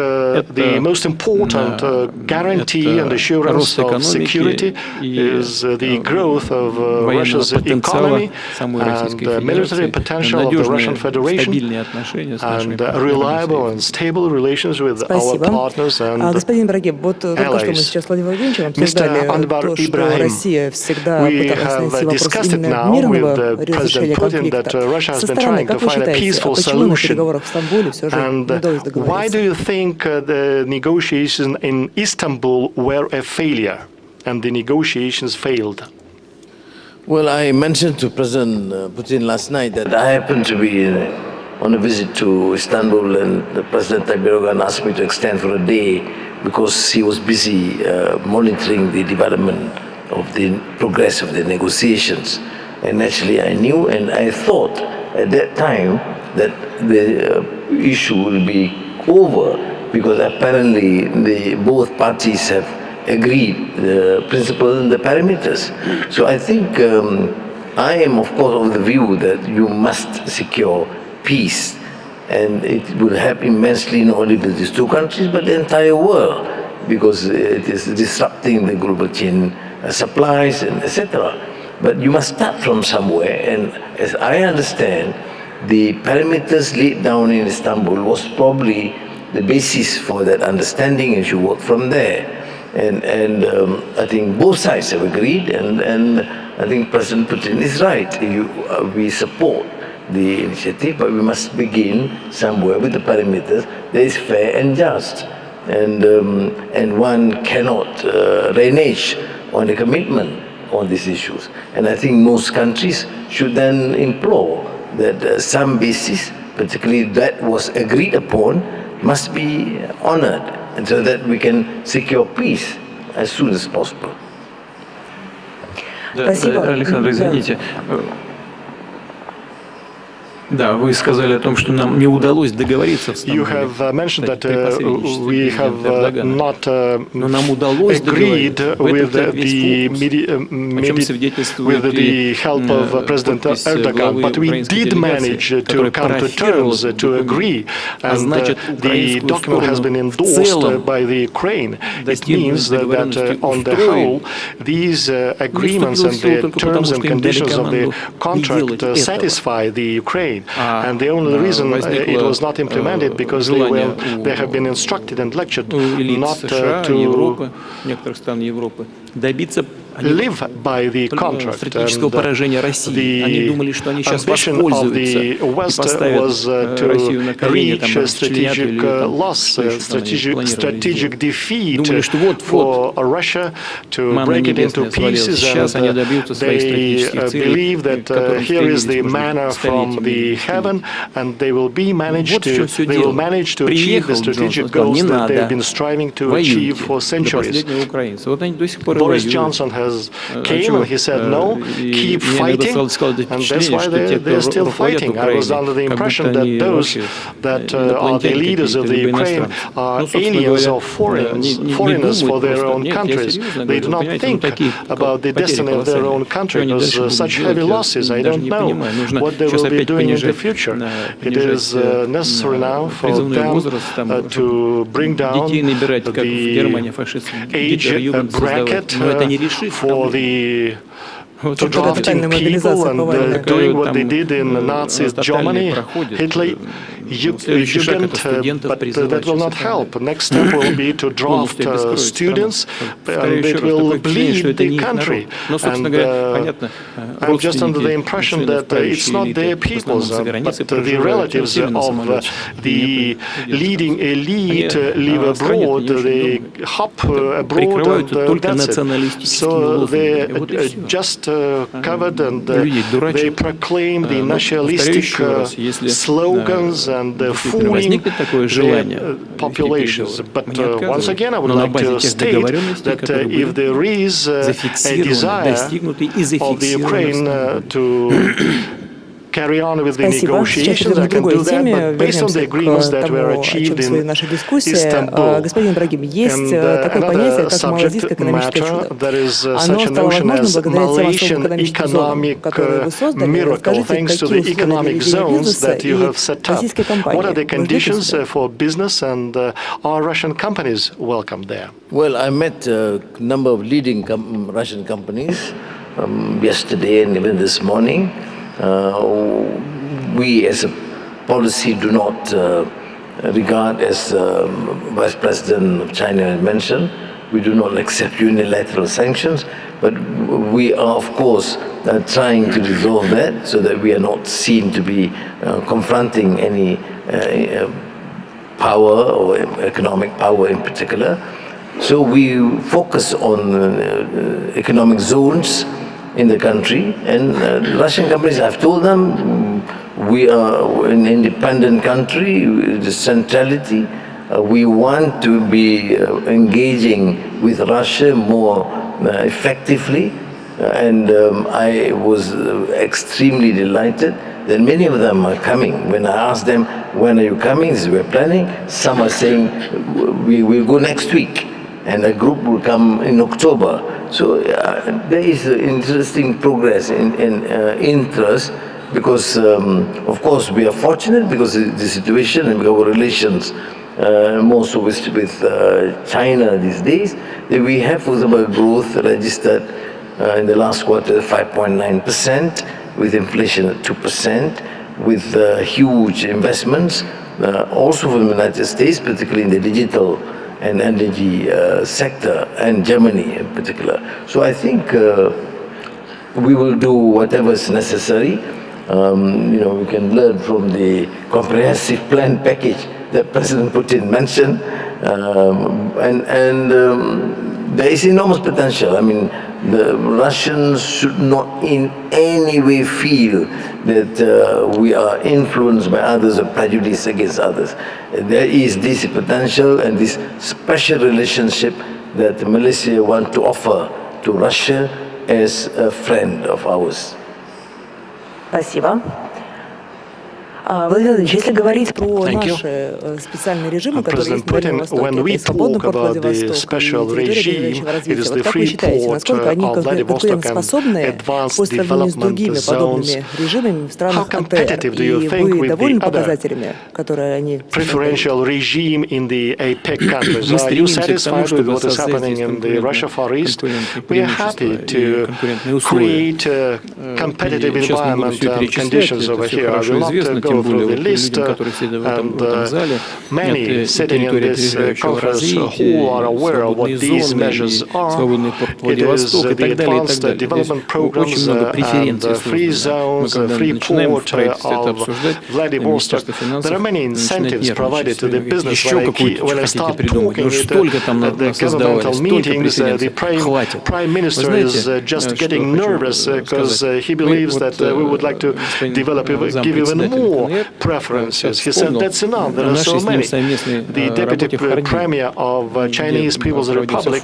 Speaker 9: the most important guarantee and assurance of security is the growth of Russia's economy and military potential of the Russian Federation and reliable and stable relations with our partners and
Speaker 6: Господин Брагеб, вот только что мы сейчас с Владимиром Владимировичем обсуждали то, что Россия всегда пыталась найти вопрос именно мирного разрешения конфликта. Со стороны, как вы считаете, почему на переговорах в Стамбуле все же не удалось договориться?
Speaker 9: Why do you think the negotiations in Istanbul were a failure and the negotiations failed?
Speaker 8: Well, I mentioned to President Putin last night that I happened to be on a visit to Istanbul, and President Tayyip Erdogan asked me to extend for a day because he was busy monitoring the development of the progress of the negotiations. And actually I knew and I thought at that time that the issue will be over because apparently both parties have agreed the principles and the parameters. So I think I am of course of the view that you must secure peace, and it will help immensely not only with these two countries but the entire world, because it is disrupting the global chain supplies and etc. But you must start from somewhere, and as I understand, the parameters laid down in Istanbul was probably the basis for that understanding, and you work from there. And I think both sides have agreed, and I think President Putin is right. We support the initiative, but we must begin somewhere with the parameters that is fair and just. And one cannot renege on the commitment on these issues. And I think most countries should then implore that some basis, particularly that was agreed upon, must be honored, and so that we can secure peace as soon as possible.
Speaker 5: Александр, извините. Да, вы сказали о том, что нам не удалось договориться в Стамбуле.
Speaker 9: You have mentioned that we have not agreed with the help of President Erdogan, but we did manage to come to terms, to agree, and the document has been endorsed by the Ukraine. It means that on the whole, these agreements and the terms and conditions of the contract satisfy the Ukraine. And the only reason it was not implemented because they have been instructed and lectured not to live by the contract. And the ambition of the West was to reach a strategic loss, strategic defeat for Russia, to break it into pieces. And they believe that here is the manna from the heaven, and they will manage to achieve the strategic goals that they've been striving to achieve for centuries. Boris Johnson came and he said, no, keep fighting, and that's why they're still fighting. I was under the impression that those that are the leaders of the Ukraine are aliens or foreigners for their own countries. They do not think about the destiny of their own country because such heavy losses, I don't know what they will be doing in the future. It is necessary now for them to bring down the age bracket for to drafting people and doing what they did in Nazi Germany, Hitler, but that will not help. Next step will be to draft students, and it will bleed the country. And I'm just under the impression that it's not their peoples, but the relatives of the leading elite live abroad, they hop abroad, and that's it. So they just covered, and they proclaim the nationalistic slogans and fooling the populations. But once again, I would like to state that if there is a desire of the Ukraine to carry on with the negotiations, I can do that, but based on the agreements that were achieved in Istanbul. And another subject matter, there is such a notion as Malaysian economic miracle, thanks to the economic zones that you have set up. What are the conditions for business, and are Russian companies welcome there?
Speaker 8: Well, I met a number of leading Russian companies yesterday and even this morning. We as a policy do not regard, as Vice President of China mentioned, we do not accept unilateral sanctions, but we are of course trying to resolve that so that we are not seen to be confronting any power or economic power in particular. So we focus on economic zones in the country, and Russian companies, I've told them, we are an independent country, the centrality. We want to be engaging with Russia more effectively, and I was extremely delighted that many of them are coming. When I asked them, when are you coming? They said, we're planning. Some are saying, we will go next week, and a group will come in October. So there is interesting progress in interest, because of course we are fortunate because of the situation and our relations, more so with China these days, that we have, for example, growth registered in the last quarter 5.9%, with inflation at 2%, with huge investments, also from the United States, particularly in the digital and energy sector, and Germany in particular. So I think we will do whatever is necessary. We can learn from the comprehensive plan package that President Putin mentioned, and there is enormous potential. I mean, the Russians should not in any way feel that we are influenced by others or prejudiced against others. There is this potential and this special relationship that Malaysia wants to offer to Russia as a friend of ours.
Speaker 6: Спасибо. Владимир Владимирович, если говорить про наши специальные режимы, которые есть на Дальнем Востоке, это свободный порт Владивостока и территория дальнейшего развития, вот как вы считаете, насколько они конкурентоспособны по сравнению с другими подобными режимами в странах АТР? И вы довольны показателями, которые они
Speaker 9: preferential regime in the APEC countries? Are you satisfied with what is happening in the Russia Far East? We are happy to create a competitive environment and conditions over here. I will not go through the list, and many sitting in this conference hall are aware of what these measures are. It is the advanced development programs and free zones, free port of Vladivostok. There are many incentives provided to the business. When I start talking at the governmental meetings, the Prime Minister is just getting nervous because he believes that we would like to develop, give even more preferences. He said that's enough, there are so many. The Deputy Premier of Chinese People's Republic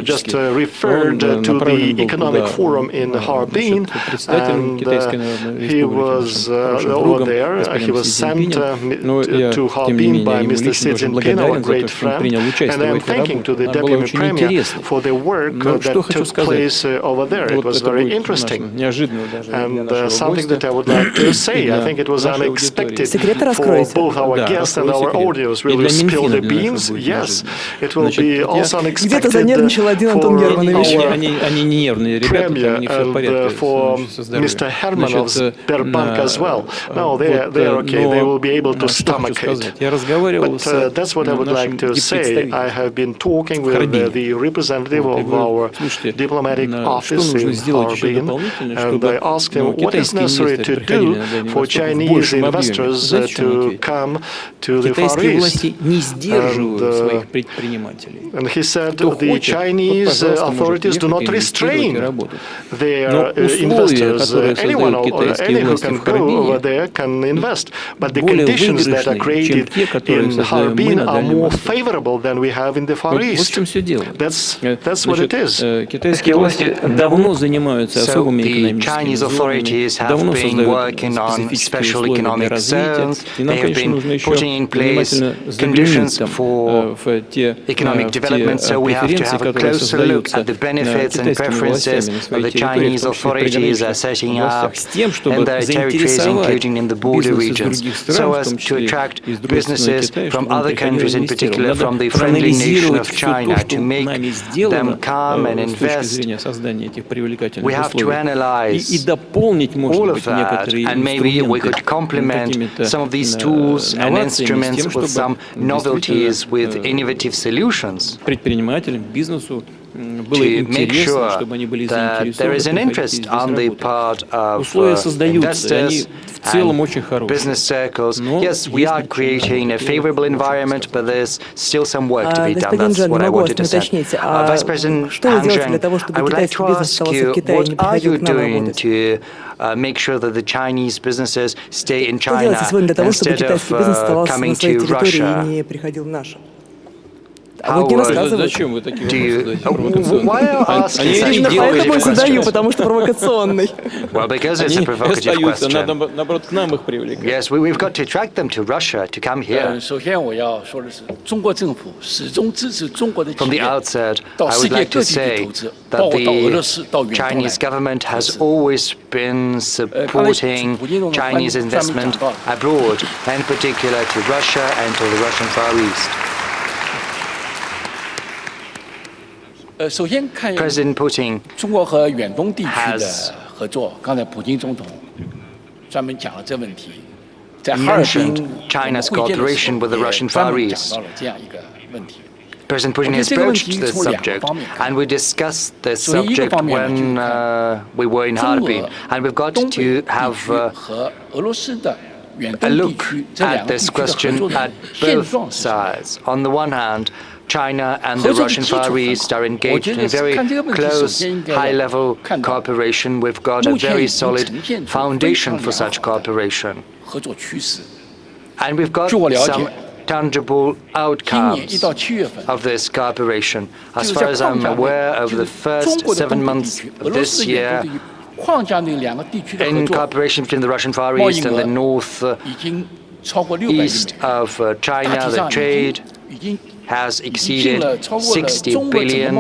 Speaker 9: just referred to the economic forum in Harbin, and he was over there. He was sent to Harbin by Mr. Xi Jinping, our great friend, and I am thanking to the Deputy Premier for the work that took place over there. It was very interesting, and something that I would like to say, I think it was unexpected for both our guests and our audience. Will we spill the beans? Yes. It will be also unexpected for our Premier and for Mr. Herman of Sberbank as well. No, they're okay. They will be able to stomach it. But that's what I would like to say. I have been talking with the representative of our diplomatic office in Harbin, and I asked him what is necessary to do for Chinese investors to come to the Far East. And he said the Chinese authorities do not restrain their investors. Anyone who can go over there can invest. But the conditions that are created in Harbin are more favorable than we have in the Far East. That's what it is.
Speaker 3: So the Chinese authorities have been working on special economic zones. They have been putting in place conditions for economic development, so we have to have a closer look at the benefits and preferences that the Chinese authorities are setting up in their territories, including in the border regions, so as to attract businesses from other countries, in particular from the friendly nation of China, to make them come and invest. We have to analyze all of that, and maybe we could complement some of these tools and instruments with some novelties, with innovative solutions. to make sure that there is an interest on the part of investors and business circles. Yes, we are creating a favorable environment, but there's still some work to be done. That's what I wanted to say. Vice President Han Zheng, I would like to ask you, what are you doing to make sure that the Chinese businesses stay in China instead of coming to Russia? How do you... Why are you asking such provocative questions? Well, because it's a provocative question. Yes, we've got to attract them to Russia, to come here. From the outset, I would like to say that the Chinese government has always been supporting Chinese investment abroad, and in particular to Russia and to the Russian Far East. President Putin has mentioned China's cooperation with the Russian Far East. President Putin has broached this subject, and we discussed this subject when we were in Harbin, and we've got to have a look at this question at both sides. On the one hand, China and the Russian Far East are engaged in very close, high-level cooperation. We've got a very solid foundation for such cooperation. And we've got some tangible outcomes of this cooperation. As far as I'm aware, over the first 7 months of this year, in cooperation between the Russian Far East and the north east of China, the trade has exceeded $60 billion.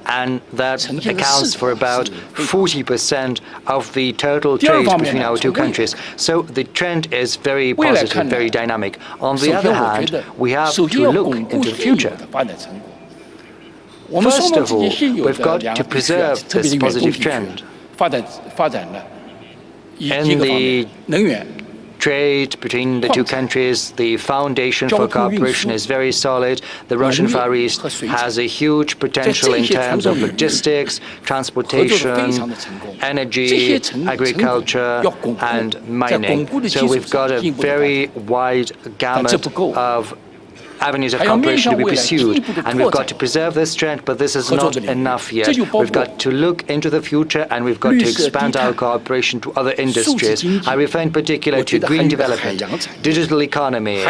Speaker 3: And that accounts for about 40% of the total trade between our two countries. So the trend is very positive, very dynamic. On the other hand, we have to look into the future. First of all, we've got to preserve this positive trend. In the trade between the two countries, the foundation for cooperation is very solid. The Russian Far East has a huge potential in terms of logistics, transportation, energy, agriculture, and mining. So we've got a very wide gamut of avenues of cooperation to be pursued, and we've got to preserve this strength, but this is not enough yet. We've got to look into the future, and we've got to expand our cooperation to other industries. I refer in particular to green development, digital economy,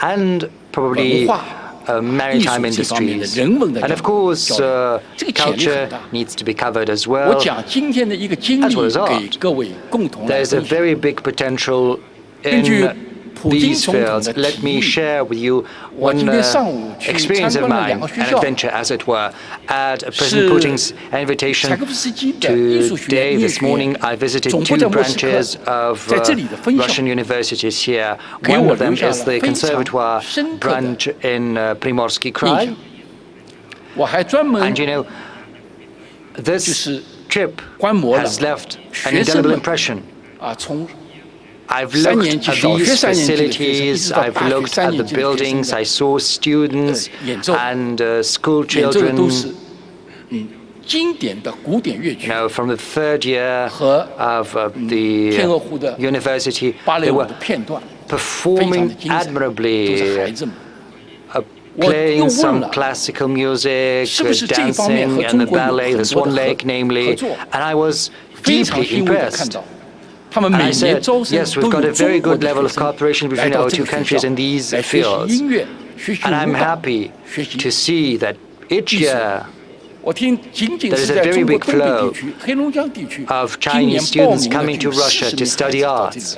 Speaker 3: and probably maritime industries. And of course, culture needs to be covered as well as art. There's a very big potential in these fields. Let me share with you one experience of mine, an adventure as it were. At President Putin's invitation today, this morning, I visited two branches of Russian universities here. One of them is the Conservatoire branch in Primorsky Krai. And you know, this trip has left an indelible impression. I've looked at these facilities, I've looked at the buildings, I saw students and school children, you know, from the third year of the university. They were performing admirably, playing some classical music, dancing, and the ballet, the Swan Lake namely, and I was deeply impressed. And I said, yes, we've got a very good level of cooperation between our two countries in these fields. And I'm happy to see that each year there is a very big flow of Chinese students coming to Russia to study arts.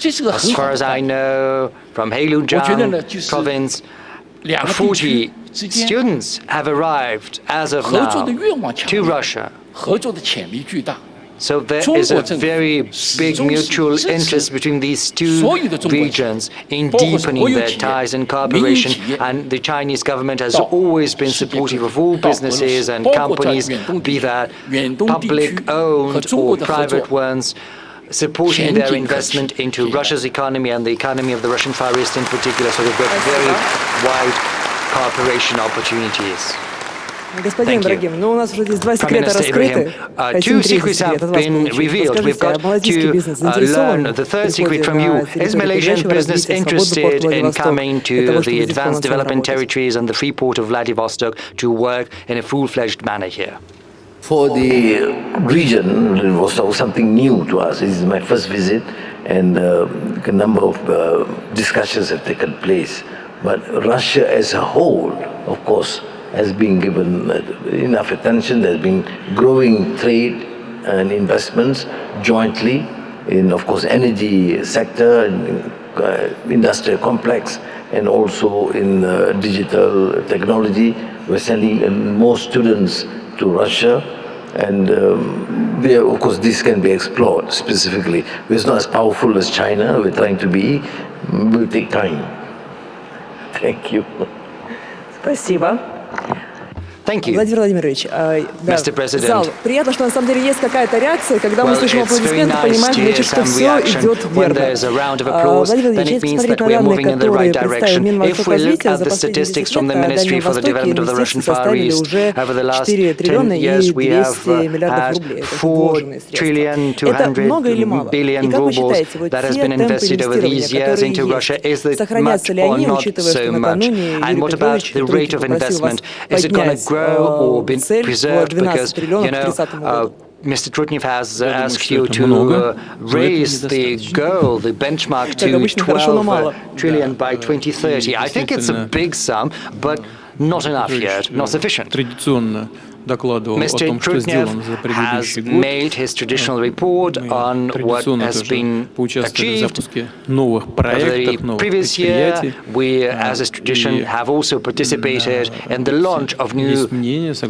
Speaker 3: As far as I know, from Heilongjiang province, 40 students have arrived as of now to Russia. So there is a very big mutual interest between these two regions in deepening their ties and cooperation, and the Chinese government has always been supportive of all businesses and companies, be that public-owned or private ones, supporting their investment into Russia's economy and the economy of the Russian Far East in particular. So we've got very wide cooperation opportunities.
Speaker 6: Господин Ибрагим, ну у нас уже здесь два секрета раскрыты.
Speaker 3: Two secrets have been revealed. We've got to learn the third secret from you. Is Malaysian business interested in coming to the advanced development territories and the free port of Vladivostok to work in a full-fledged manner here?
Speaker 8: For the region, it was something new to us. This is my first visit, and a number of discussions have taken place. But Russia as a whole, of course, has been given enough attention. There's been growing trade and investments jointly in, of course, energy sector, industrial complex, and also in digital technology. We're sending more students to Russia, and there, of course, this can be explored specifically. It's not as powerful as China. We're trying to be. It will take time. Thank you.
Speaker 6: Спасибо.
Speaker 3: Thank you.
Speaker 6: Владимир Владимирович,
Speaker 3: Mr. President.
Speaker 6: Зал, приятно, что на самом деле есть какая-то реакция, когда мы слышим аплодисменты, понимаем, значит, что все идет верно. Владимир Владимирович, если посмотреть на данные, которые представил Минвосток развития, за последние 10 лет на Дальнем Востоке инвестиции составили уже 4 триллиона и 200 миллиардов рублей. Это вложенные средства. Это много или мало? И как вы считаете, вот те темпы инвестирования, которые есть, сохранятся ли они, учитывая, что накануне Юрий Петрович Трухин попросил вас поднять
Speaker 3: or been preserved because, Mr. Trutnev has asked you to raise the goal, the benchmark to 12 trillion by 2030. I think it's a big sum, but not enough yet, not sufficient. Mr. Trutnev has made his traditional report on what has been achieved. Over the previous year, we, as a tradition, have also participated in the launch of new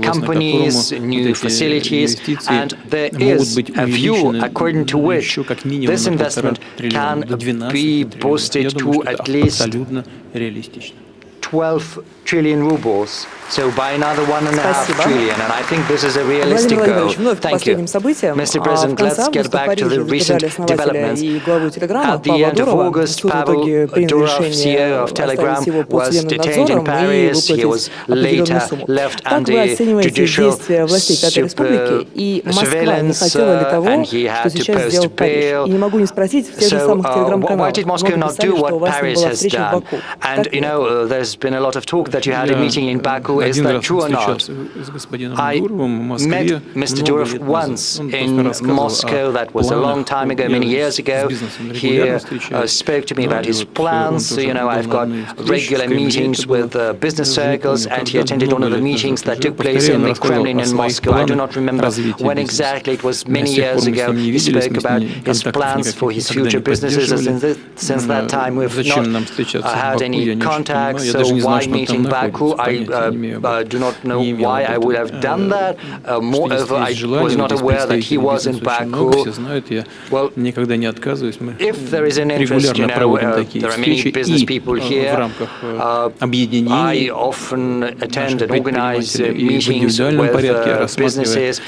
Speaker 3: companies, new facilities, and there is a view according to which this investment can be boosted to at least 12 trillion rubles. So by another 1.5 trillion, and I think this is a realistic goal. Thank you. Mr. President, let's get back to the recent developments. At the end of August, Pavel Durov, CEO of Telegram, was detained in Paris. He was later left under judicial surveillance, and he had to post bail. So why did Moscow not do what Paris has done? And, there's been a lot of talk that you had a meeting in Baku. Is that true or not? I met Mr. Durov once in Moscow. That was a long time ago, many years ago. He spoke to me about his plans. I've got regular meetings with business circles, and he attended one of the meetings that took place in the Kremlin in Moscow. I do not remember when exactly. It was many years ago. He spoke about his plans for his future businesses. And since that time, we've not had any contacts. So why meet in Baku? I do not know why I would have done that. Moreover, I was not aware that he was in Baku. Well, if there is an interest, there are many business people here. I often attend and organize meetings with businesses.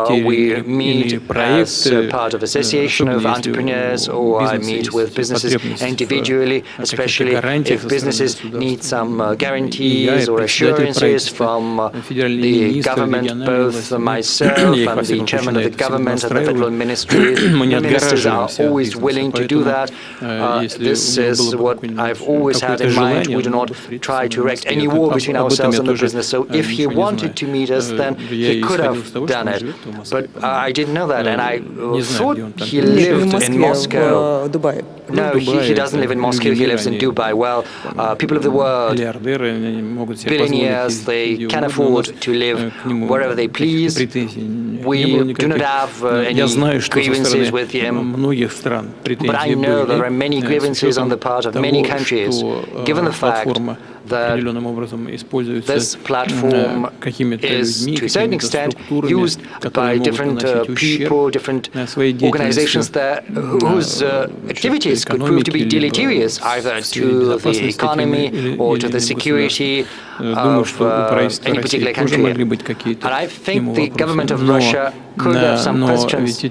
Speaker 3: We meet as part of association of entrepreneurs, or I meet with businesses individually, especially if businesses need some guarantees or assurances from the government. Both myself and the chairman of the government and the federal ministers are always willing to do that. This is what I've always had in mind. We do not try to erect any war between ourselves and the business. So if he wanted to meet us, then he could have done it. But I didn't know that, and I thought he lived in Moscow. No, he doesn't live in Moscow. He lives in Dubai. Well, people of the world, billionaires, they can afford to live wherever they please. We do not have any grievances with him. But I know there are many grievances on the part of many countries, given the fact
Speaker 5: определенным образом используются какими-то людьми, какими-то структурами, которые могут наносить ущерб своей деятельности
Speaker 3: activities could prove to be deleterious either to the economy or to the security of any particular country. And I think the government of Russia could have some questions to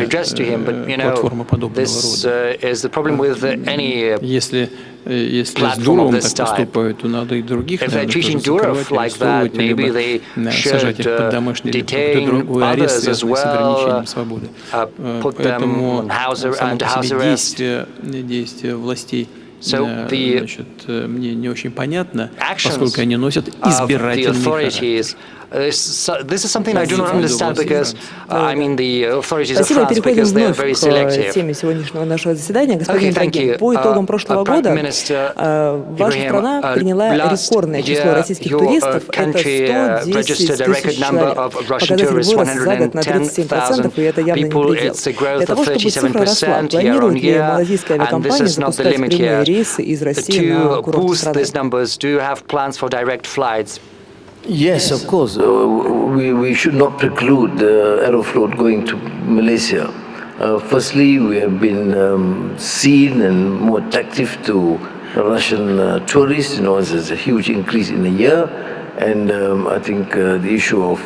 Speaker 3: address to him, but this is the problem with any platform of this type. If they're treating Durov like that, maybe they should detain others as well, put them under house arrest. So the actions of the authorities, this is something I do not understand because, the authorities of France, because they are very selective.
Speaker 6: Теме сегодняшнего нашего заседания. Господин Брагин, по итогам прошлого года ваша страна приняла рекордное число российских туристов. Это 110 тысяч человек. Показатель вырос за год на 37%, и это явно не предел. Для того, чтобы цифра росла, планирует ли малазийская авиакомпания запускать прямые рейсы из России на курорты страны?
Speaker 8: Yes, of course. We should not preclude Aeroflot going to Malaysia. Firstly, we have been seen and more attractive to Russian tourists. There's a huge increase in a year. And I think the issue of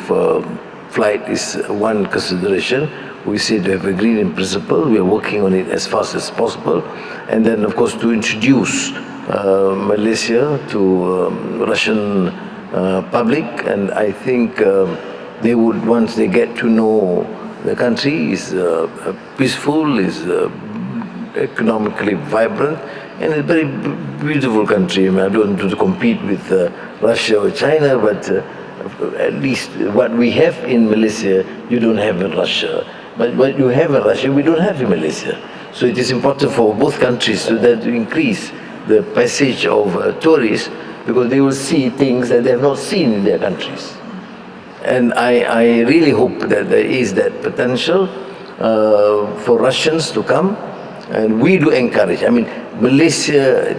Speaker 8: flight is one consideration. We say to have agreed in principle. We are working on it as fast as possible. And then, of course, to introduce Malaysia to Russian public, and I think they would, once they get to know the country, is peaceful, is economically vibrant, and a very beautiful country. I don't want to compete with Russia or China, but at least what we have in Malaysia, you don't have in Russia. But what you have in Russia, we don't have in Malaysia. So it is important for both countries so that to increase the passage of tourists, because they will see things that they have not seen in their countries. And I really hope that there is that potential for Russians to come, and we do encourage. Malaysia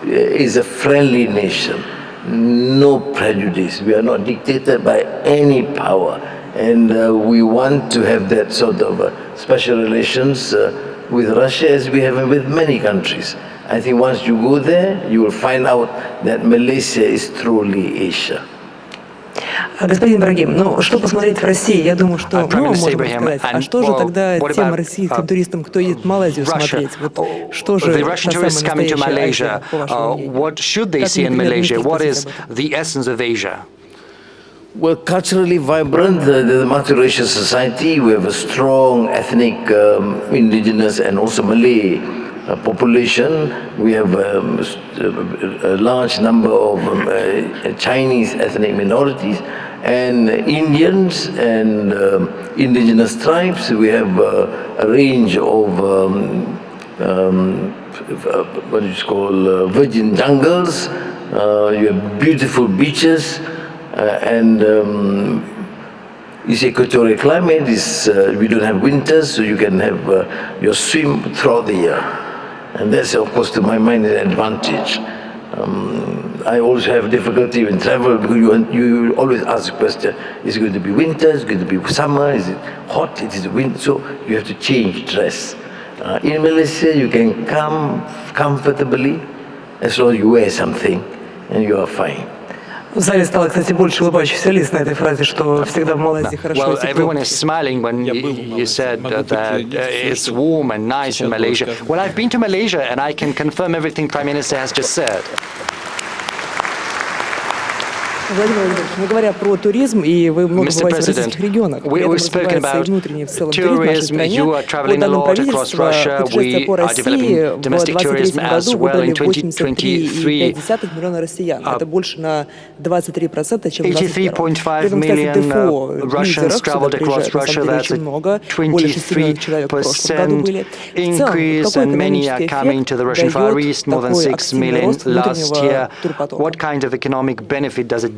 Speaker 8: is a friendly nation, no prejudice. We are not dictated by any power, and we want to have that sort of special relations with Russia as we have with many countries. I think once you go there, you will find out that Malaysia is truly Asia.
Speaker 6: Господин Брагим, что посмотреть в России? Я думаю, что мы можем сказать. А что же тогда тем российским туристам, кто едет в Малайзию смотреть? Что же та самая настоящая Азия, по вашему мнению?
Speaker 3: What should they see in Malaysia? What is the essence of Asia?
Speaker 8: Well, culturally vibrant, the multiracial society. We have a strong ethnic, indigenous, and also Malay population. We have a large number of Chinese ethnic minorities and Indians and indigenous tribes. We have a range of what is called virgin jungles. You have beautiful beaches and it's equatorial climate. We don't have winters, so you can have your swim throughout the year. And that's, of course, to my mind, an advantage. I always have difficulty when travel because you always ask the question, is it going to be winter, is it going to be summer, is it hot, it is winter, so you have to change dress. In Malaysia, you can come comfortably as long as you wear something and you are fine.
Speaker 6: В зале стало, кстати, больше улыбающихся лиц на этой фразе, что всегда в Малайзии хорошо и тепло.
Speaker 3: Well, everyone is smiling when you said that it's warm and nice in Malaysia. Well, I've been to Malaysia and I can confirm everything Prime Minister has just said.
Speaker 6: Владимир Владимирович, мы говоря про туризм, и вы много бываете в различных регионах, при этом развивается и внутренний в целом туризм в нашей стране. По данным правительства, путешествия по России в 2023 году выбрали 83,5 миллиона россиян. Это больше на 23%, чем в 2021. При этом, кстати, ДФО лидеров сюда приезжают, на самом деле, очень много. Более 6 миллионов человек в прошлом году были. В целом, какой экономический эффект дает такой активный рост внутреннего турпотока?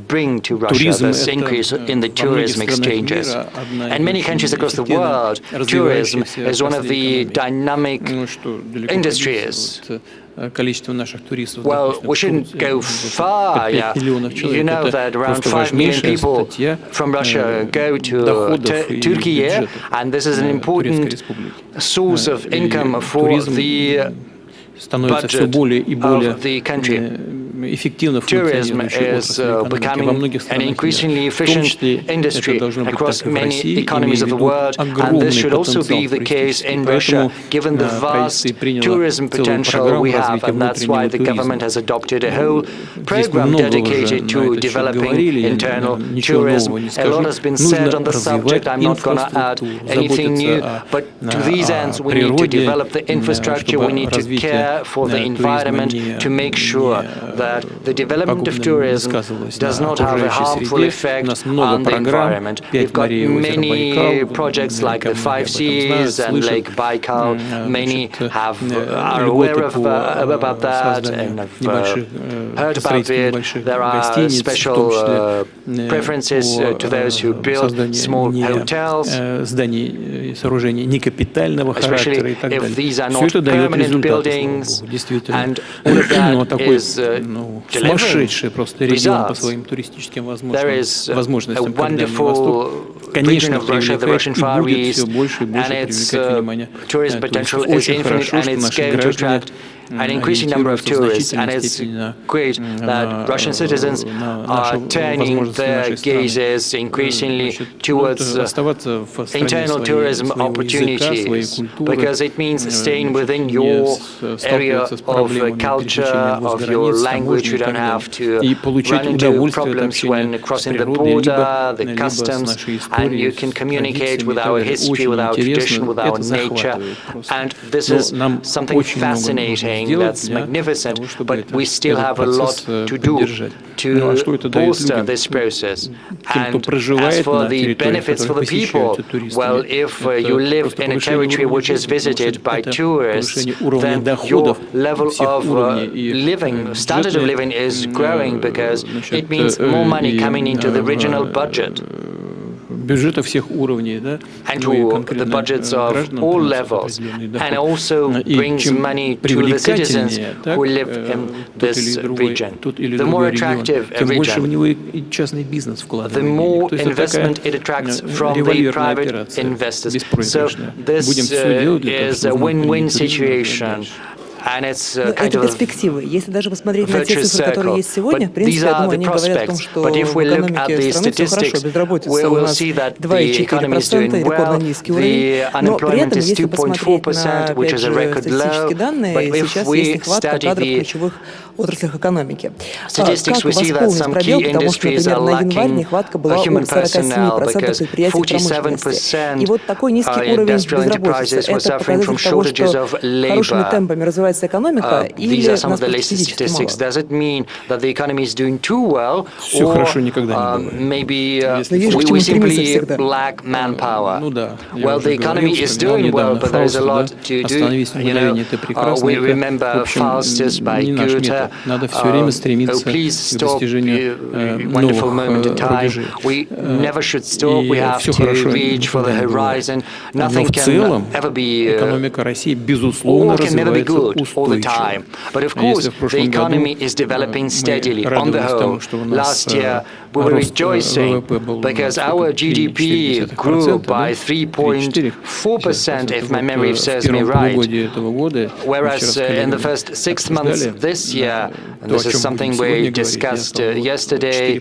Speaker 3: bring to Russia, this increase in the tourism exchanges. In many countries across the world, tourism is one of the dynamic industries. Well, we shouldn't go far. You know that around 5 million people from Russia go to Turkey, and this is an important source of income for the budget of the country. Tourism is becoming an increasingly efficient industry across many economies of the world, and this should also be the case in Russia, given the vast tourism potential we have, and that's why the government has adopted a whole program dedicated to developing internal tourism. A lot has been said on the subject. I'm not going to add anything new, but to these ends, we need to develop the infrastructure, we need to care for the environment to make sure that the development of tourism does not have a harmful effect on the environment. We've got many projects like the 5 Seas and Lake Baikal. Many are aware of about that and have heard about it. There are special preferences to those who build small hotels, especially if these are not permanent buildings, and all of that is delivering results. There is a wonderful region of Russia, the Russian Far East, and its tourism potential is infinite, and it's going to attract an increasing number of tourists, and it's great that Russian citizens are turning their gazes increasingly towards internal tourism opportunities, because it means staying within your area of culture, of your language. You don't have to run into problems when crossing the border, the customs, and you can communicate with our history, with our tradition, with our nature, and this is something fascinating. That's magnificent, but we still have a lot to do to bolster this process. And as for the benefits for the people, well, if you live in a territory which is visited by tourists, then your level of living, standard of living is growing, because it means more money coming into the regional budget and to the budgets of all levels, and also brings money to the citizens who live in this region. The more attractive a region, the more investment it attracts from the private investors. So this is a win-win situation. And it's kind of virtuous circle. But these are the prospects. But if we look at the statistics, we will see that the economy is doing well. The unemployment is 2.4%, which is a record low. But if we study the statistics, we see that some key industries are lacking human personnel, because 47% industrial enterprises were suffering from shortages of labor. These are some of the latest statistics. Does it mean that the economy is doing too well, or maybe we simply lack manpower? Well, the economy is doing well, but there is a lot to do. You know, we remember Faustus by Goethe. Oh, please stop, wonderful moment in time. We never should stop. We have to reach for the horizon. Nothing can ever be, all can never be good all the time. But of course, the economy is developing steadily on the whole. Last year, we were rejoicing because our GDP grew by 3.4%, if my memory serves me right. Whereas in the first 6 months this year, and this is something we discussed yesterday,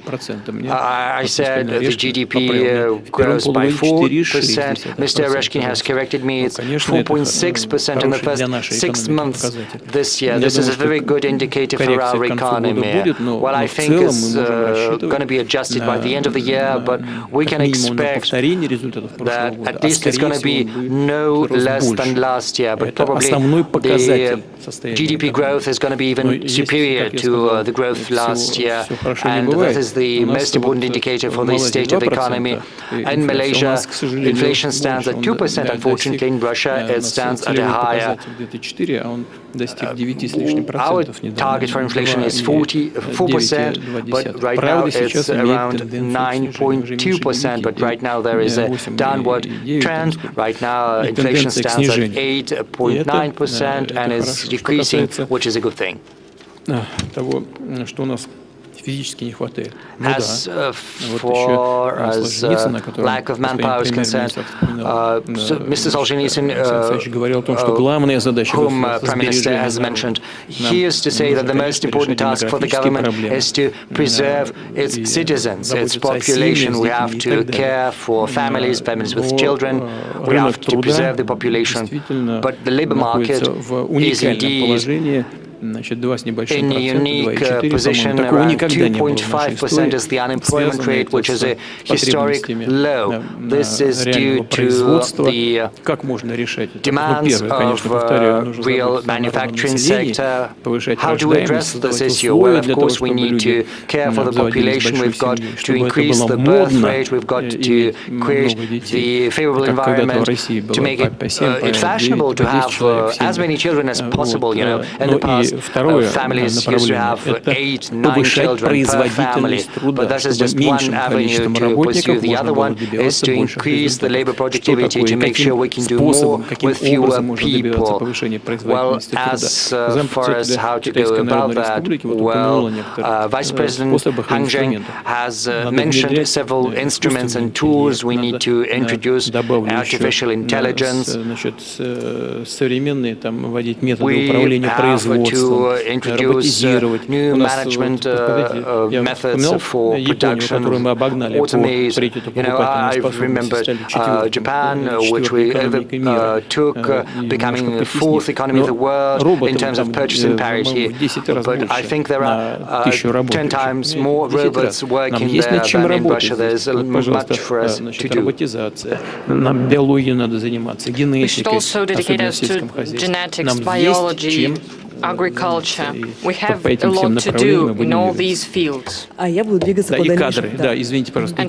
Speaker 3: I said the GDP grows by 4%. Mr. Oreshkin has corrected me, it's 4.6% in the first 6 months this year. This is a very good indicator for our economy. Well, I think it's going to be adjusted by the end of the year, but we can expect that at least it's going to be no less than last year, but probably the GDP growth is going to be even superior to the growth last year, and that is the most important indicator for the state of the economy. In Malaysia, inflation stands at 2%, unfortunately. In Russia, it stands at a higher
Speaker 5: достиг 9 с лишним
Speaker 3: our
Speaker 5: процентов
Speaker 3: target for inflation is 4%, but right now it's around 9.2%. But right now there is a downward trend. Right now inflation stands at 8.9% and is decreasing, which is a good thing.
Speaker 5: Того, что у нас физически не хватает.
Speaker 3: As far as lack of manpower is concerned, Mr. Solzhenitsyn,
Speaker 5: говорил о том, что главная задача
Speaker 3: whom Prime Minister has mentioned, he used to say that the most important task for the government is to preserve its citizens, its population. We have to care for families with children. We have to preserve the population. But the labor market is indeed in a unique position. Around 2.5% is the unemployment rate, which is a historic low. This is due to the demands of real manufacturing sector. How do we address this issue? Well, of course, we need to care for the population. We've got to increase the birth rate. We've got to create the favorable environment to make it fashionable to have as many children as possible. You know, in the past, families used to have 8, 9 children per family, but this is just one avenue to pursue. The other one is to increase the labor productivity, to make sure we can do more with fewer people. Well, as far as how to go about that, well, Vice President Han Zheng has mentioned several instruments and tools. We need to introduce artificial intelligence. We have to introduce new management methods for production, automate. You know, I remember Japan, which we took, becoming the 4th economy of the world in terms of purchasing parity. But I think there are 10 times more robots working there than in Russia. There's much for us to do.
Speaker 4: We should also dedicate us to genetics, biology, agriculture. We have a lot to do in all these fields. And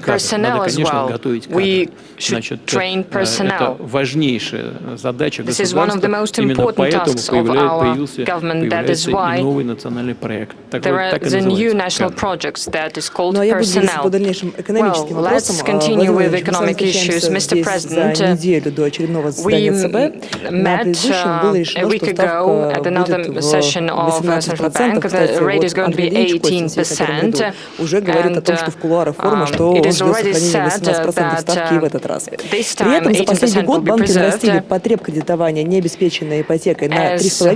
Speaker 4: personnel as well. We should train personnel. This is one of the most important tasks of our government. That is why there are the new national projects that is called personnel. Well, let's continue with economic issues. Mr. President, we met a week ago at another session of Central Bank. The rate is going to be 18%, and it is already said that this time 18% will be preserved. As for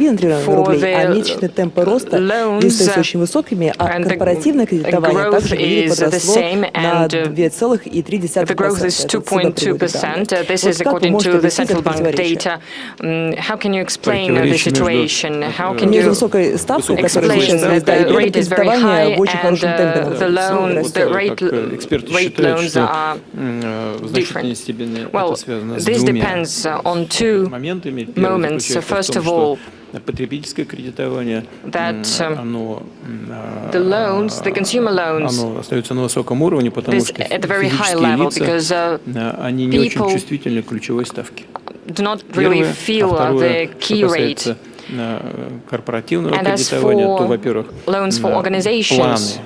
Speaker 4: the loans, and the growth is the same, and the growth is 2.2%. This is according to the Central Bank data. How can you explain the situation? How can you explain that the rate is very high and the rate loans are different? Well, this depends on two moments. First of all, that the loans, the consumer loans, is at a very high level because people do not really feel the key rate. And as for loans for organizations,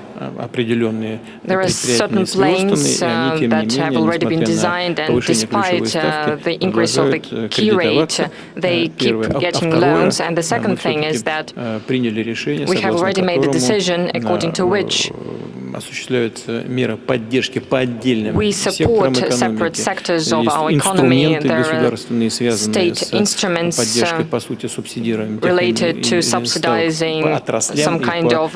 Speaker 4: there are certain planes that have already been designed, and despite the increase of the key rate, they keep getting loans. And the second thing is that we have already made a decision according to which we support separate sectors of our economy, and there are state instruments related to subsidizing some kind of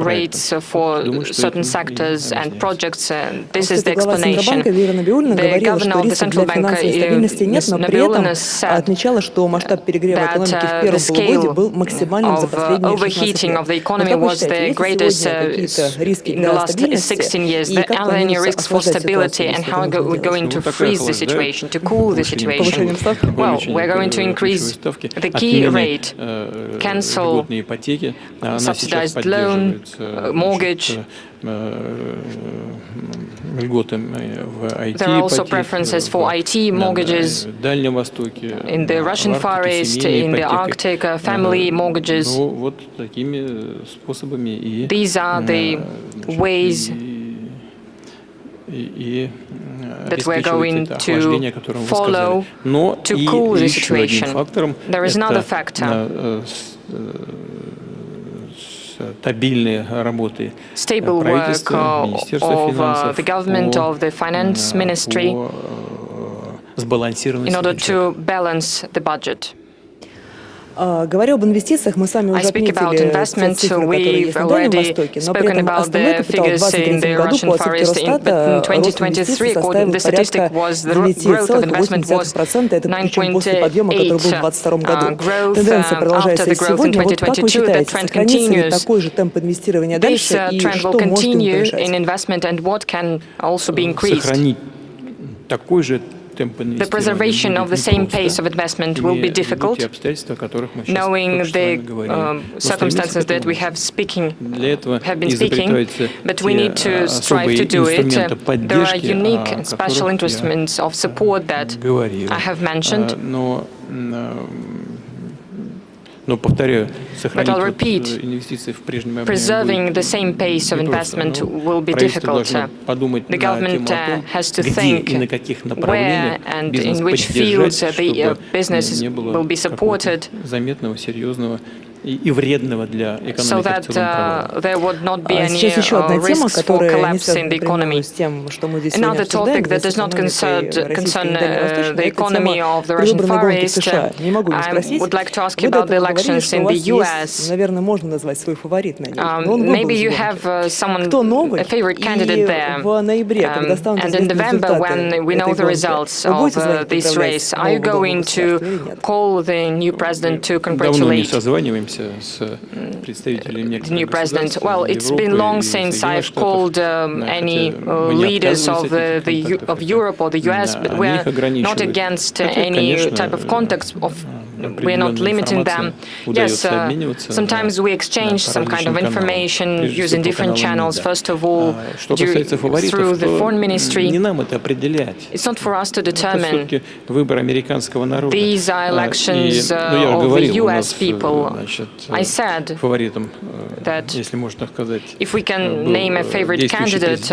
Speaker 4: rates for certain sectors and projects. This is the explanation. The governor of the central bank, Ms. Nabiullina, said that the scale of overheating of the economy was the greatest in the last 16 years. Are there any risks for stability, and how are we going to freeze the situation, to cool the situation? Well, we're going to increase the key rate, cancel subsidized loan, mortgage, There are also preferences for IT mortgages in the Russian Far East, in the Arctic, family mortgages. These are the ways that we're going to follow to cool the situation. There is another factor. Stable work of the government, of the finance ministry, in order to balance the budget.
Speaker 6: Говоря об инвестициях, мы сами уже отметили те цифры, которые есть на Дальнем Востоке, но при этом основной капитал в 2023 году по оценке Росстата рост инвестиций составил порядка 9,8%. Это причем после подъема, который был в 2022 году. Тенденция продолжается и сегодня. Вот как вы считаете, сохранится ли такой же темп инвестирования дальше и что может им помешать?
Speaker 5: Сохранить такой же
Speaker 4: The preservation of the same pace of investment will be difficult, knowing the circumstances that we have been speaking, but we need to strive to do it. There are unique and special instruments of support that I have mentioned. But I'll repeat, preserving the same pace of investment will be difficult. The government has to think where and in which fields the business will be supported, so that there would not be any risks for collapse in the economy. Another topic that does not concern the economy of the Russian Far East, I would like to ask you about the elections in the US. Maybe you have a favorite candidate there. And in November, when we know the results of this race, are you going to call the new president to congratulate the new president? Well, it's been long since I've called any leaders of Europe or the US, but we're not against any type of contacts. We're not limiting them. Yes, sometimes we exchange some kind of information using different channels. First of all, through the foreign ministry. It's not for us to determine. These are elections of the US people. I said that if we can name a favorite candidate,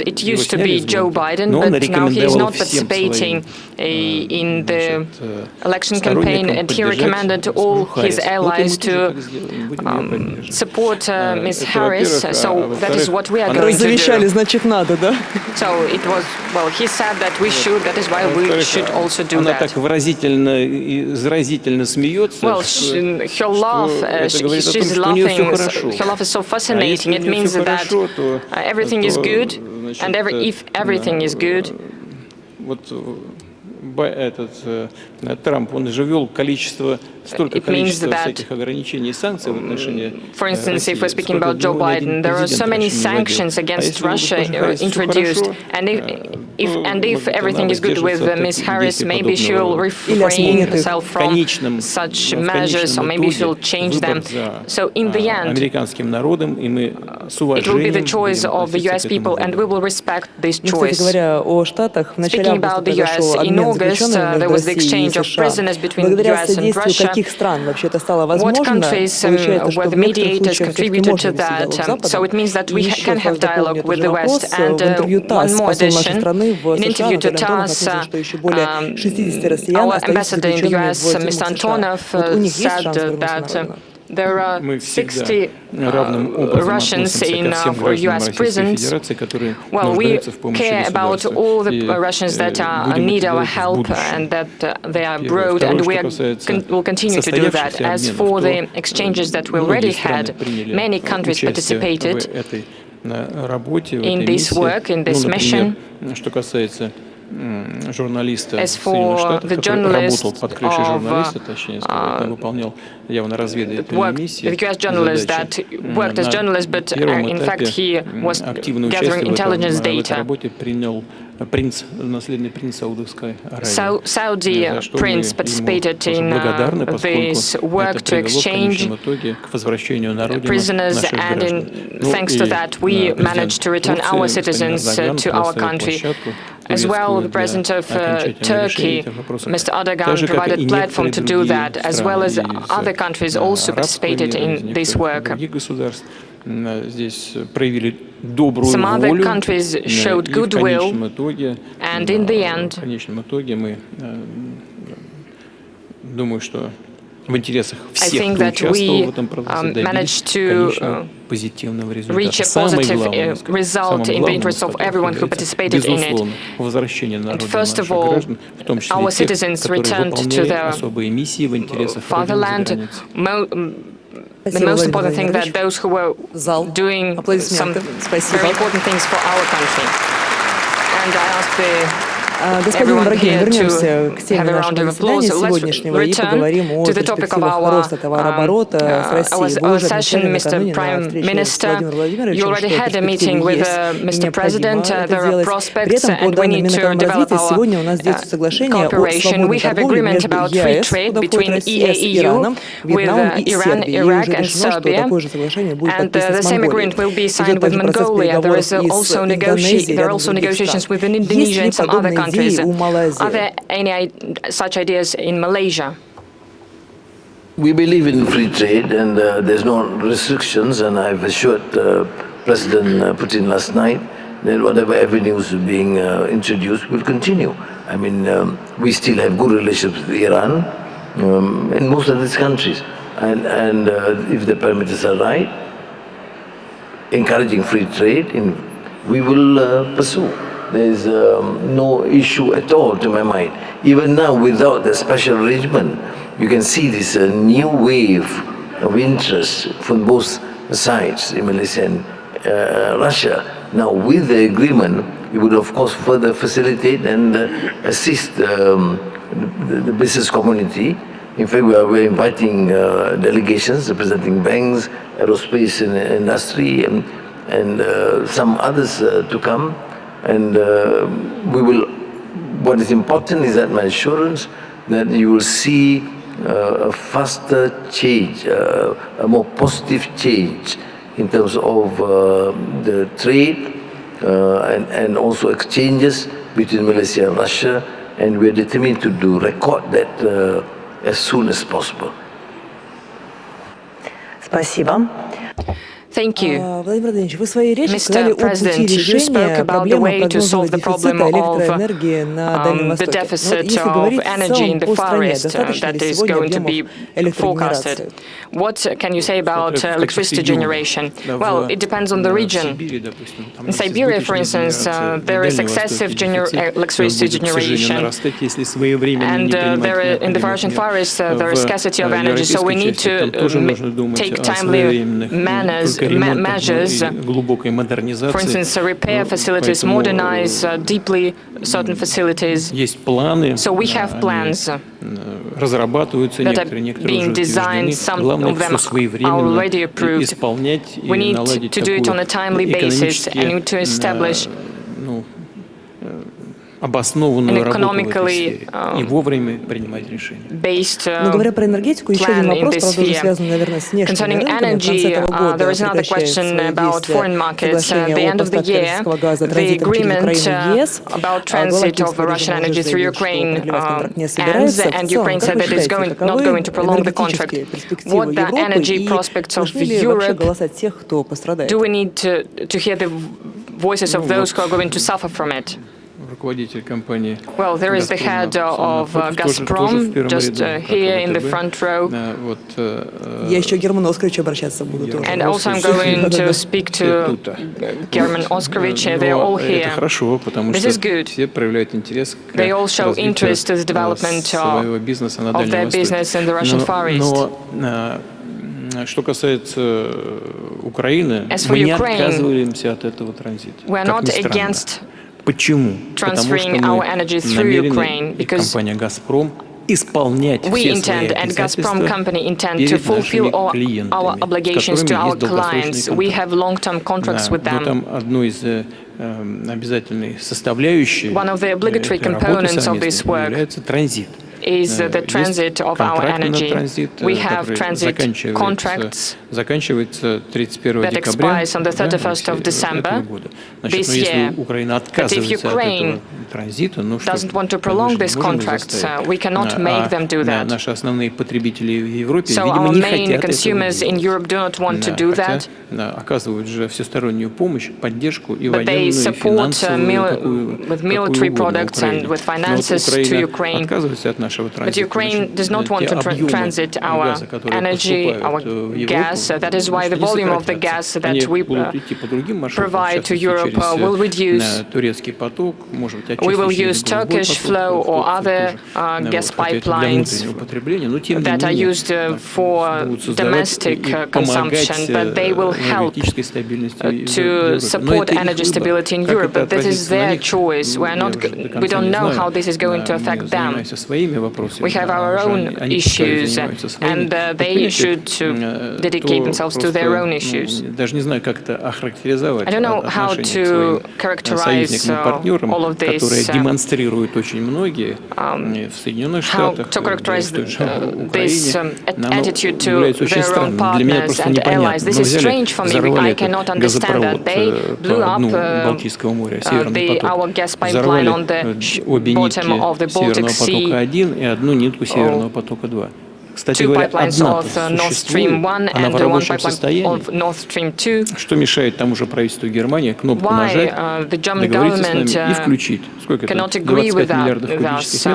Speaker 4: it used to be Joe Biden, but now he is not participating in the election campaign, and he recommended all his allies to support Ms. Harris. So that is what we are going to do. So it was, well, he said that we should, that is why we should also do that. Well, her laugh, she's laughing, her laugh is so fascinating. It means that everything is good, and if everything is good, it means that, for instance, if we're speaking about Joe Biden, there are so many sanctions against Russia introduced, and if everything is good with Ms. Harris, maybe she'll refrain herself from such measures, or maybe she'll change them. So in the end, it will be the choice of the US people, and we will respect this choice. Speaking about the US, in August, there was the exchange of prisoners between the US and Russia. What countries were the mediators contributed to that? So it means that we can have dialogue with the West. And one more addition, in interview to TASS, our ambassador in the US, Mr. Antonov, said that there are 60 Russians in US prisons. Well, we care about all the Russians that need our help and that they are abroad, and we will continue to do that. As for the exchanges that we already had, many countries participated in this work, in this mission. As for the journalist the US journalist that worked as journalist, but in fact he was gathering intelligence data.
Speaker 5: наследный принц Саудовской Аравии.
Speaker 4: Saudi prince participated in this work to exchange prisoners, and thanks to that we managed to return our citizens to our country. As well, the President of Turkey, Mr. Erdogan, provided a platform to do that, as well as other countries also participated in this work. Some other countries showed goodwill, and in the end, I think that we managed to reach a positive result in the interest of everyone who participated in it. And first of all, our citizens returned to their fatherland. The most important thing that those who were doing some very important things for our country. And I ask
Speaker 6: Господин Ибрагим, вернемся к теме нашего заседания сегодняшнего и поговорим о перспективах роста товарооборота с Россией. Вы уже отмечали накануне на встрече с Владимиром Владимировичем, что перспективы есть и необходимо это делать. При этом по данным Минэкономразвития сегодня у нас действует соглашение о свободной торговле между ЕАЭС, куда входит Россия, с Ираном, Вьетнамом и Сербией. И уже решено, что такое же соглашение будет подписано с Монголией. Идет также процесс переговоров и с Индонезией, рядом с Узбекистаном. Есть ли подобные идеи?
Speaker 4: Are there any such ideas in Malaysia?
Speaker 8: We believe in free trade and there's no restrictions, and I've assured President Putin last night that whatever avenues are being introduced will continue. I mean, we still have good relations with Iran and most of these countries, and if the parameters are right, encouraging free trade, we will pursue. There is no issue at all to my mind. Even now, without the special arrangement, you can see this new wave of interest from both sides, in Malaysia and Russia. Now, with the agreement, it would of course further facilitate and assist the business community. In fact, we're inviting delegations representing banks, aerospace industry, and some others to come. And what is important is that my assurance that you will see a faster change, a more positive change in terms of the trade and also exchanges between Malaysia and Russia, and we are determined to record that as soon as possible.
Speaker 6: Спасибо.
Speaker 4: Thank you.
Speaker 6: Mr.
Speaker 4: President, you spoke about the way to solve the problem of the deficit of energy in the Far East that is going to be forecasted. What can you say about electricity generation? Well, it depends on the region. In Siberia, for instance, there is excessive electricity generation, and in the Russian Far East there is scarcity of energy, so we need to take timely measures, for instance, repair facilities, modernize deeply certain facilities. So we have plans that are being designed, some of them are already approved. We need to do it on a timely basis and need to establish an economically based plan in this sphere. Concerning energy, there is another question about foreign markets. At the end of the year, the agreement about transit of Russian energy through Ukraine ends, and Ukraine said that it's not going to prolong the contract. What the energy prospects of Europe? Do we need to hear the voices of those who are going to suffer from it? Well, there is the head of Gazprom, just here in the front row. And also I'm going to speak to German Oskovich. They're all here. This is good. They all show interest in the development of their business in the Russian Far East. As for Ukraine, we're not against transferring our energy through Ukraine, because we intend, and Gazprom company intend, to fulfill all our obligations to our clients. We have long-term contracts with them.
Speaker 5: обязательной составляющей
Speaker 4: One of the obligatory components of this work
Speaker 5: является транзит.
Speaker 4: Is the transit of our energy. We have transit contracts that expires on the 31st of December this year. But if Ukraine doesn't want to prolong these contracts, we cannot make them do that. So our main consumers in Europe do not want to do that. But they support with military products and with finances to Ukraine. But Ukraine does not want to transit our energy, our gas. That is why the volume of the gas that we provide to Europe will reduce. We will use Turkish flow or other gas pipelines that are used for domestic consumption, but they will help to support energy stability in Europe. But this is their choice. We don't know how this is going to affect them. We have our own issues, and they should dedicate themselves to their own issues. I don't know how to characterize all of this, how to characterize this attitude to their own partners and allies. This is strange for me. I cannot understand that. They blew up our gas pipeline on the bottom of the Baltic Sea. Two pipelines of Nord Stream 1 and one pipeline of Nord Stream 2. Why the German government cannot agree with us?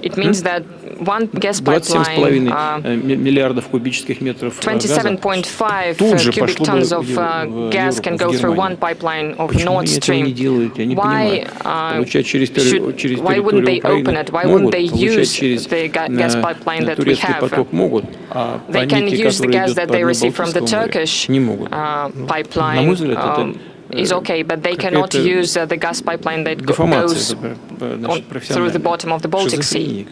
Speaker 4: It means that one gas pipeline, 27.5 cubic tons of gas can go through one pipeline of Nord Stream. Why wouldn't they open it? Why wouldn't they use the gas pipeline that we have? They can use the gas that they receive from the Turkish pipeline. Is okay, but they cannot use the gas pipeline that goes through the bottom of the Baltic Sea.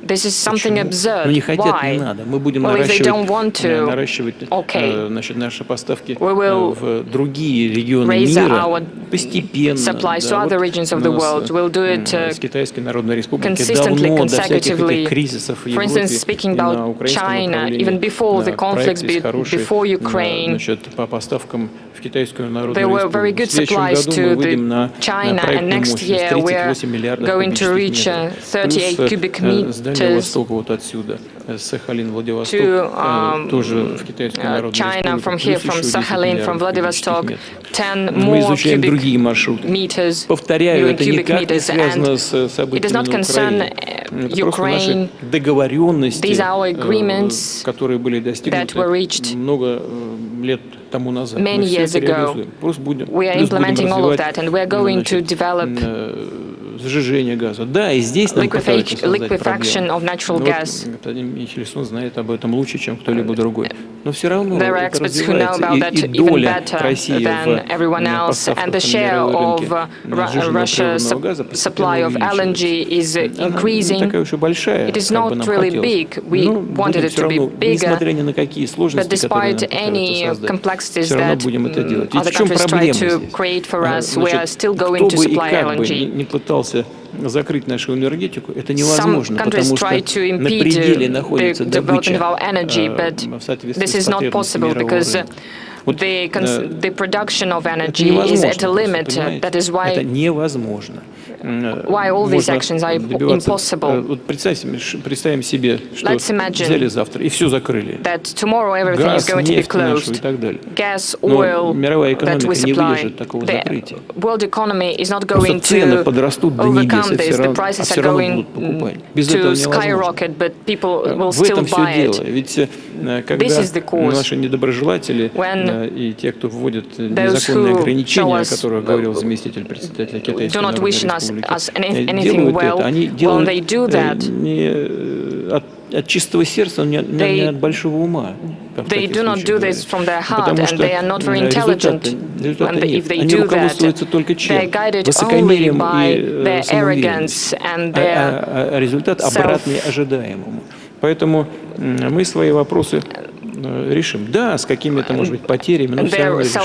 Speaker 4: This is something absurd. Why? Well, if they don't want to, okay, we will raise our supplies to other regions of the world. We'll do it consistently, consecutively. For instance, speaking about China, even before the conflicts, before Ukraine, there were very good supplies to China, and next year we are going to reach 38 cubic meters to China from here, from Sakhalin, from Vladivostok, 10 more cubic meters, and it does not concern Ukraine. These are our agreements that were reached many years ago. We are implementing all of that, and we are going to develop liquefaction of natural gas. There are experts who know about that even better than everyone else, and the share of Russia's supply of LNG is increasing. It is not really big. We wanted it to be bigger, but despite any complexities that other countries try to create for us, we are still going to supply LNG. Some countries try to impede the development of our energy, but this is not possible because the production of energy is at a limit. That is why all these actions are impossible. Let's imagine that tomorrow everything is going to be closed. Gas, oil that we supply. The world economy is not going to overcome this. The prices are going to skyrocket, but people will still buy it. This is the cause. When those who show us do not wish us anything well, when they do that, they do not do this from their heart, and they are not very intelligent. If they do that, they are guided only by their arrogance and their
Speaker 5: решим. Да, с какими-то, может быть, потерями, но все равно решим.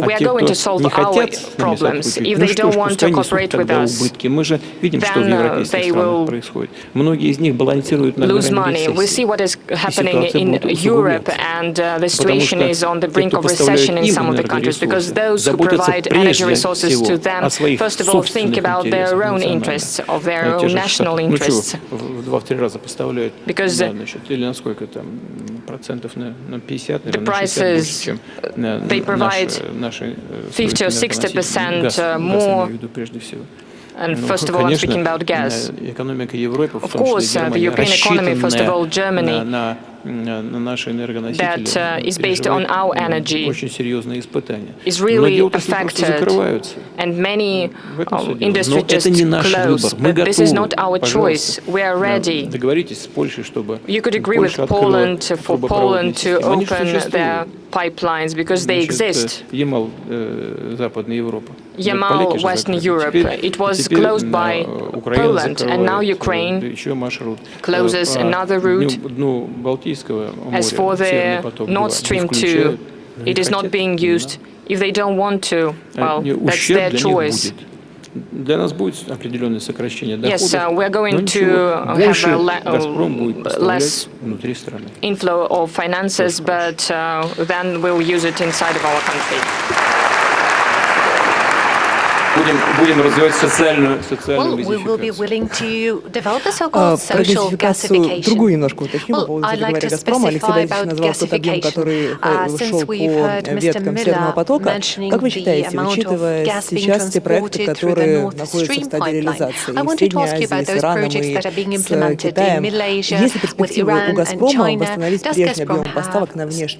Speaker 4: We are going to solve our problems. If they don't want to cooperate with us,
Speaker 5: мы же видим, что в европейских странах происходит. Многие из них балансируют на грани
Speaker 4: We see what is happening in Europe, and the situation is on the brink of recession in some of the countries, because those who provide energy resources to them, first of all, think about their own interests, of their own national interests. Because the prices, they provide 50 or 60% more. And first of all, I'm speaking about gas. Of course, the European economy, first of all, Germany, that is based on our energy, is really affected, and many industries just close. But this is not our choice. We are ready. You could agree with Poland for Poland to open their pipelines, because they exist. Yamal, Western Europe, it was closed by Poland, and now Ukraine closes another route. As for the Nord Stream 2, it is not being used. If they don't want to, well, that's their choice. Yes, we're going to have a less inflow of finances, but then we'll use it inside of our country.
Speaker 7: Well, we will be willing to develop the so-called social gasification. Well, I'd like to specify about gasification. Since we've heard Mr. Miller mentioning the amount of gas being transported through the North Stream pipeline, I wanted to ask you about those projects that are being implemented in Middle Asia with Iran and China. Does Gazprom have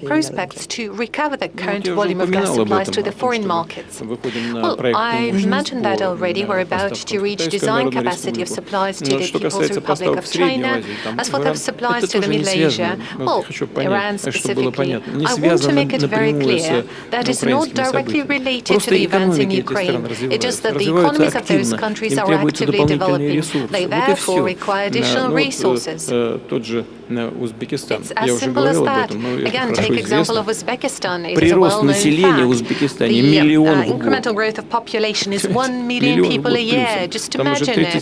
Speaker 7: prospects to recover the current volume of gas supplies to the foreign markets? Well, I've mentioned that already. We're about to reach design capacity of supplies to the People's Republic of China. As for the supplies to the Middle Asia, well, Iran specifically, I want to make it very clear that it's not directly related to the events in Ukraine. It's just that the economies of those countries are actively developing. They therefore require additional resources. It's as simple as that. Again, take example of Uzbekistan. It is a well-known fact. The incremental growth of population is 1 million people a year. Just imagine it.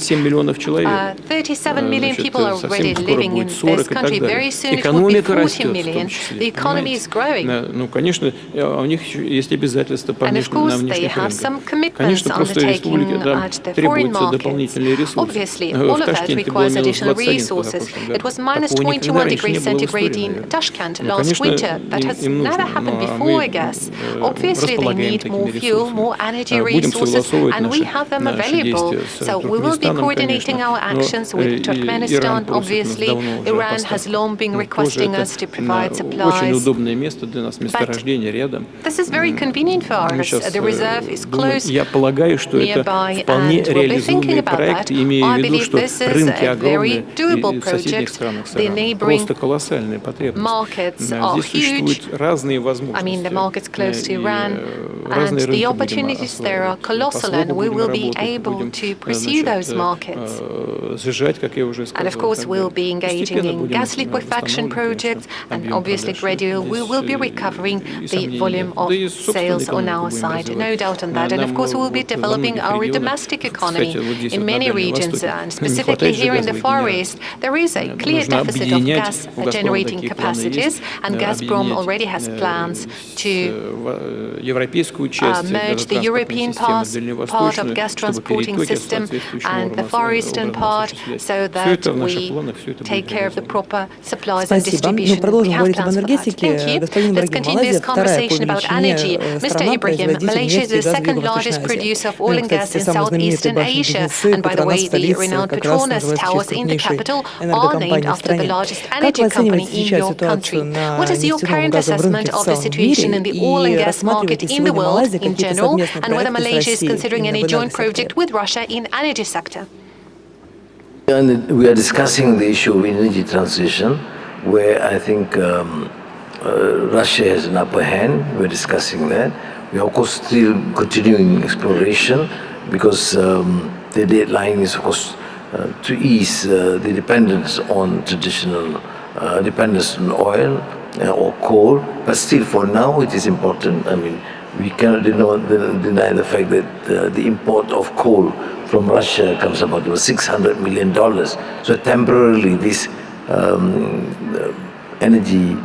Speaker 7: 37 million people are already living in this country. Very soon it will be 40 million. The economy is growing. And of course, they have some commitments undertaken at the foreign markets. Obviously, all of that requires additional resources. It was minus 21 degrees centigrade in Tashkent last winter. That has never happened before, I guess. Obviously, they need more fuel, more energy resources, and we have them available. So we will be coordinating our actions with Turkmenistan. Obviously, Iran has long been requesting us to provide supplies. But this is very convenient for us. The reserve is close nearby, and we'll be thinking about that. I believe this is a very doable project. The neighboring markets are huge. I mean, the markets close to Iran, and the opportunities there are colossal, and we will be able to pursue those markets. And of course, we'll be engaging in gas liquefaction projects, and obviously gradually we will be recovering the volume of sales on our side, no doubt on that. And of course, we'll be developing our domestic economy in many regions, and specifically here in the Far East, there is a clear deficit of gas generating capacities, and Gazprom already has plans to merge the European part of gas transporting system and the Far Eastern part, so that we take care of the proper supplies and distribution. We have plans for that. Thank you. Let's continue this conversation about energy. Mr. Ibrahim, Malaysia is the second largest producer of oil and gas in Southeastern Asia. And by the way, the renowned Petronas towers in the capital are named after the largest energy company in your country. What is your current assessment of the situation in the oil and gas market in the world in general, and whether Malaysia is considering any joint project with Russia in energy sector?
Speaker 8: And we are discussing the issue of energy transition, where I think Russia has an upper hand. We're discussing that. We are of course still continuing exploration, because the deadline is of course to ease the dependence on traditional dependence on oil or coal, but still for now it is important. I mean, we cannot deny the fact that the import of coal from Russia comes about $600 million. So temporarily this energy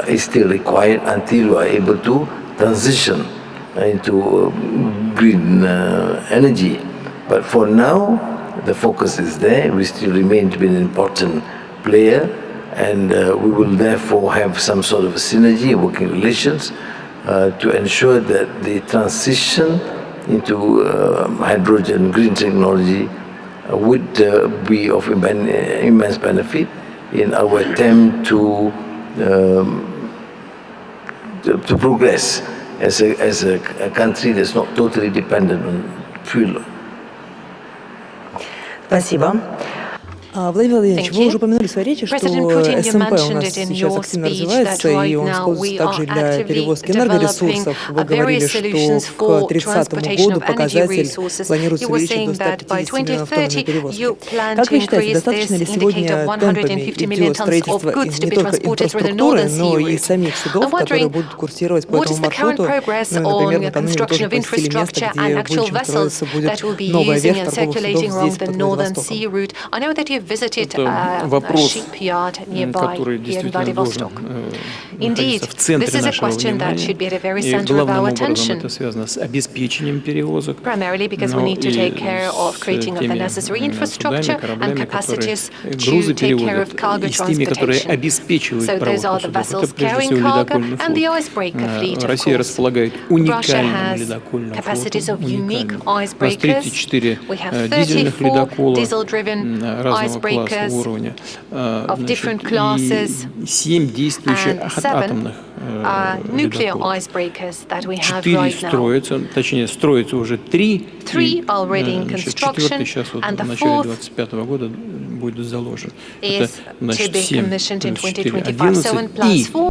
Speaker 8: is still required until we are able to transition into green energy. But for now, the focus is there. We still remain to be an important player, and we will therefore have some sort of a synergy, working relations, to ensure that the transition into hydrogen, green technology would be of immense benefit in our attempt to progress as a country that's not totally dependent on fuel.
Speaker 6: Спасибо. Владимир Владимирович, вы уже упомянули в своей речи, что СМП у нас сейчас активно развивается, и он используется также для перевозки энергоресурсов. Вы говорили, что к 2030 году показатель планируется увеличить до 150 миллионов тонн на перевозки. Как вы считаете, достаточно ли сегодня темпами идет строительство не только инфраструктуры, но и самих судов, которые будут курсировать по этому маршруту? Ну, например, накануне вы тоже посетили место, где будущем строиться будет новая ветвь торговых судов здесь, под Владивостоком.
Speaker 5: Вопрос, который действительно должен находиться в центре нашего внимания, и главным образом это связано с обеспечением перевозок, но и с теми судами, кораблями, которые грузы перевозят, и с теми, которые обеспечивают провозку судов. Это прежде всего ледокольный флот. Россия располагает уникальным ледокольным флотом, уникальным. У нас 34 дизельных ледокола разного класса, уровня, и 7 действующих атомных ледоколов. 4 строятся, точнее, строится уже 3, четвертый сейчас вот в начале 2025 года будет заложен. Это, значит, 7 плюс 4, 11,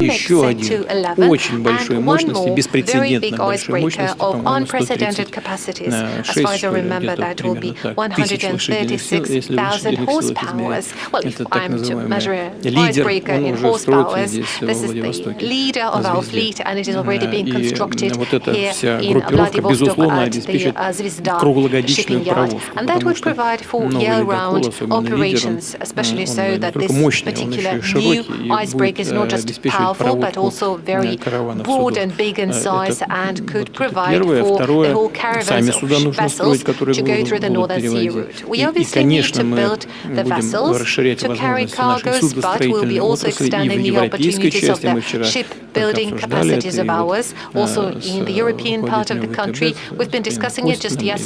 Speaker 5: и еще один очень большой мощности, беспрецедентно большой мощности, по-моему, 136, где-то примерно так, тысяч лошадиных сил, если лошадиных сил измерять. Это так называемый лидер, он уже строится здесь, во Владивостоке. И вот эта вся группировка, безусловно, обеспечит круглогодичную провозку, потому что новый ледокол, особенно лидер, он не только мощный, он еще и широкий, и будет обеспечивать проводку караванов судов. Это вот первое. Второе, сами суда нужно строить, которые будут перевозить. И, конечно, мы будем расширять возможности нашей судостроительной отрасли и в европейской части. Мы вчера обсуждали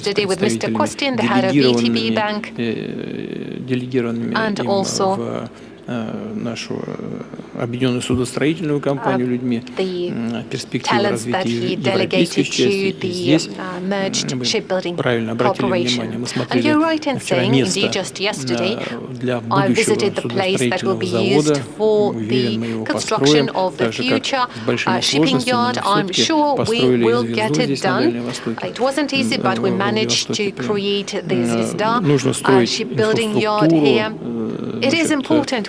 Speaker 5: это, и вот с руководителем ВТБ, делегированными им в нашу объединенную судостроительную компанию людьми, перспективы развития европейской части. И здесь мы правильно обратили внимание, мы смотрели вчера место для будущего судостроительного завода, уверен, мы его построим, так же как с большими сложностями, но все-таки построили звезду здесь, на Дальнем Востоке, нужно строить инфраструктуру,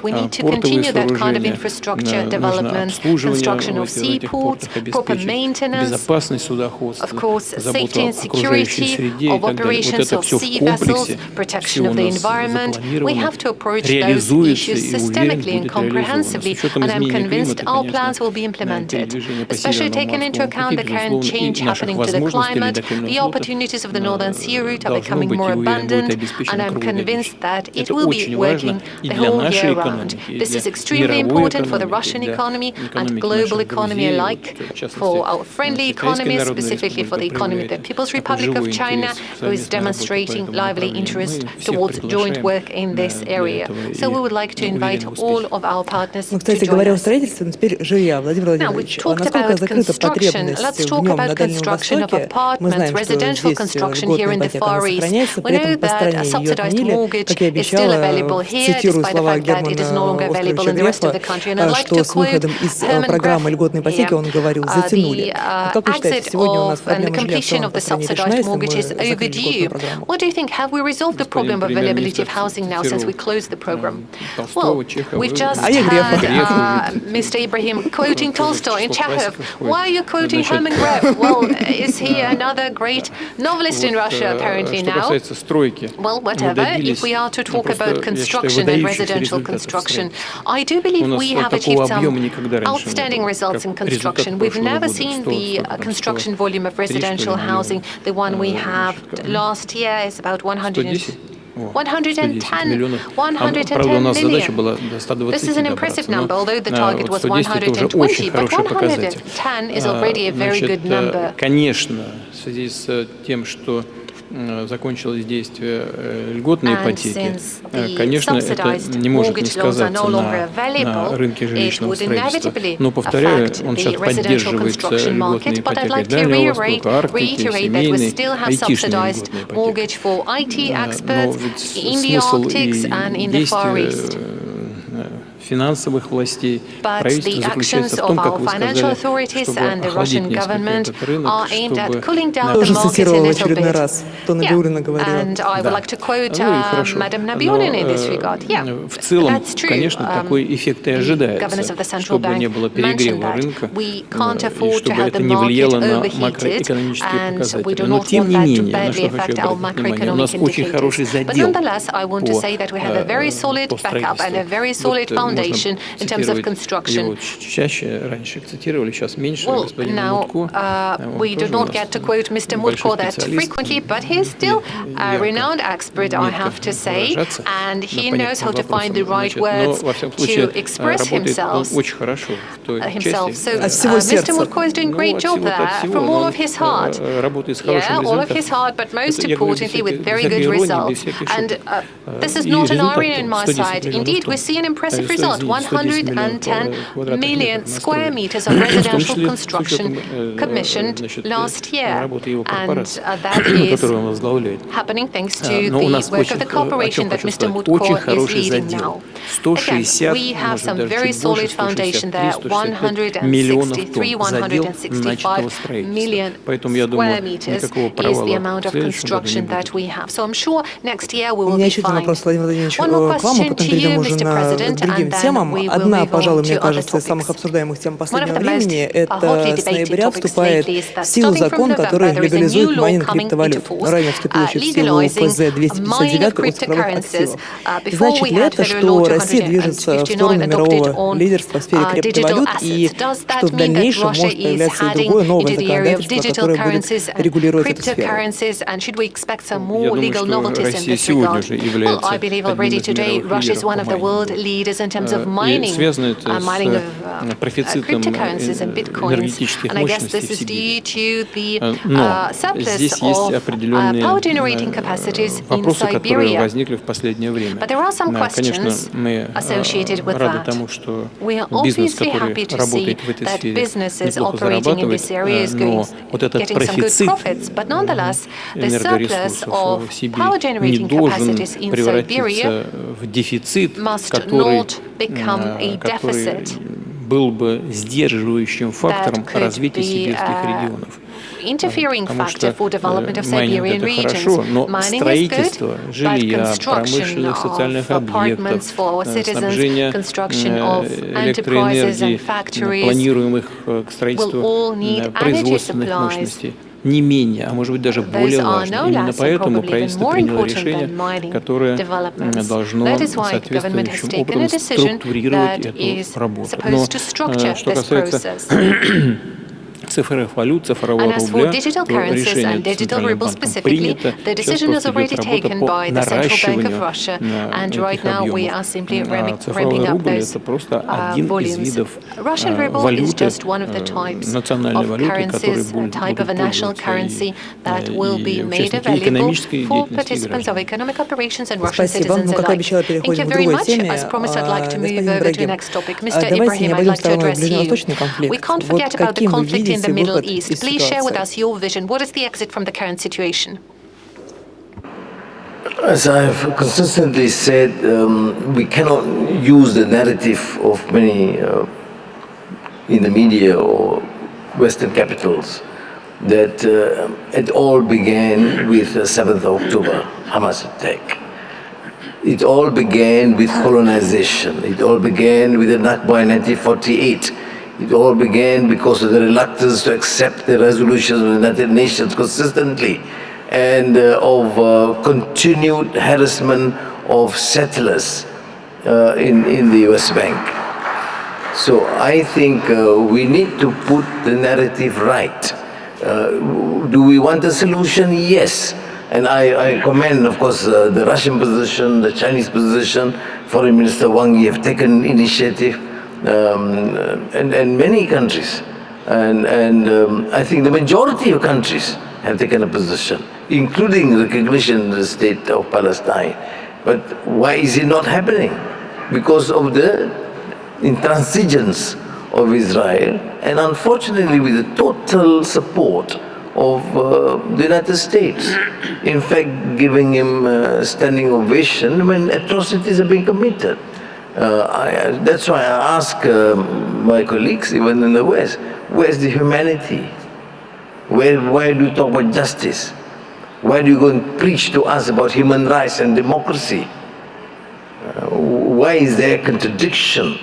Speaker 7: We need to continue that kind of infrastructure development, construction of seaports, proper maintenance, of course, safety and security of operations of sea vessels, protection of the environment. We have to approach those issues systemically and comprehensively, and I'm convinced our plans will be implemented, especially taking into account the current change happening to the climate. The opportunities of the Northern Sea route are becoming more abundant, and I'm convinced that it will be working the whole year round. This is extremely important for the Russian economy and global economy alike, for our friendly economies, specifically for the economy of the People's Republic of China, who is demonstrating lively interest towards joint work in this area. So we would like to invite all of our partners to join us. Now, we talked about construction. Let's talk about construction of apartments, residential construction here in the Far East. We know that a subsidized mortgage is still available here.
Speaker 6: процитирую слова Германа Оскаровича Грефа, что с выходом из программы льготной ипотеки, он говорил, затянули. Как вы считаете, сегодня у нас проблема жилья в целом по стране решена, если мы закрыли льготную программу?
Speaker 7: What do you think? Have we resolved the problem of availability of housing now since we closed the program? Well, we've just had Mr. Ibrahim quoting Tolstoy and Chekhov. Why are you quoting Herman Gref? Well, is he another great novelist in Russia apparently now? Well, whatever. If we are to talk about construction and residential construction, I do believe we have achieved some outstanding results in construction. We've never seen the construction volume of residential housing. The one we have last year is about 110 million. This is an impressive number, although the target was 120, but 110 is already a very good number.
Speaker 5: Закончилось действие льготной ипотеки, конечно, это не может не сказаться на рынке жилищного строительства. Но, повторяю, он сейчас поддерживается льготной ипотекой дальнего Востока, Арктики, семейной, айтишной льготной ипотекой. Но ведь смысл и действия финансовых властей, правительства заключается в том, как вы сказали, чтобы охладить несколько этот рынок, чтобы...
Speaker 6: Тоже цитировала в очередной раз, то Набиуллина говорила.
Speaker 5: В целом, конечно, такой эффект и ожидается, чтобы не было перегрева рынка, и чтобы это не влияло на макроэкономические показатели. Но, тем не менее, на что хочу обратить внимание, у нас очень хороший задел по строительству.
Speaker 7: In terms of construction. We do not get to quote Mr. Mutko that frequently, but he's still a renowned expert, I have to say, and he knows how to find the right words to express himself. So Mr. Mutko is doing a great job there from all of his heart. Yeah, all of his heart, but most importantly with very good results. And this is not an irony on my side. Indeed, we see an impressive result. 110 million square meters of residential construction commissioned last year, and that is happening thanks to the work of the cooperation that Mr. Mutko is leading now. Again, we have some very solid foundation there, 163, 165 million square meters is the amount of construction that we have. So I'm sure next year we will be fine. One more question to you, Mr. President, and
Speaker 6: темам. Одна, пожалуй, мне кажется, из самых обсуждаемых тем последнего времени, это с ноября вступает в силу закон, который легализует майнинг криптовалют, ранее вступивший в силу ФЗ-259 о цифровых активах. Значит ли это, что Россия движется в сторону мирового лидерства в сфере криптовалют и что в дальнейшем может появляться и другое новое законодательство, которое будет регулировать эту сферу?
Speaker 5: Я думаю, что Россия сегодня уже является одним из мировых лидеров и связано это с профицитом энергетических мощностей в себе. Но здесь есть определенные вопросы, которые возникли в последнее время. Конечно, мы рады тому, что бизнес, который работает в этой сфере, неплохо зарабатывает, но вот этот профицит энергоресурсов в себе не должен превратиться в дефицит, который был бы сдерживающим фактором развития сибирских регионов. Потому что майнинг — это хорошо, но строительство жилья, промышленных социальных объектов, снабжение электроэнергией планируемых к строительству производственных мощностей не менее, а может быть даже более важно. Именно поэтому правительство приняло решение, которое должно соответствующим образом структурировать эту работу. Но что касается цифровых валют, цифрового рубля, то решение Центральным банком принято. Сейчас просто идет работа по наращиванию этих объемов. Цифровой рубль — это просто один из видов валюты, национальной валюты, который будет пользоваться и участники экономической деятельности граждан.
Speaker 6: Спасибо. Ну, как обещала, переходим к другой теме. Господин Ибрагим, давайте не обойдем стороной ближневосточный конфликт. Вот каким вы видите
Speaker 7: the Middle East. Please share with us your vision. What is the exit from the current situation?
Speaker 8: As I've consistently said, we cannot use the narrative of many in the media or Western capitals that it all began with the 7th of October, Hamas attack. It all began with colonization. It all began with the Nakba in 1948. It all began because of the reluctance to accept the resolutions of the United Nations consistently, and of continued harassment of settlers in the West Bank. So I think we need to put the narrative right. Do we want a solution? Yes. And I commend, of course, the Russian position, the Chinese position. Foreign Minister Wang Yi have taken initiative, and many countries. And I think the majority of countries have taken a position, including recognition of the state of Palestine. But why is it not happening? Because of the intransigence of Israel, and unfortunately with the total support of the United States. In fact, giving him a standing ovation when atrocities are being committed. That's why I ask my colleagues, even in the West, where's the humanity? Why do you talk about justice? Why do you go and preach to us about human rights and democracy? Why is there contradiction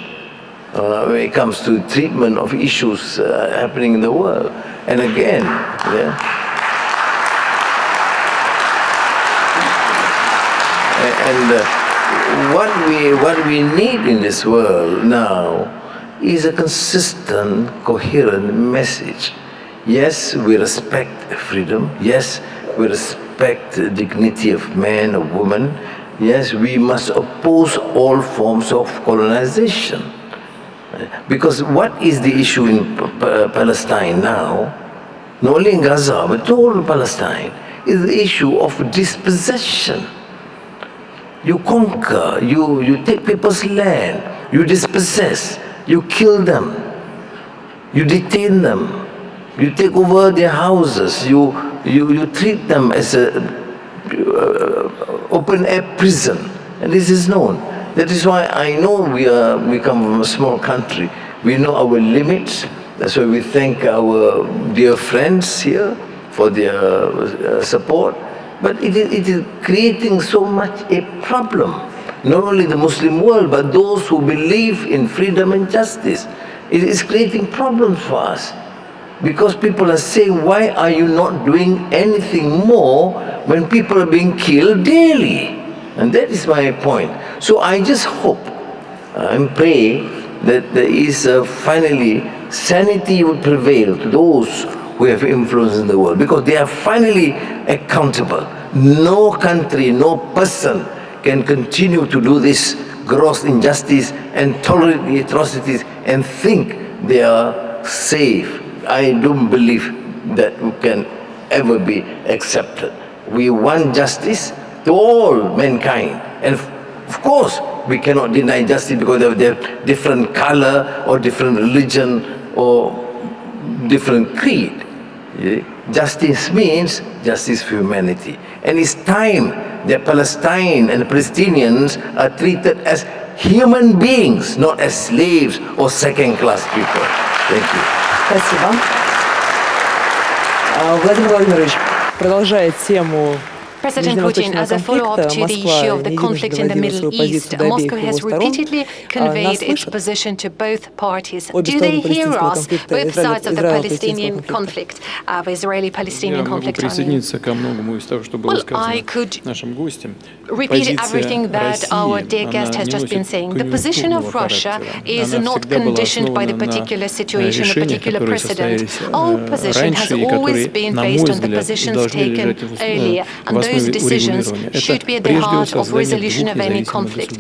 Speaker 8: when it comes to treatment of issues happening in the world? And again, what we need in this world now is a consistent, coherent message. Yes, we respect freedom. Yes, we respect the dignity of man or woman. Yes, we must oppose all forms of colonization. Because what is the issue in Palestine now, not only in Gaza, but all Palestine, is the issue of dispossession. You conquer, you take people's land, you dispossess, you kill them, you detain them, you take over their houses, you treat them as a open-air prison, and this is known. That is why I know we come from a small country. We know our limits. That's why we thank our dear friends here for their support. But it is creating so much a problem. Not only the Muslim world, but those who believe in freedom and justice. It is creating problems for us. Because people are saying, why are you not doing anything more when people are being killed daily? And that is my point. So I just hope and pray that there is finally sanity will prevail to those who have influence in the world, because they are finally accountable. No country, no person can continue to do this gross injustice and tolerate the atrocities and think they are safe. I don't believe that can ever be accepted. We want justice to all mankind. And of course, we cannot deny justice because of their different color or different religion or different creed. Justice means justice for humanity. And it's time that Palestine and the Palestinians are treated as human beings, not as slaves or second-class people. Thank you.
Speaker 6: Спасибо. Владимир Владимирович продолжает тему
Speaker 7: President Putin, as a follow-up to the issue of the conflict in the Middle East, Moscow has repeatedly conveyed its position to both parties. Do they hear us, both sides of the Palestinian conflict, the Israeli-Palestinian conflict? Well, I could repeat everything that our dear guest has just been saying. The position of Russia is not conditioned by the particular situation, the particular precedent. Our position has always been based on the positions taken earlier, and those decisions should be at the heart of resolution of any conflict.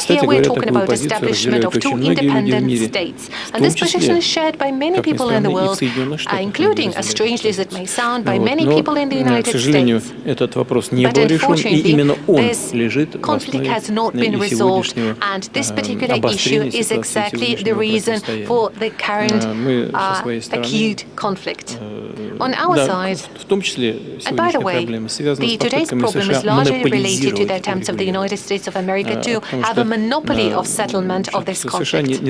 Speaker 7: Here we're talking about establishment of two independent states. And this position is shared by many people in the world, including, as strangely as it may sound, by many people in the United States. But unfortunately, this conflict has not been resolved, and this particular issue is exactly the reason for the current acute conflict. On our side, and by the way, the today's problem is largely related to the attempts of the United States of America to have a monopoly of settlement of this conflict.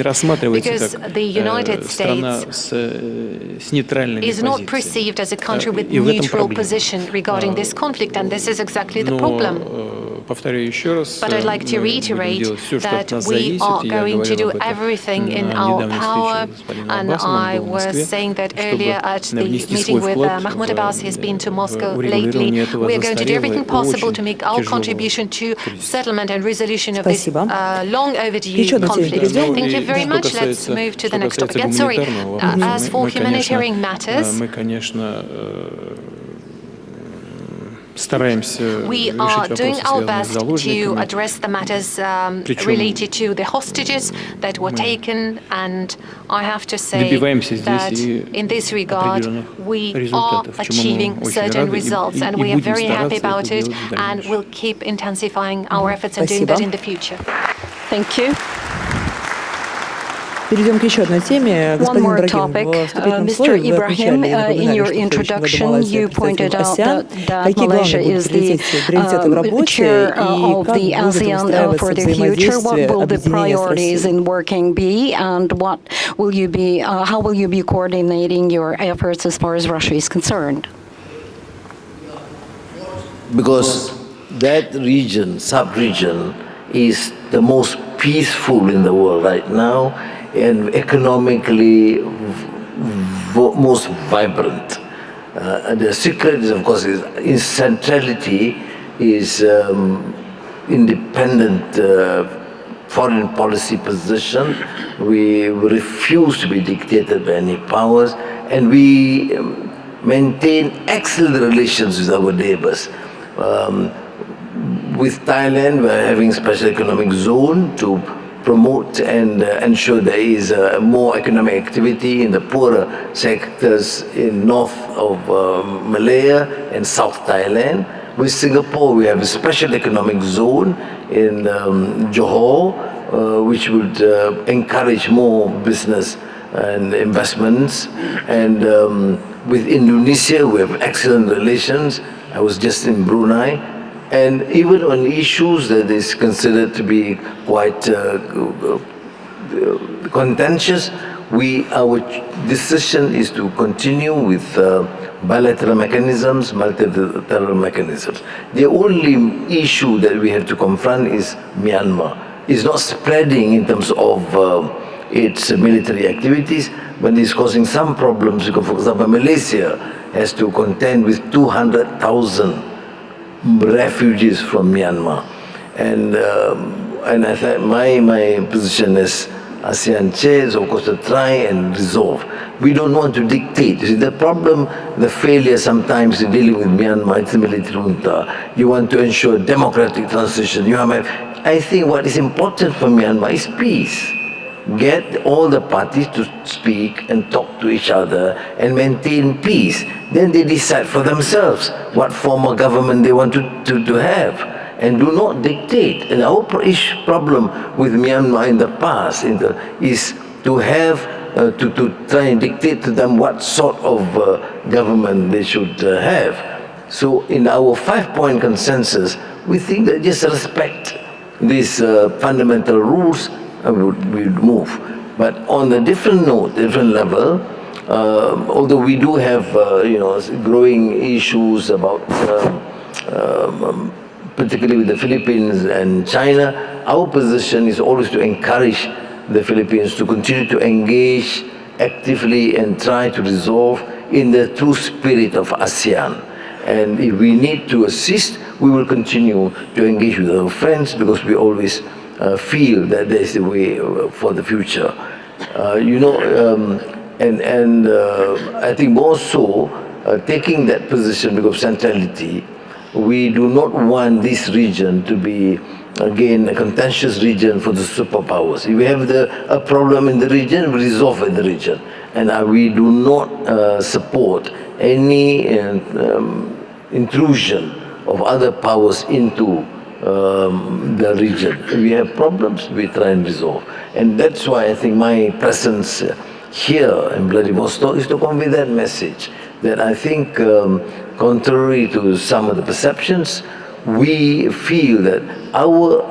Speaker 7: Because the United States is not perceived as a country with neutral position regarding this conflict, and this is exactly the problem. But I'd like to reiterate that we are going to do everything in our power, and I was saying that earlier at the meeting with Mahmoud Abbas. He's been to Moscow lately. We are going to do everything possible to make our contribution to settlement and resolution of this long overdue conflict. Thank you very much. Let's move to the next topic. And sorry, as for humanitarian matters, we are doing our best to address the matters related to the hostages that were taken, and I have to say that in this regard we are achieving certain results, and we are very happy about it, and we'll keep intensifying our efforts and doing that in the future. Thank you.
Speaker 6: Перейдем к еще одной теме.
Speaker 10: One more topic. Mr. Ibrahim, in your introduction, you pointed out that Malaysia is the chair of the ASEAN for the future. What will the priorities in working be, and what will you be? How will you be coordinating your efforts as far as Russia is concerned?
Speaker 8: Because that region, sub-region, is the most peaceful in the world right now, and economically most vibrant. The secret is, of course, is centrality, is independent foreign policy position. We refuse to be dictated by any powers, and we maintain excellent relations with our neighbors. With Thailand, we're having special economic zone to promote and ensure there is more economic activity in the poorer sectors in north of Malaya and South Thailand. With Singapore, we have a special economic zone in Johor, which would encourage more business and investments. And with Indonesia, we have excellent relations. I was just in Brunei. And even on issues that is considered to be quite contentious, our decision is to continue with bilateral mechanisms, multilateral mechanisms. The only issue that we have to confront is Myanmar. It's not spreading in terms of its military activities, but it's causing some problems because, for example, Malaysia has to contend with 200,000 refugees from Myanmar, and I thought my position as ASEAN chair is, of course, to try and resolve. We don't want to dictate. You see, the problem, the failure sometimes in dealing with Myanmar, it's the military junta. You want to ensure democratic transition. I think what is important for Myanmar is peace. Get all the parties to speak and talk to each other and maintain peace. Then they decide for themselves what form of government they want to have, and do not dictate. And our problem with Myanmar in the past is to have to try and dictate to them what sort of government they should have. So in our 5-point consensus, we think that just respect these fundamental rules, we'd move. But on a different note, different level, although we do have growing issues about particularly with the Philippines and China, our position is always to encourage the Philippines to continue to engage actively and try to resolve in the true spirit of ASEAN. And if we need to assist, we will continue to engage with our friends, because we always feel that there is a way for the future. I think more so, taking that position because of centrality, we do not want this region to be, again, a contentious region for the superpowers. If we have a problem in the region, we resolve in the region. And we do not support any intrusion of other powers into the region. If we have problems, we try and resolve. And that's why I think my presence here in Vladivostok is to convey that message, that I think, contrary to some of the perceptions, we feel that our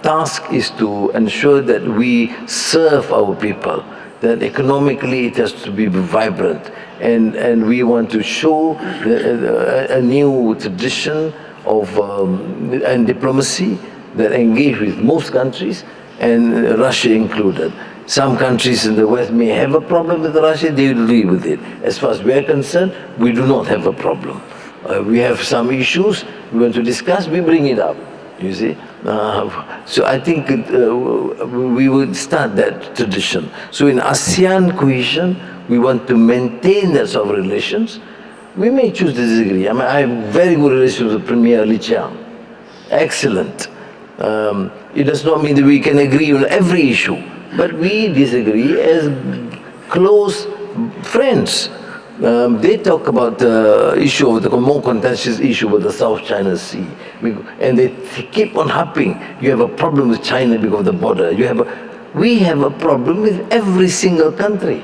Speaker 8: task is to ensure that we serve our people, that economically it has to be vibrant, and we want to show a new tradition of and diplomacy that engage with most countries, and Russia included. Some countries in the West may have a problem with Russia, they will deal with it. As far as we are concerned, we do not have a problem. We have some issues we want to discuss, we bring it up, you see. So I think we would start that tradition. So in ASEAN cohesion, we want to maintain that sort of relations. We may choose to disagree. I mean, I have very good relations with Premier Li Qiang. Excellent. It does not mean that we can agree on every issue, but we disagree as close friends. They talk about the issue of the more contentious issue of the South China Sea, and they keep on harping. You have a problem with China because of the border. We have a problem with every single country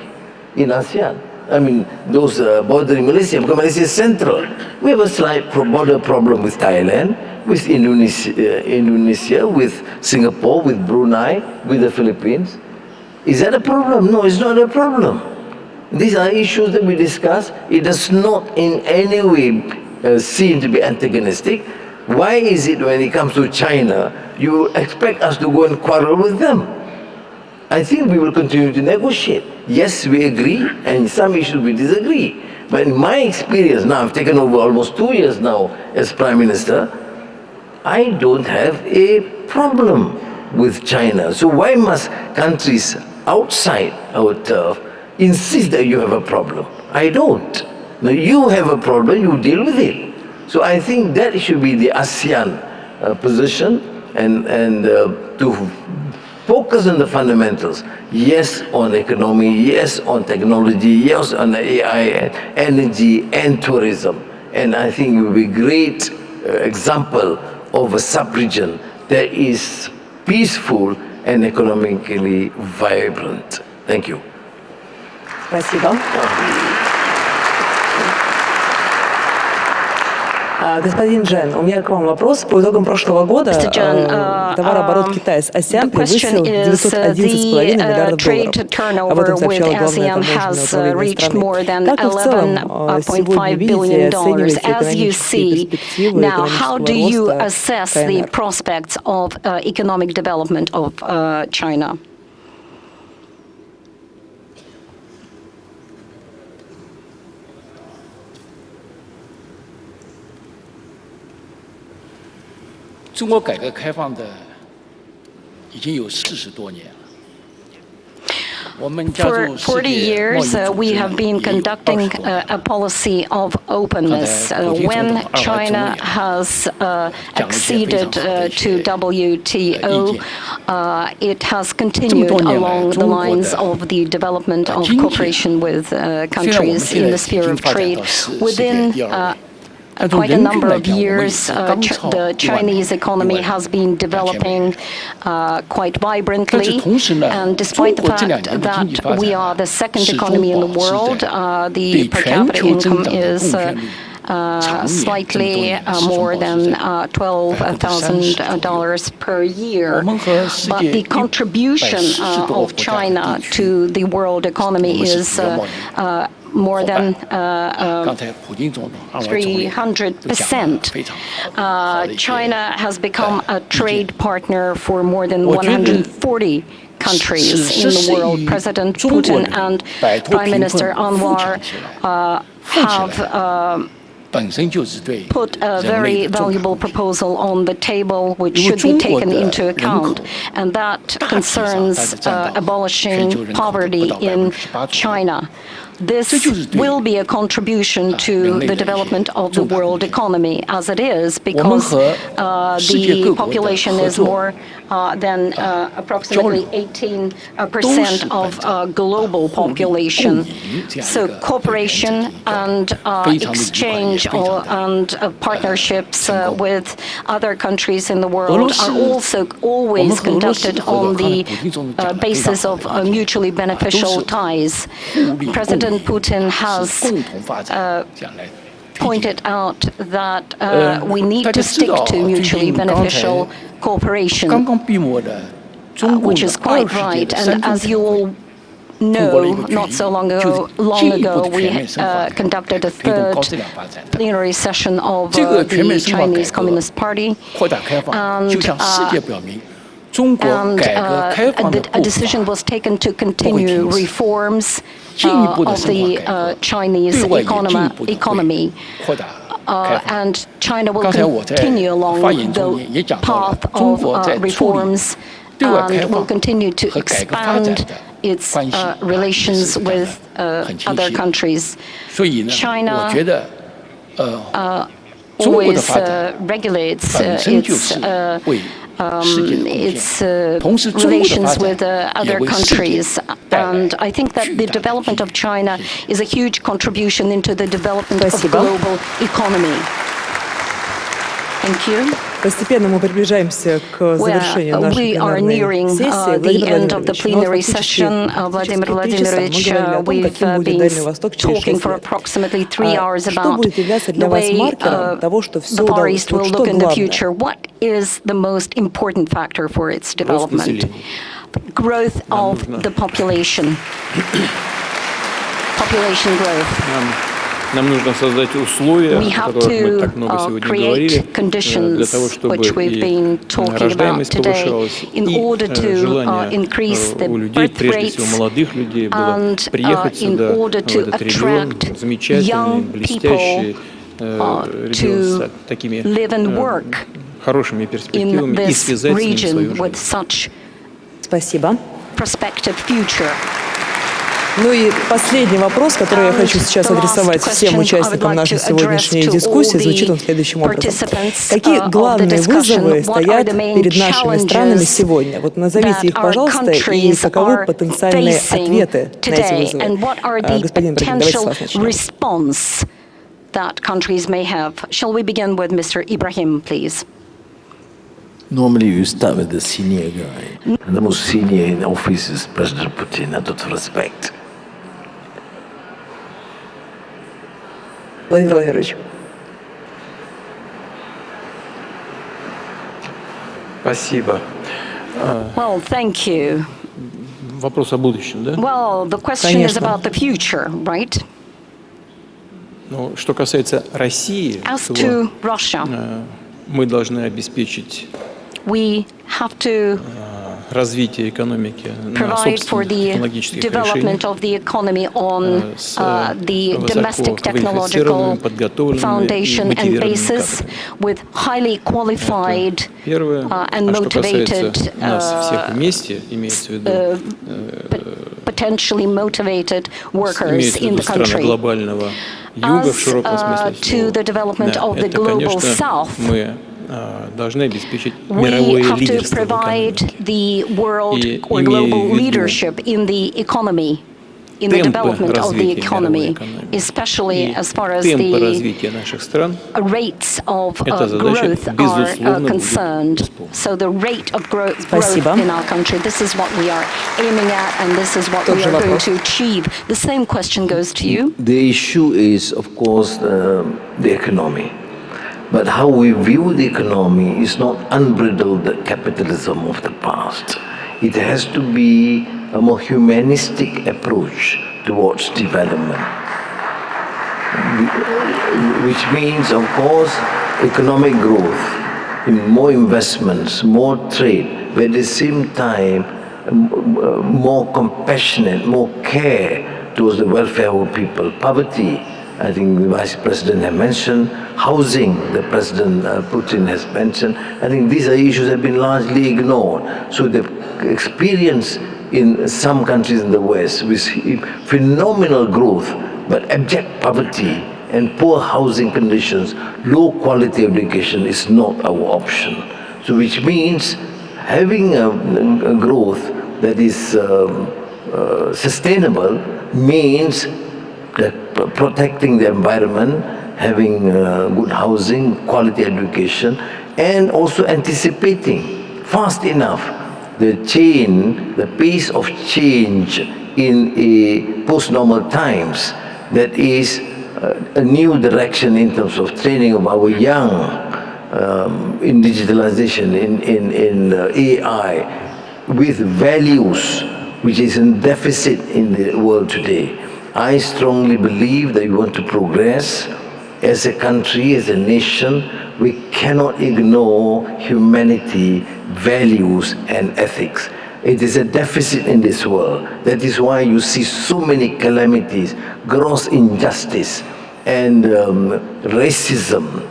Speaker 8: in ASEAN. I mean, those bordering Malaysia, because Malaysia is central. We have a slight border problem with Thailand, with Indonesia, with Singapore, with Brunei, with the Philippines. Is that a problem? No, it's not a problem. These are issues that we discuss. It does not in any way seem to be antagonistic. Why is it when it comes to China, you expect us to go and quarrel with them? I think we will continue to negotiate. Yes, we agree, and some issues we disagree. But in my experience now, I've taken over almost 2 years now as Prime Minister, I don't have a problem with China. So why must countries outside our turf insist that you have a problem? I don't. Now you have a problem, you deal with it. So I think that should be the ASEAN position, and to focus on the fundamentals. Yes, on economy, yes, on technology, yes, on AI, energy, and tourism. And I think it will be a great example of a sub-region that is peaceful and economically vibrant. Thank you.
Speaker 6: Спасибо. Господин Джен, у меня к вам вопрос. По итогам прошлого года товарооборот Китая с АСЕАН превысил $911,5 миллиардов. Об этом сообщало Главное таможенное управление страны. Как вы в целом сегодня видите и оцениваете экономические перспективы экономического роста Китая?
Speaker 11: For
Speaker 10: 40 years, we have been conducting a policy of openness. When China has acceded to WTO, it has continued along the lines of the development of cooperation with countries in the sphere of trade. Within quite a number of years, the Chinese economy has been developing quite vibrantly, and despite the fact that we are the second economy in the world, the per capita income is slightly more than $12,000 per year. But the contribution of China to the world economy is more than 300%. China has become a trade partner for more than 140 countries in the world. President Putin and Prime Minister Anwar have put a very valuable proposal on the table which should be taken into account, and that concerns abolishing poverty in China. This will be a contribution to the development of the world economy as it is, because the population is more than approximately 18% of global population. So cooperation and exchange and partnerships with other countries in the world are also always conducted on the basis of mutually beneficial ties. President President Putin has pointed out that we need to stick to mutually beneficial cooperation, which is quite right. And as you all know, not so long ago, we conducted a third plenary session of the Chinese Communist Party, and a decision was taken to continue reforms of the Chinese economy. And China will continue along the path of reforms and will continue to expand its relations with other countries. China always regulates its relations with other countries. And I think that the development of China is a huge contribution into the development of the global economy. Thank you.
Speaker 6: Постепенно мы приближаемся к завершению нашей пленарной сессии.
Speaker 10: The end of the plenary session. Vladimir Vladimirovich, we've been talking for approximately 3 hours about the way the Far East will look in the future. What is the most important factor for its development? Growth of the population. Population growth.
Speaker 5: Нам нужно создать условия,
Speaker 10: о которых мы так много сегодня говорили, для того, чтобы и рождаемость повышалась, и желание у людей, прежде всего молодых людей, было приехать сюда, в этот регион, замечательный, блестящий регион с такими хорошими перспективами и связать с ним свою жизнь.
Speaker 6: Спасибо. Ну и последний вопрос, который я хочу сейчас адресовать всем участникам нашей сегодняшней дискуссии, звучит он следующим образом. Какие главные вызовы стоят перед нашими странами сегодня? Вот назовите их, пожалуйста, и каковы потенциальные ответы на эти вызовы. Господин Ибрахим, давайте с вас начнем.
Speaker 8: Normally you start with the senior guy. And the most senior in office is President Putin, out of respect.
Speaker 6: Владимир Владимирович.
Speaker 5: Спасибо.
Speaker 10: Well, thank you.
Speaker 5: Вопрос о будущем, да?
Speaker 10: Well, the question is about the future, right?
Speaker 5: Ну, что касается России,
Speaker 10: to Russia,
Speaker 5: мы должны обеспечить развитие экономики на собственных технологических решениях с высококвалифицированными, подготовленными, мотивированными кадрами. Первое, а что касается нас всех вместе, имеется в виду страны глобального юга в широком смысле слова, это, конечно, мы должны обеспечить мировое лидерство в экономике. И темпы развития мировой экономики, темпы развития наших стран, эта задача, безусловно, будет бесспорна.
Speaker 6: Спасибо. Тоже вопрос.
Speaker 8: The issue is, of course, the economy. But how we view the economy is not unbridled capitalism of the past. It has to be a more humanistic approach towards development. Which means, of course, economic growth, more investments, more trade, but at the same time, more compassionate, more care towards the welfare of people. Poverty, I think the Vice President has mentioned, housing, the President Putin has mentioned. I think these are issues that have been largely ignored. So the experience in some countries in the West with phenomenal growth, but abject poverty and poor housing conditions, low quality education is not our option. So which means having a growth that is sustainable means that protecting the environment, having good housing, quality education, and also anticipating fast enough the pace of change in a post-normal times, that is a new direction in terms of training of our young in digitalization, in AI, with values which is in deficit in the world today. I strongly believe that we want to progress as a country, as a nation. We cannot ignore humanity, values, and ethics. It is a deficit in this world. That is why you see so many calamities, gross injustice, and racism,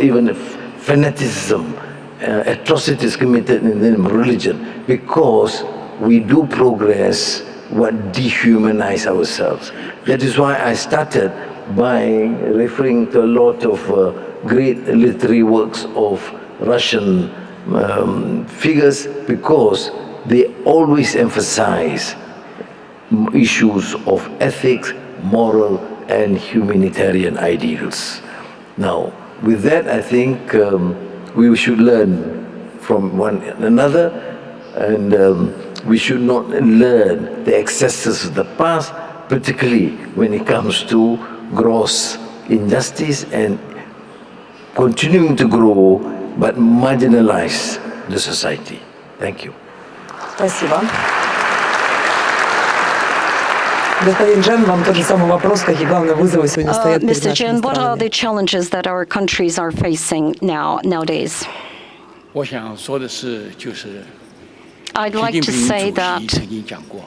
Speaker 8: even fanaticism, atrocities committed in the name of religion, because we do progress what dehumanize ourselves. That is why I started by referring to a lot of great literary works of Russian figures, because they always emphasize issues of ethics, moral, and humanitarian ideals. Now, with that, I think we should learn from one another, and we should not learn the excesses of the past, particularly when it comes to gross injustice and continuing to grow but marginalize the society. Thank you.
Speaker 6: Спасибо. Господин Джен, вам тот же самый вопрос, какие главные вызовы сегодня стоят перед
Speaker 10: Mr.
Speaker 6: нашими
Speaker 10: Chen, what are the
Speaker 6: странами?
Speaker 10: challenges that our countries are facing nowadays?
Speaker 5: 我想说的是，就是
Speaker 10: I'd
Speaker 5: 习
Speaker 10: like
Speaker 5: 近
Speaker 10: to
Speaker 5: 平
Speaker 10: say
Speaker 5: 主席
Speaker 10: that
Speaker 5: 曾经讲过，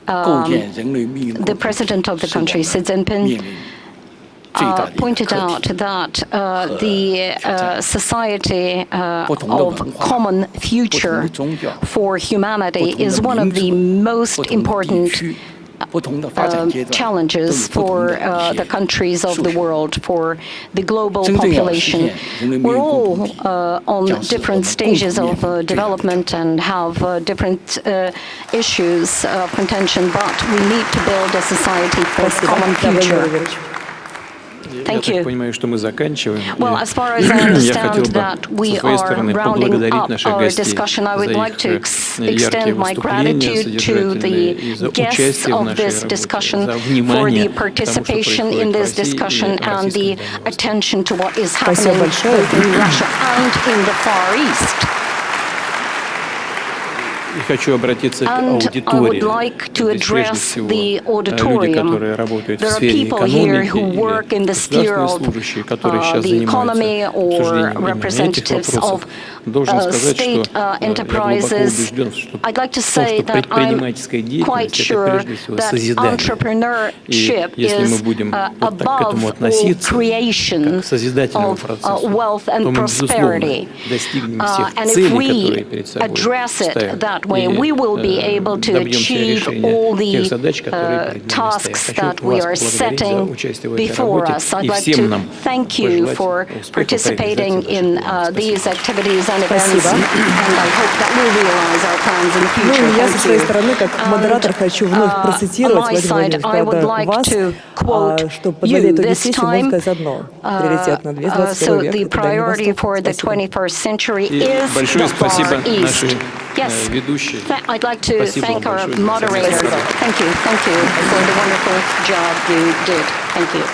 Speaker 5: 构建人类命运共
Speaker 10: the
Speaker 5: 同体
Speaker 10: president of the
Speaker 5: 是我们
Speaker 10: country, Xi
Speaker 5: 面
Speaker 10: Jinping,
Speaker 5: 临最大的一个
Speaker 10: pointed
Speaker 5: 课
Speaker 10: out
Speaker 5: 题。
Speaker 10: that the society of common future for humanity is one of the most important challenges for the countries of the world, for the global population. We're all on different stages of development and have different issues of contention, but we need to build a society for a common future. Thank you. Well, as far as I understand that we are rounding up our discussion, I would like to extend my gratitude to the guests of this discussion for the participation in this discussion and the attention to what is happening both in Russia and in the Far East. And I would like to address the auditorium. There are people here who work in the sphere of the economy or representatives of state enterprises. I'd like to say that I'm quite sure that entrepreneurship is above all creation of wealth and prosperity. And if we address it that way, we will be able to achieve all the tasks that we are setting before us. I'd like to thank you for participating in these activities and events, and I hope that we'll realize our plans in the future.
Speaker 6: Я со своей стороны, как модератор, хочу вновь процитировать Владимира Владимировича вас, что под моей итоги сессии можно сказать одно. Приоритет на весь 21 век.
Speaker 10: So the priority for the 21st century is the Far East. Yes, I'd like to thank our moderators. Thank you for the wonderful job you did. Thank you.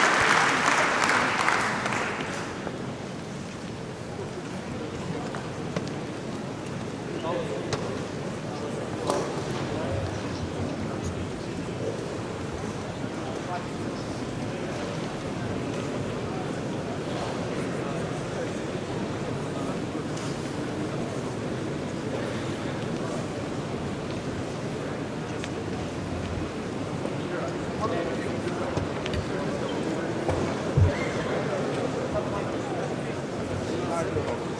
Speaker 11: Thank you.